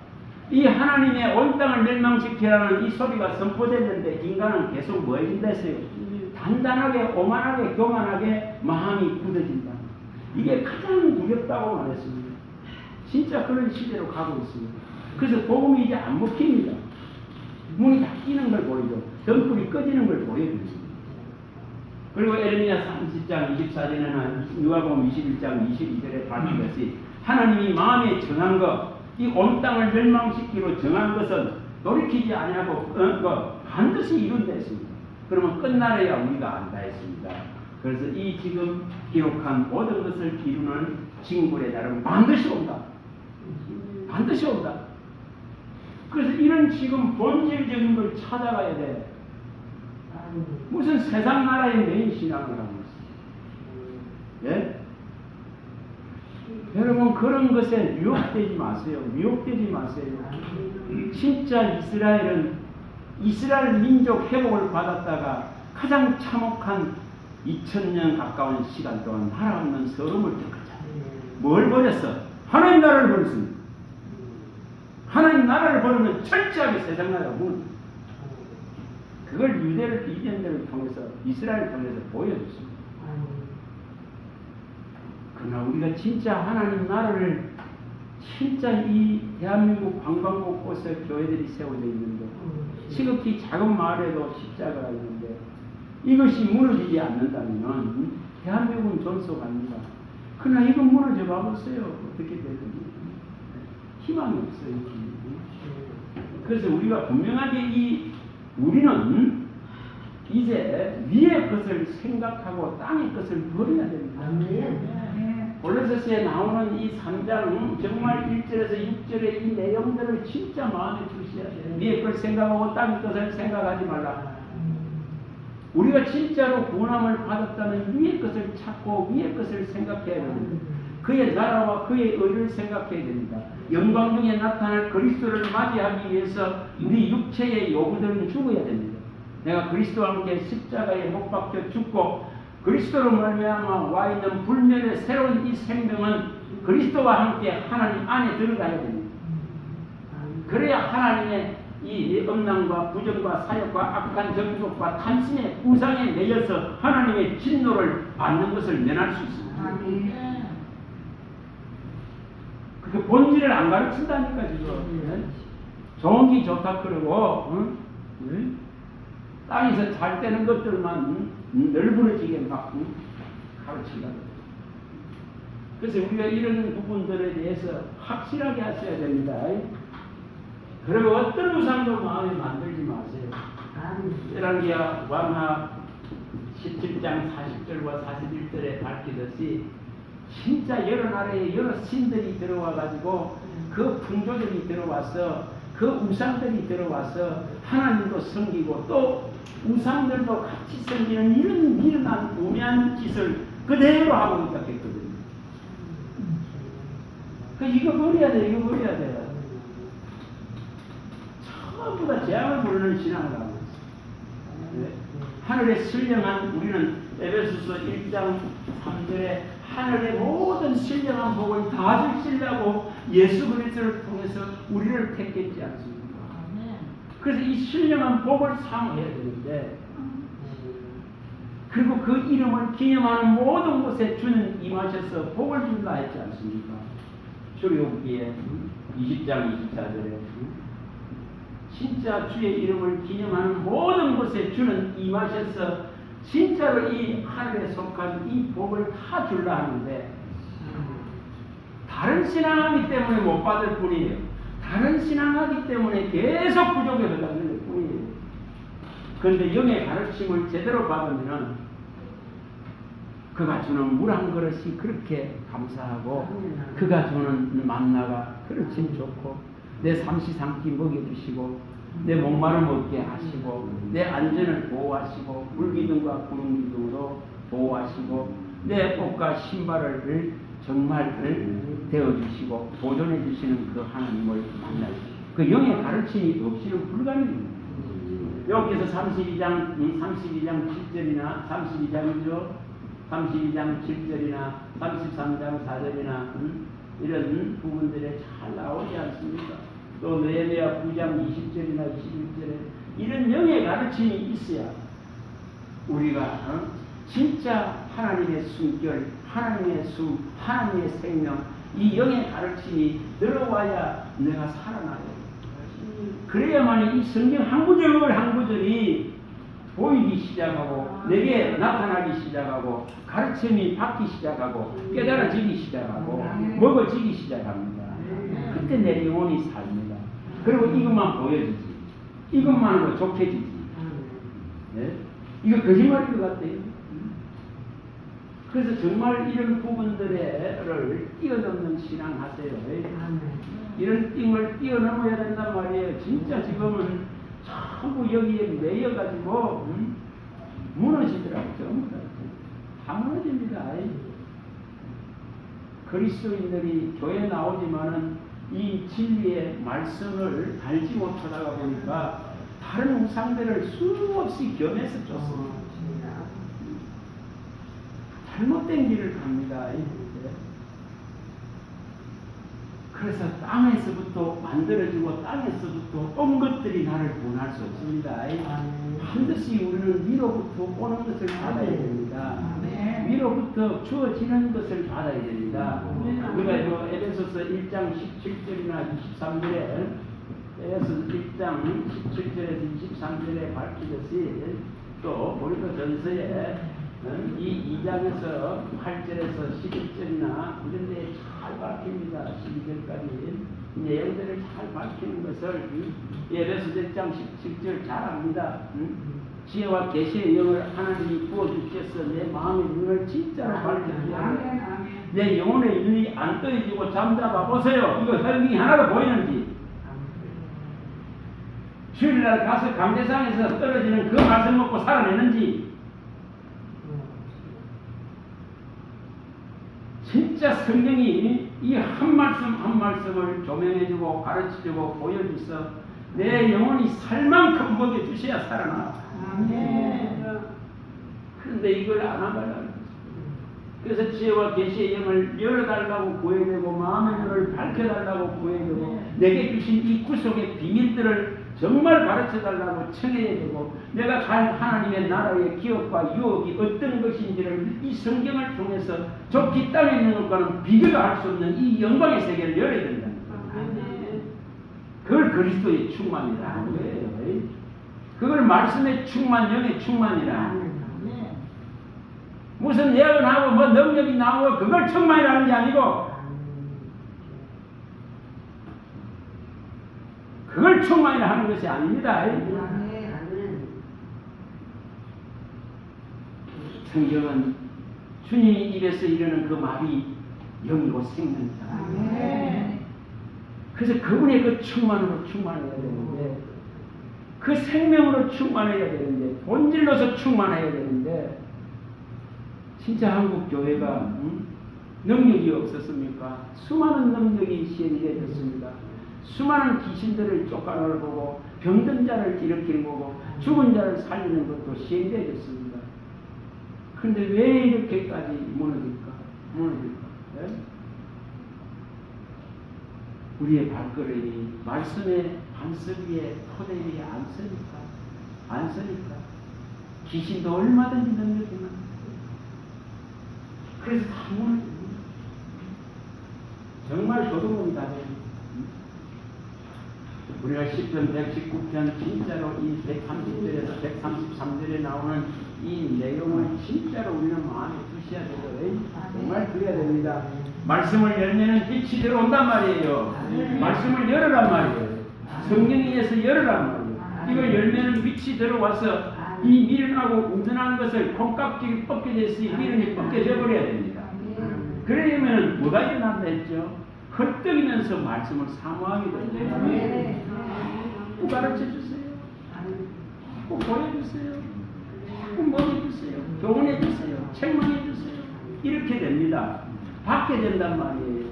이 하나님의 온 땅을 멸망시키라는 이 소리가 선포됐는데 인간은 계속 뭐 해준다 했어요? 단단하게 오만하게 교만하게 마음이 굳어진다. 이게 가장 두렵다고 말했습니다. 진짜 그런 시대로 가고 있습니다. 그래서 복음이 이제 안 먹힙니다. 문이 닫히는 걸 보이죠. 등불이 꺼지는 걸 보여줍니다. 그리고 에레미야 30장 24절에는 누가복음 21장 22절에 밝히듯이 하나님이 마음에 정한 것, 이 온 땅을 멸망시키로 정한 것은 돌이키지 아니하고 반드시 이룬다 했습니다. 그러면 끝나려야 우리가 안다 했습니다. 그래서 이 지금 기록한 모든 것을 이루는 징벌의 날은 반드시 온다. 반드시 온다. 그래서 이런 지금 본질적인 걸 찾아가야 돼. 무슨 세상 나라의 메인 신앙을 하고 있어요. 예? 여러분 그런 것에 유혹되지 마세요. 미혹되지 마세요. 진짜 이스라엘 민족 회복을 받았다가 가장 참혹한 2000년 가까운 시간 동안 나라 없는 서름을 겪었잖아요. 뭘 버렸어? 하나님 나라를 버렸습니다. 하나님 나라를 버리면 철저하게 세상 나라가 무너집니다. 그걸 이전들을 통해서 이스라엘을 통해서 보여줬습니다. 그러나 우리가 진짜 하나님 나라를 진짜 이 대한민국 관광국 곳에 교회들이 세워져 있는데 시극히 작은 마을에도 십자가가 있는데 이것이 무너지지 않는다면 대한민국은 존속합니다. 그러나 이건 무너져 봐보세요. 어떻게 되든지 희망이 없어요. 그래서 우리가 분명하게 우리는 이제 위의 것을 생각하고 땅의 것을 버려야 됩니다. 골로새서에 나오는 이 3장 정말 1절에서 6절의 이 내용들을 진짜 마음에 두셔야 돼요. 위의 것을 생각하고 땅의 것을 생각하지 말라. 우리가 진짜로 구원함을 받았다는 위의 것을 찾고 위의 것을 생각해야 됩니다. 그의 나라와 그의 의를 생각해야 됩니다. 영광 중에 나타날 그리스도를 맞이하기 위해서 우리 육체의 요구들은 죽어야 됩니다. 내가 그리스도와 함께 십자가에 못 박혀 죽고 그리스도로 말미암아 와 있는 불멸의 새로운 이 생명은 그리스도와 함께 하나님 안에 들어가야 됩니다. 그래야 하나님의 이 음란과 부정과 사욕과 악한 정욕과 탐심의 우상에 매여서 하나님의 진노를 받는 것을 면할 수 있습니다. 그 본질을 안 가르친다니까 지금. 좋은 게 좋다 그러고 땅에서 잘 되는 것들만 널브러지게 막 가르친다. 그래서 우리가 이런 부분들에 대해서 확실하게 하셔야 됩니다. 그리고 어떤 우상도 마음에 만들지 마세요. 에라기야 왕하 17장 40절과 41절에 밝히듯이 진짜 여러 나라에 여러 신들이 들어와 가지고 그 풍조들이 들어와서 그 우상들이 들어와서 하나님도 섬기고 또 우상들도 같이 섬기는 이런 미련한 우매한 짓을 그대로 하고 있다 했거든요. 이거 버려야 돼. 이거 버려야 돼요. 전부 다 재앙을 부르는 신앙을 하고 있어요. 네? 하늘에 신령한 우리는 에베소서 1장 3절에 하늘의 모든 신령한 복을 다 주시려고 예수 그리스도를 통해서 우리를 택했지 않습니까? 그래서 이 신령한 복을 사모해야 되는데 그리고 그 이름을 기념하는 모든 곳에 주는 임하셔서 복을 준다 했지 않습니까? 출애굽기에 20장 24절에 진짜 주의 이름을 기념하는 모든 곳에 주는 임하셔서 진짜로 이 하늘에 속한 이 복을 다 줄라 하는데 다른 신앙하기 때문에 못 받을 뿐이에요. 다른 신앙하기 때문에 계속 부족해 가는 것 뿐이에요. 그런데 영의 가르침을 제대로 받으면 그가 주는 물 한 그릇이 그렇게 감사하고 그가 주는 만나가 그렇게 좋고 내 삼시삼끼 먹여주시고 내 목마를 먹게 하시고 내 안전을 보호하시고 불기둥과 구름기둥으로 보호하시고 내 옷과 신발을 정말 대어주시고 보존해 주시는 그 하나님을 만나요. 그 영의 가르침이 없이는 불가능합니다. 여기서 32장 7절이나 32장 7절이나 33장 4절이나 이런 부분들에 잘 나오지 않습니까? 또 느헤미야 9장 20절이나 21절에 이런 영의 가르침이 있어야 우리가 진짜 하나님의 숨결, 하나님의 숨, 하나님의 생명, 이 영의 가르침이 들어와야 내가 살아나요. 그래야만 이 성경 한 구절 한 구절이 보이기 시작하고 내게 나타나기 시작하고 가르침이 받기 시작하고 깨달아지기 시작하고 먹어지기 시작합니다. 그때 내 영혼이 삽니다. 그리고 이것만 보여지지. 이것만으로 좋게지지. 네? 이거 거짓말인 것 같아요. 그래서 정말 이런 부분들을 뛰어넘는 신앙 하세요. 이런 띵을 뛰어넘어야 된단 말이에요. 진짜 지금은 전부 여기에 매여가지고 무너지더라고요. 전부 다 무너집니다. 그리스도인들이 교회 나오지만은 이 진리의 말씀을 알지 못하다가 보니까 다른 우상들을 수없이 겸해서 쫓습니다. 잘못된 길을 갑니다. 그래서 땅에서부터 만들어지고 땅에서부터 온 것들이 나를 구원할 수 없습니다. 반드시 우리는 위로부터 오는 것을 받아야 됩니다. 위로부터 주어지는 것을 받아야 됩니다. 우리가 에베소서 1장 17절이나 23절에 에베소서 1장 17절에서 23절에 밝히듯이 또 고린도전서에 이 2장에서 8절에서 11절이나 이런 데에 잘 밝힙니다. 12절까지 내용들을 잘 밝히는 것을 에베소서 1장 17절 잘 압니다. 지혜와 계시의 영을 하나님이 부어주셔서 내 마음의 눈을 진짜로 밝혀주시옵소서. 내 영혼의 눈이 안 떠지고 잠자봐 보세요. 이거 설명이 하나로 보이는지. 주일날 가서 감대상에서 떨어지는 그 말씀 먹고 살아내는지. 진짜 성령이 이 한 말씀 한 말씀을 조명해주고 가르쳐주고 보여줘서 내 영혼이 살 만큼 먹여주셔야 살아나. 그런데 이걸 안 하면 그래서 지혜와 계시의 영을 열어달라고 구해야 되고 마음의 눈을 밝혀달라고 구해야 되고 내게 주신 이 구속의 비밀들을 정말 가르쳐달라고 청해야 되고 내가 갈 하나님의 나라의 기업과 유업이 어떤 것인지를 이 성경을 통해서 좁기 땅에 있는 것과는 비교가 할 수 없는 이 영광의 세계를 열어야 된다는 거예요. 그걸 그리스도의 충만이라는 거예요. 그걸 말씀의 충만, 영의 충만이라. 무슨 예언하고 뭐 능력이 나오고 그걸 충만이라는 게 아니고 그걸 충만이라 하는 것이 아닙니다. 성경은 주님이 입에서 이르는 그 말이 영이고 생명이다. 그래서 그분의 그 충만으로 충만해야 되는데 그 생명으로 충만해야 되는데 본질로서 충만해야 되는데 진짜 한국 교회가 능력이 없었습니까? 수많은 능력이 시행되어졌습니다. 수많은 귀신들을 쫓아내고 병든 자를 일으키는 거고 죽은 자를 살리는 것도 시행되어졌습니다. 그런데 왜 이렇게까지 무너질까? 네? 우리의 발걸음이 말씀의 반석 위에 토대 위에 안 서니까 귀신도 얼마든지 능력이 많아요. 그래서 다 무너집니다. 정말 도둑놈이 다 돼요. 우리가 10편 119편 진짜로 이 130절에서 133절에 나오는 이 내용을 진짜로 우리는 마음에 두셔야 되고 정말 그래야 됩니다. 말씀을 열면은 빛이 들어온단 말이에요. 말씀을 열으란 말이에요. 성경에서 열으란 말이에요. 이걸 열면은 빛이 들어와서 이 미련하고 운전한 것을 콩깍지가 벗겨져 있으니 미련이 벗겨져 버려야 됩니다. 그러려면 뭐가 일어난다 했죠? 헐떡이면서 말씀을 사모하게 됩니다. 꼭 가르쳐주세요. 꼭 보여주세요. 꼭 먹여주세요. 교훈해주세요. 책망해주세요. 이렇게 됩니다. 받게 된단 말이에요.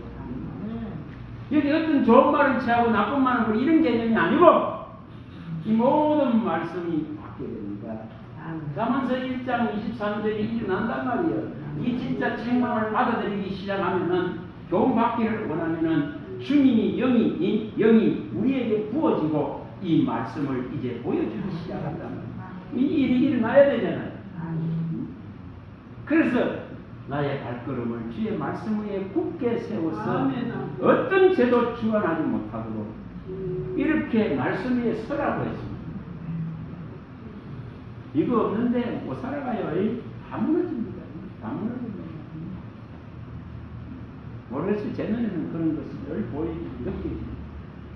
여기 어떤 좋은 말을 취하고 나쁜 말을 하고 이런 개념이 아니고 이 모든 말씀이 받게 됩니다. 가만서 1장 23절이 일어난단 말이에요. 이 진짜 책망을 받아들이기 시작하면은 교훈 받기를 원하면은 주님이 영이 우리에게 부어지고 이 말씀을 이제 보여주기 시작한단 말이에요. 이 일이 일어나야 되잖아요. 그래서 나의 발걸음을 주의 말씀 위에 굳게 세워서 어떤 죄도 주관하지 못하도록 이렇게 말씀 위에 서라고 했습니다. 이거 없는데 못 살아가요. 다 무너집니다. 다 무너집니다. 모르겠어요. 제 눈에는 그런 것을 늘 느끼지.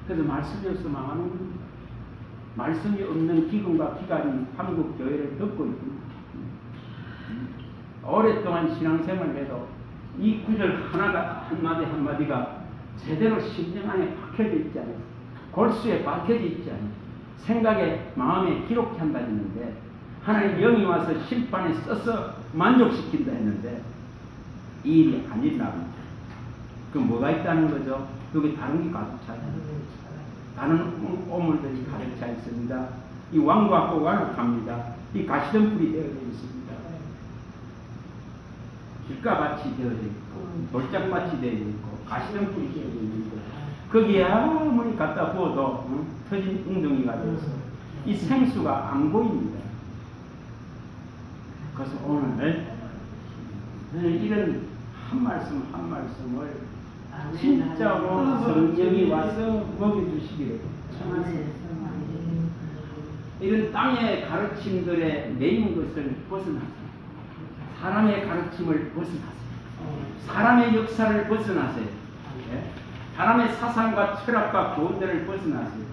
그래서 말씀이 없어 망하는 겁니다. 말씀이 없는 기근과 기간이 한국 교회를 덮고 있습니다. 오랫동안 신앙생활을 해도 이 구절 하나가 한마디가 제대로 심령 안에 박혀져 있지 않아요. 골수에 박혀져 있지 않아요. 생각에 마음에 기록해 한다 했는데 하나님 영이 와서 심판에 써서 만족시킨다 했는데 이 일이 안 일어납니다. 그 뭐가 있다는 거죠? 여기 다른 게 가득 차 있습니다. 다른 오물들이 가득 차 있습니다. 이 왕과 꼬가락합니다. 이 가시덤불이 되어져 있습니다. 길가밭이 되어져 있고 돌짝밭이 되어져 있고 가시덤불이 되어져 있고 거기에 아무리 갖다 부어도 터진 웅덩이가 되어서 이 생수가 안 보입니다. 그래서 오늘 이런 한 말씀 한 말씀을 진짜로 성령이 와서 먹여주시기를 청하세요. 이런 땅의 가르침들에 매인 것을 벗어나세요. 사람의 가르침을 벗어나세요. 사람의 역사를 벗어나세요. 사람의 사상과 철학과 교훈들을 벗어나세요.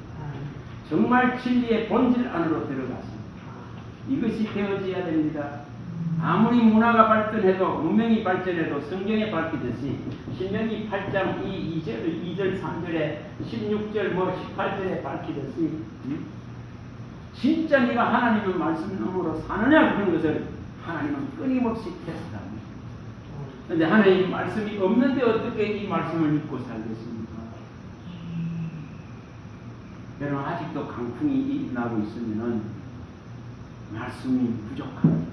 정말 진리의 본질 안으로 들어가세요. 이것이 되어져야 됩니다. 아무리 문화가 발전해도 문명이 발전해도 성경에 밝히듯이 신명기 8장 2절 3절에 16절 18절에 밝히듯이 진짜 네가 하나님의 말씀으로 사느냐 그런 것을 하나님은 끊임없이 테스트합니다. 그런데 하나님 말씀이 없는데 어떻게 이 말씀을 믿고 살겠습니까? 여러분 아직도 강풍이 나고 있으면 말씀이 부족합니다.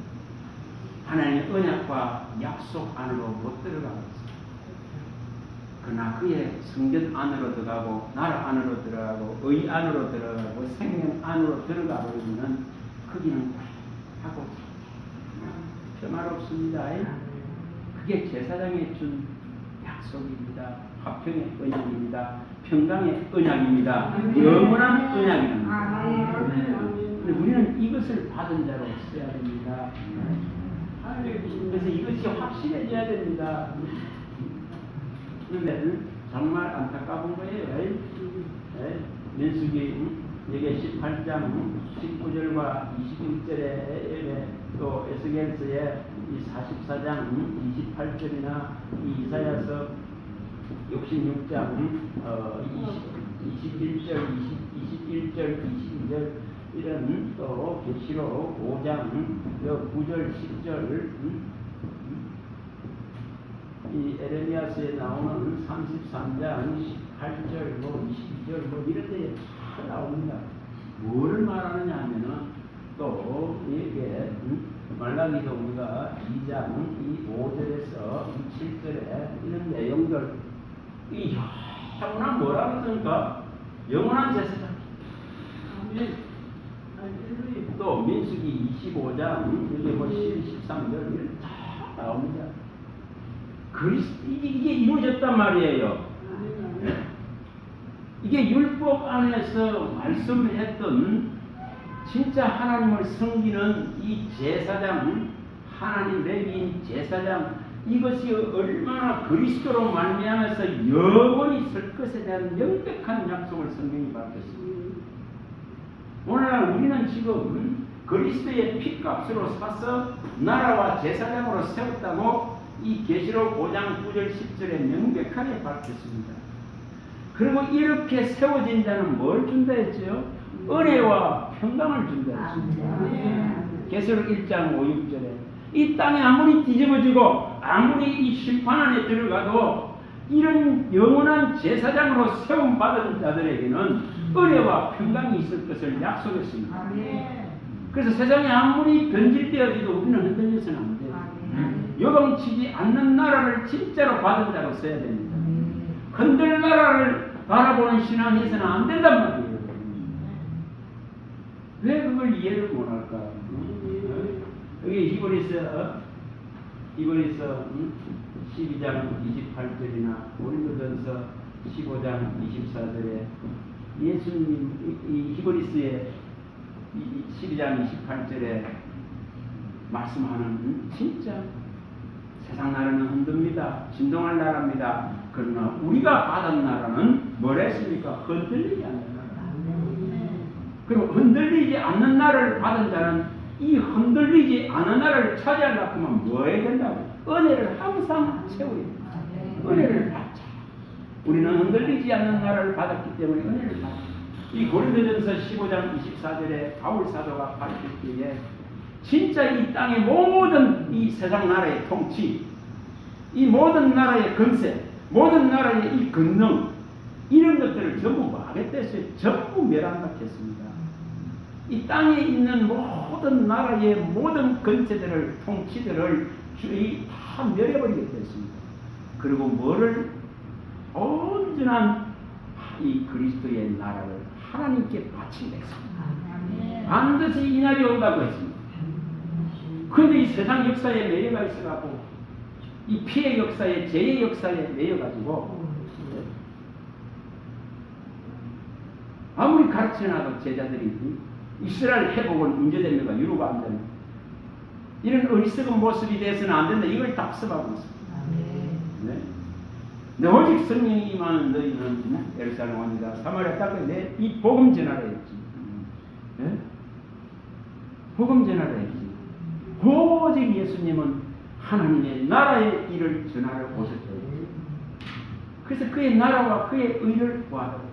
하나님의 언약과 약속 안으로 못 들어가고 있습니다. 그러나 그의 성전 안으로 들어가고 나라 안으로 들어가고 의 안으로 들어가고 생명 안으로 들어가 버리면 거기는 하고 평화롭습니다. 그게 제사장이 준 약속입니다. 화평의 언약입니다. 평강의 언약입니다. 영원한 언약입니다. 우리는 이것을 받은 자로 써야 됩니다. 그래서 이것이 확실해져야 됩니다. 그런데 정말 안타까운 거예요. 민수기 여기 18장 19절과 21절에 또 에스겔서의 이 44장 28절이나 이 이사야서 66장 21절 21절 22절 이런 또 계시록 5장 9절 10절 이 에레미야서에 나오는 33장 18절 22절 이런 데에 다 나옵니다. 뭐를 말하느냐 하면은 또 이게 말라기도 우리가 2장 이 5절에서 7절에 이런 내용들 이 영원한 뭐라 그러니까 영원한 제사장 또 민수기 25장 여기 뭐 13절 이런 다 나옵니다. 이게 이루어졌단 말이에요. 이게 율법 안에서 말씀했던 진짜 하나님을 섬기는 이 제사장, 하나님 레위인 제사장 이것이 얼마나 그리스도로 말미암아서 영원히 설 것에 대한 명백한 약속을 성경이 밝혔습니다. 오늘날 우리는 지금 그리스도의 피값으로 사서 나라와 제사장으로 세웠다고 이 계시록 5장 9절 10절에 명백하게 밝혔습니다. 그리고 이렇게 세워진 자는 뭘 준다 했죠? 은혜와 평강을 준다 했습니다. 계시록 1장 5, 6절에 이 땅이 아무리 뒤집어지고 아무리 이 심판 안에 들어가도 이런 영원한 제사장으로 세움받은 자들에게는 은혜와 평강이 있을 것을 약속했습니다. 그래서 세상이 아무리 변질되어지도 우리는 흔들려서는 안 돼요. 요동치지 않는 나라를 진짜로 받은 자로 써야 됩니다. 흔들 나라를 바라보는 신앙이 있어서는 안 된단 말이에요. 왜 그걸 이해를 못할까? 여기 히브리서 12장 28절이나 고린도전서 15장 24절에 예수님 이 히브리서의 12장 28절에 말씀하는 진짜 세상 나라는 흔듭니다. 진동할 나라입니다. 그러나 우리가 받은 나라는 뭐랬습니까? 흔들리지 않는 나라. 그리고 흔들리지 않는 나라를 받은 자는 이 흔들리지 않은 나라를 차지하려고 하면 뭐 해야 된다고? 은혜를 항상 채우리. 은혜를 받자. 우리는 흔들리지 않는 나라를 받았기 때문에 은혜를 받자. 이 고린도전서 15장 24절에 바울 사도가 밝혔기에 진짜 이 땅의 모든 이 세상 나라의 통치, 이 모든 나라의 권세, 모든 나라의 이 권능 이런 것들을 전부 뭐 하겠다 했어요? 전부 멸한다했습니다. 이 땅에 있는 모든 나라의 모든 권세들을 통치들을 주의 다 멸해버리겠다 했습니다. 그리고 뭐를 온전한 이 그리스도의 나라를 하나님께 바친다 했습니다. 반드시 이 날이 온다고 했습니다. 그런데 이 세상 역사에 매여가 있어가지고 이 피해 역사에 죄의 역사에 매여가지고 아무리 가르쳐놔도 제자들이 이스라엘 회복은 문제됩니까? 유로가 안 됩니다. 이런 어리석은 모습이 돼서는 안 된다. 이걸 답습하고 있습니다. 네. 오직 성령이 임하는 너희는 예루살렘 옵니다. 사마리아 땅에 내 이 복음 전하라 했지. 네? 복음 전하라 했지. 오직 예수님은 하나님의 나라의 일을 전하러 오셨다. 그래서 그의 나라와 그의 의를 구하라.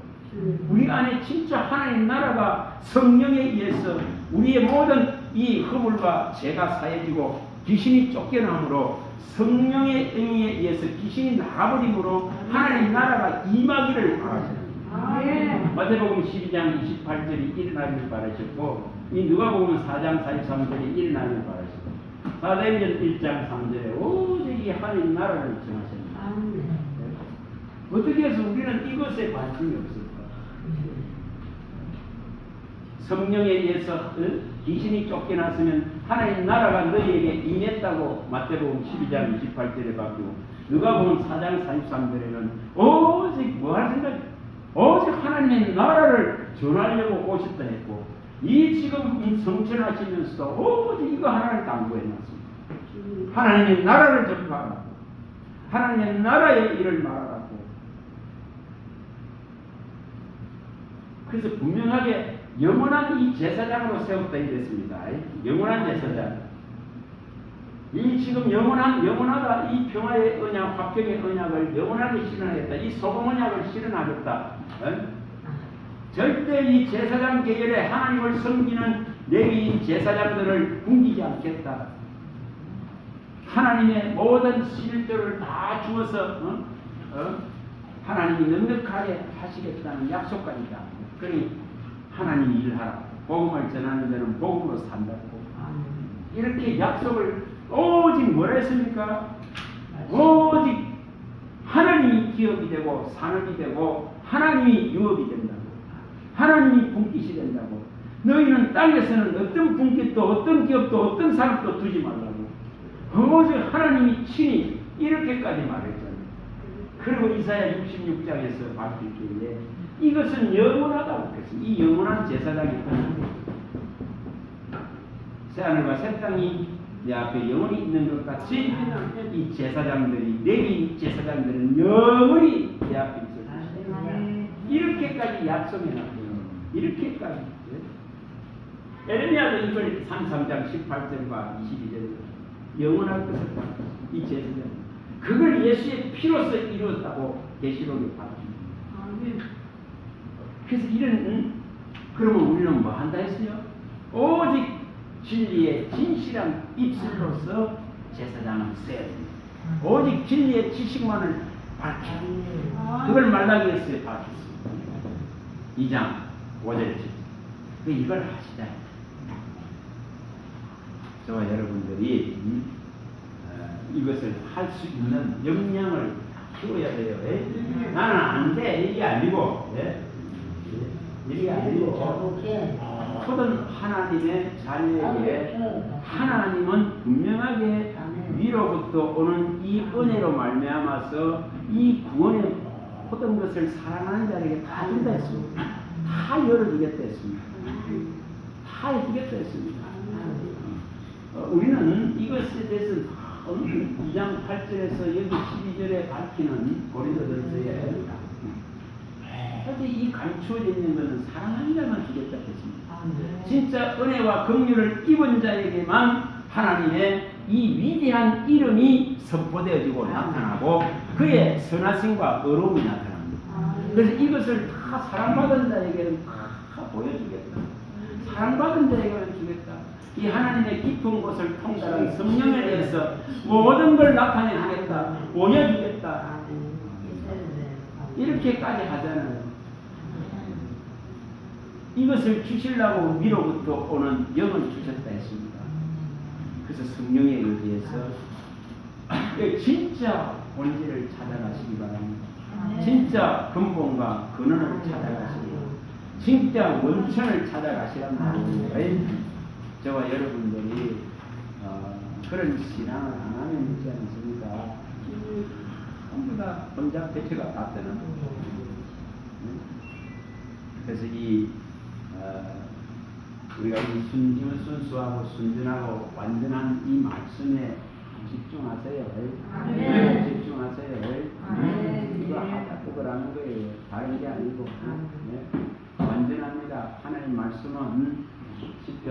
우리 안에 진짜 하나님 나라가 성령에 의해서 우리의 모든 이 허물과 죄가 사해지고 귀신이 쫓겨남으로 성령의 의에 의해서 귀신이 나가버림으로 하나님 나라가 임하기를 바라셨습니다. 마태복음 12장 28절이 일어나기를 바라셨고 이 누가복음 4장 43절이 일어나기를 바라셨고 사도행전 1장 3절에 오직 이 하나님 나라를 전하셨습니다. 어떻게 해서 우리는 이것에 관심이 없을까? 성령에 의해서 귀신이 쫓겨났으면 하나님 나라가 너희에게 임했다고 마태복음 12장 28절에 바뀌고 누가복음 4장 43절에는 오직 뭐 할 생각이 오직 하나님의 나라를 전하려고 오셨다 했고 이 지금 성천하시면서도 오직 이거 하나를 당부해놨습니다. 하나님의 나라를 전파하라고 하나님의 나라의 일을 말하라고. 그래서 분명하게 영원한 이 제사장으로 세웠다 이랬습니다. 영원한 제사장. 이 지금 영원하다 이 평화의 언약, 화평의 언약을 영원하게 실현하겠다. 이 소금 언약을 실현하겠다. 절대 이 제사장 계열에 하나님을 섬기는 레위인 제사장들을 굶기지 않겠다. 하나님의 모든 실조를 다 주어서 하나님이 넉넉하게 하시겠다는 약속까지다. 그러니 하나님이 일하라. 복음을 전하는 데는 복음으로 산다고. 이렇게 약속을 오직 뭐라 했습니까? 오직 하나님이 기업이 되고 산업이 되고 하나님이 유업이 된다고. 하나님이 분깃이 된다고. 너희는 땅에서는 어떤 분깃도 어떤 기업도 어떤 산업도 두지 말라고. 오직 하나님이 친히 이렇게까지 말했잖아요. 그리고 이사야 66장에서 밝힐기에 이것은 영원하다고 그랬습니다. 이 영원한 제사장이 새하늘과 새 땅이 내 앞에 영원히 있는 것 같이 이 제사장들이 레위 제사장들은 영원히 내 앞에 있을 것이다. 이렇게까지 약속해놨어요. 이렇게까지. 에레미야도 이걸 33장 18절과 22절 영원할 것을 이 제사장 그걸 예수의 피로서 이루었다고 계시록에 밝힙니다. 그래서 이런 그러면 우리는 뭐 한다 했어요? 오직 진리의 진실한 입술로서 제사장을 써야 됩니다. 오직 진리의 지식만을 밝혀 그걸 말라기에서 밝혔습니다. 2장 5절에 이걸 하시자. 저와 여러분들이 이것을 할 수 있는 역량을 키워야 돼요. 나는 안 돼. 이게 아니고 이게 아니고 모든 하나님의 자녀에게 하나님은 분명하게 위로부터 오는 이 은혜로 말미암아서 이 구원의 모든 것을 사랑하는 자에게 다 준다 했습니다. 다 열어주겠다 했습니다. 다 해주겠다 했습니다. 우리는 이것에 대해서 2장 8절에서 여기 12절에 밝히는 고린도전서에 이 감추어져 있는 것은 사랑하는 자만 주겠다 했습니다. 진짜 은혜와 긍휼을 입은 자에게만 하나님의 이 위대한 이름이 선포되어지고 나타나고 그의 선하심과 의로움이 나타납니다. 그래서 이것을 다 사랑받은 자에게는 다 보여주겠다. 사랑받은 자에게는 주겠다. 이 하나님의 깊은 곳을 통달한 성령에 대해서 모든 걸 나타내주겠다. 보여주겠다. 이렇게까지 하잖아요. 이것을 주시려고 위로부터 오는 영을 주셨다 했습니다. 그래서 성령에 의지해서 진짜 본질을 찾아가시기 바랍니다. 진짜 근본과 근원을 찾아가시고 진짜 원천을 찾아가시란 말이에요. 저와 여러분들이 그런 신앙을 안 하면 있지 않습니까? 전부 다 혼자 대체가 다 되는. 그래서 우리가 이 순수하고 순전하고 완전한 이 말씀에 집중하세요. 집중하세요. 이거 하자 그거라는 거예요. 다른 게 아니고 완전합니다. 하나님 말씀은 시편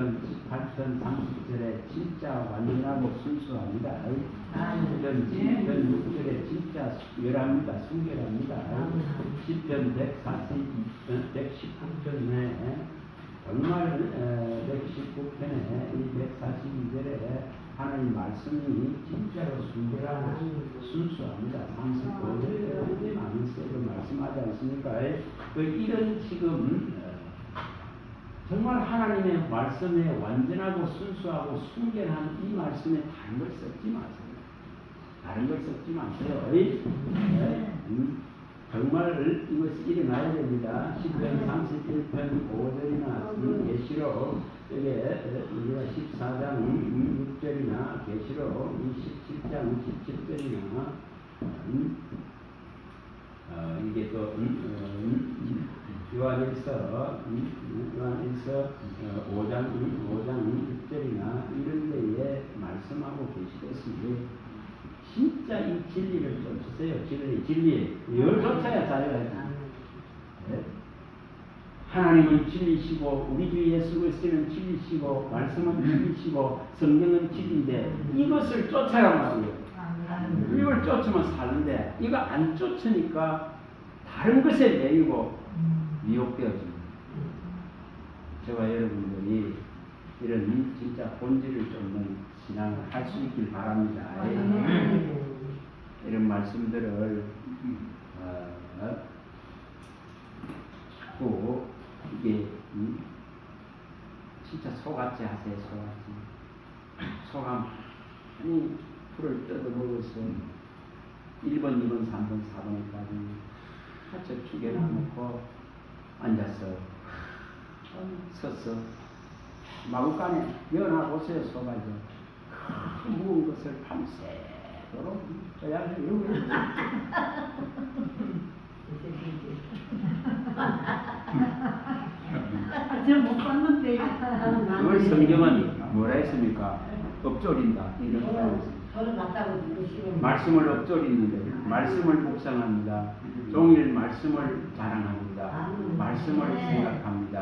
18편 30절에 진짜 완전하고 순수합니다. 시편 6절에 진짜 열합니다. 순결합니다. 시편 119편에 정말 119편에 이 142절에 하나님 말씀이 진짜로 순결하고 순수합니다. 35절에 아멘세로 말씀하지 않습니까? 이런 지금 정말 하나님의 말씀에 완전하고 순수하고 순결한 이 말씀에 다른 걸 섞지 마세요. 다른 걸 섞지 마세요. 정말 이것이 일어나야 됩니다. 10편 31편 5절이나 계시록 여기에 우리가 14장 6절이나 계시록 17장 17절이나 이게 또 요한일서 5장 6절이나 이런 데에 말씀하고 계시겠습니다. 진짜 이 진리를 쫓으세요. 진리. 이걸 쫓아야 자유가 있다. 하나님은 진리시고 우리 주 예수 그리스도는 진리시고 말씀은 진리시고 성령은 진리인데 이것을 쫓아란 말이에요. 이걸 쫓으면 사는데 이거 안 쫓으니까 다른 것에 매이고 미혹되어집니다. 저와 여러분들이 이런 진짜 본질을 쫓는 신앙을 할 수 있길 바랍니다. 이런 말씀들을 자꾸 이게 진짜 소같이 하세요. 소가 많이 풀을 뜯어먹어서 1번, 2번, 3번, 4번까지 저축에 놔놓고 앉아서 서서 마구간에 연하보세요. 소가 그 무거운 것을 밤새도록 그냥 이러고 제가 못 봤는데. 그걸 성경은 뭐라 했습니까? 엎조린다 이런 거. 말씀을 엎조리는데 말씀을 묵상합니다. 종일 말씀을 자랑합니다. 말씀을 생각합니다.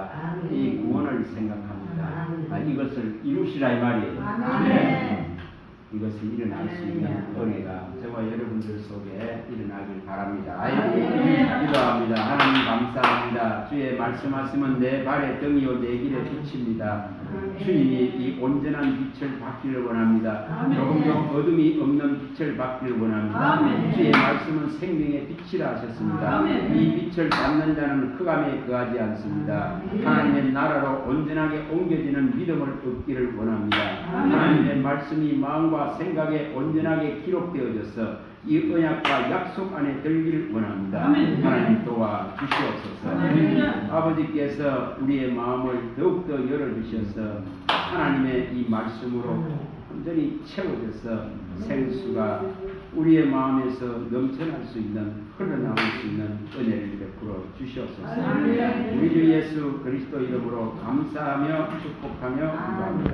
이 구원을 생각합니다. 이것을 이루시라 이 말이에요. 이것이 일어날 수 있는 은혜가 저와 여러분들 속에 일어나길 바랍니다. 기도합니다. 하나님 감사합니다. 주의 말씀하시면 내 발의 등이요 내 길의 빛입니다. 주님이 이 온전한 빛을 받기를 원합니다. 조금도 어둠이 없는 빛을 받기를 원합니다. 주의 말씀은 생명의 빛이라 하셨습니다. 이 빛을 받는 자는 흑암에 거하지 않습니다. 하나님의 나라로 온전하게 옮겨지는 믿음을 얻기를 원합니다. 하나님의 말씀이 마음과 생각에 온전하게 기록되어져서 이 언약과 약속 안에 들기를 원합니다. 하나님 도와 주시옵소서. 아버지께서 우리의 마음을 더욱더 열어주셔서 하나님의 이 말씀으로 완전히 채워져서 생수가 우리의 마음에서 넘쳐날 수 있는 흘러나올 수 있는 은혜를 베풀어 주시옵소서. 우리 주 예수 그리스도 이름으로 감사하며 축복하며 기도합니다.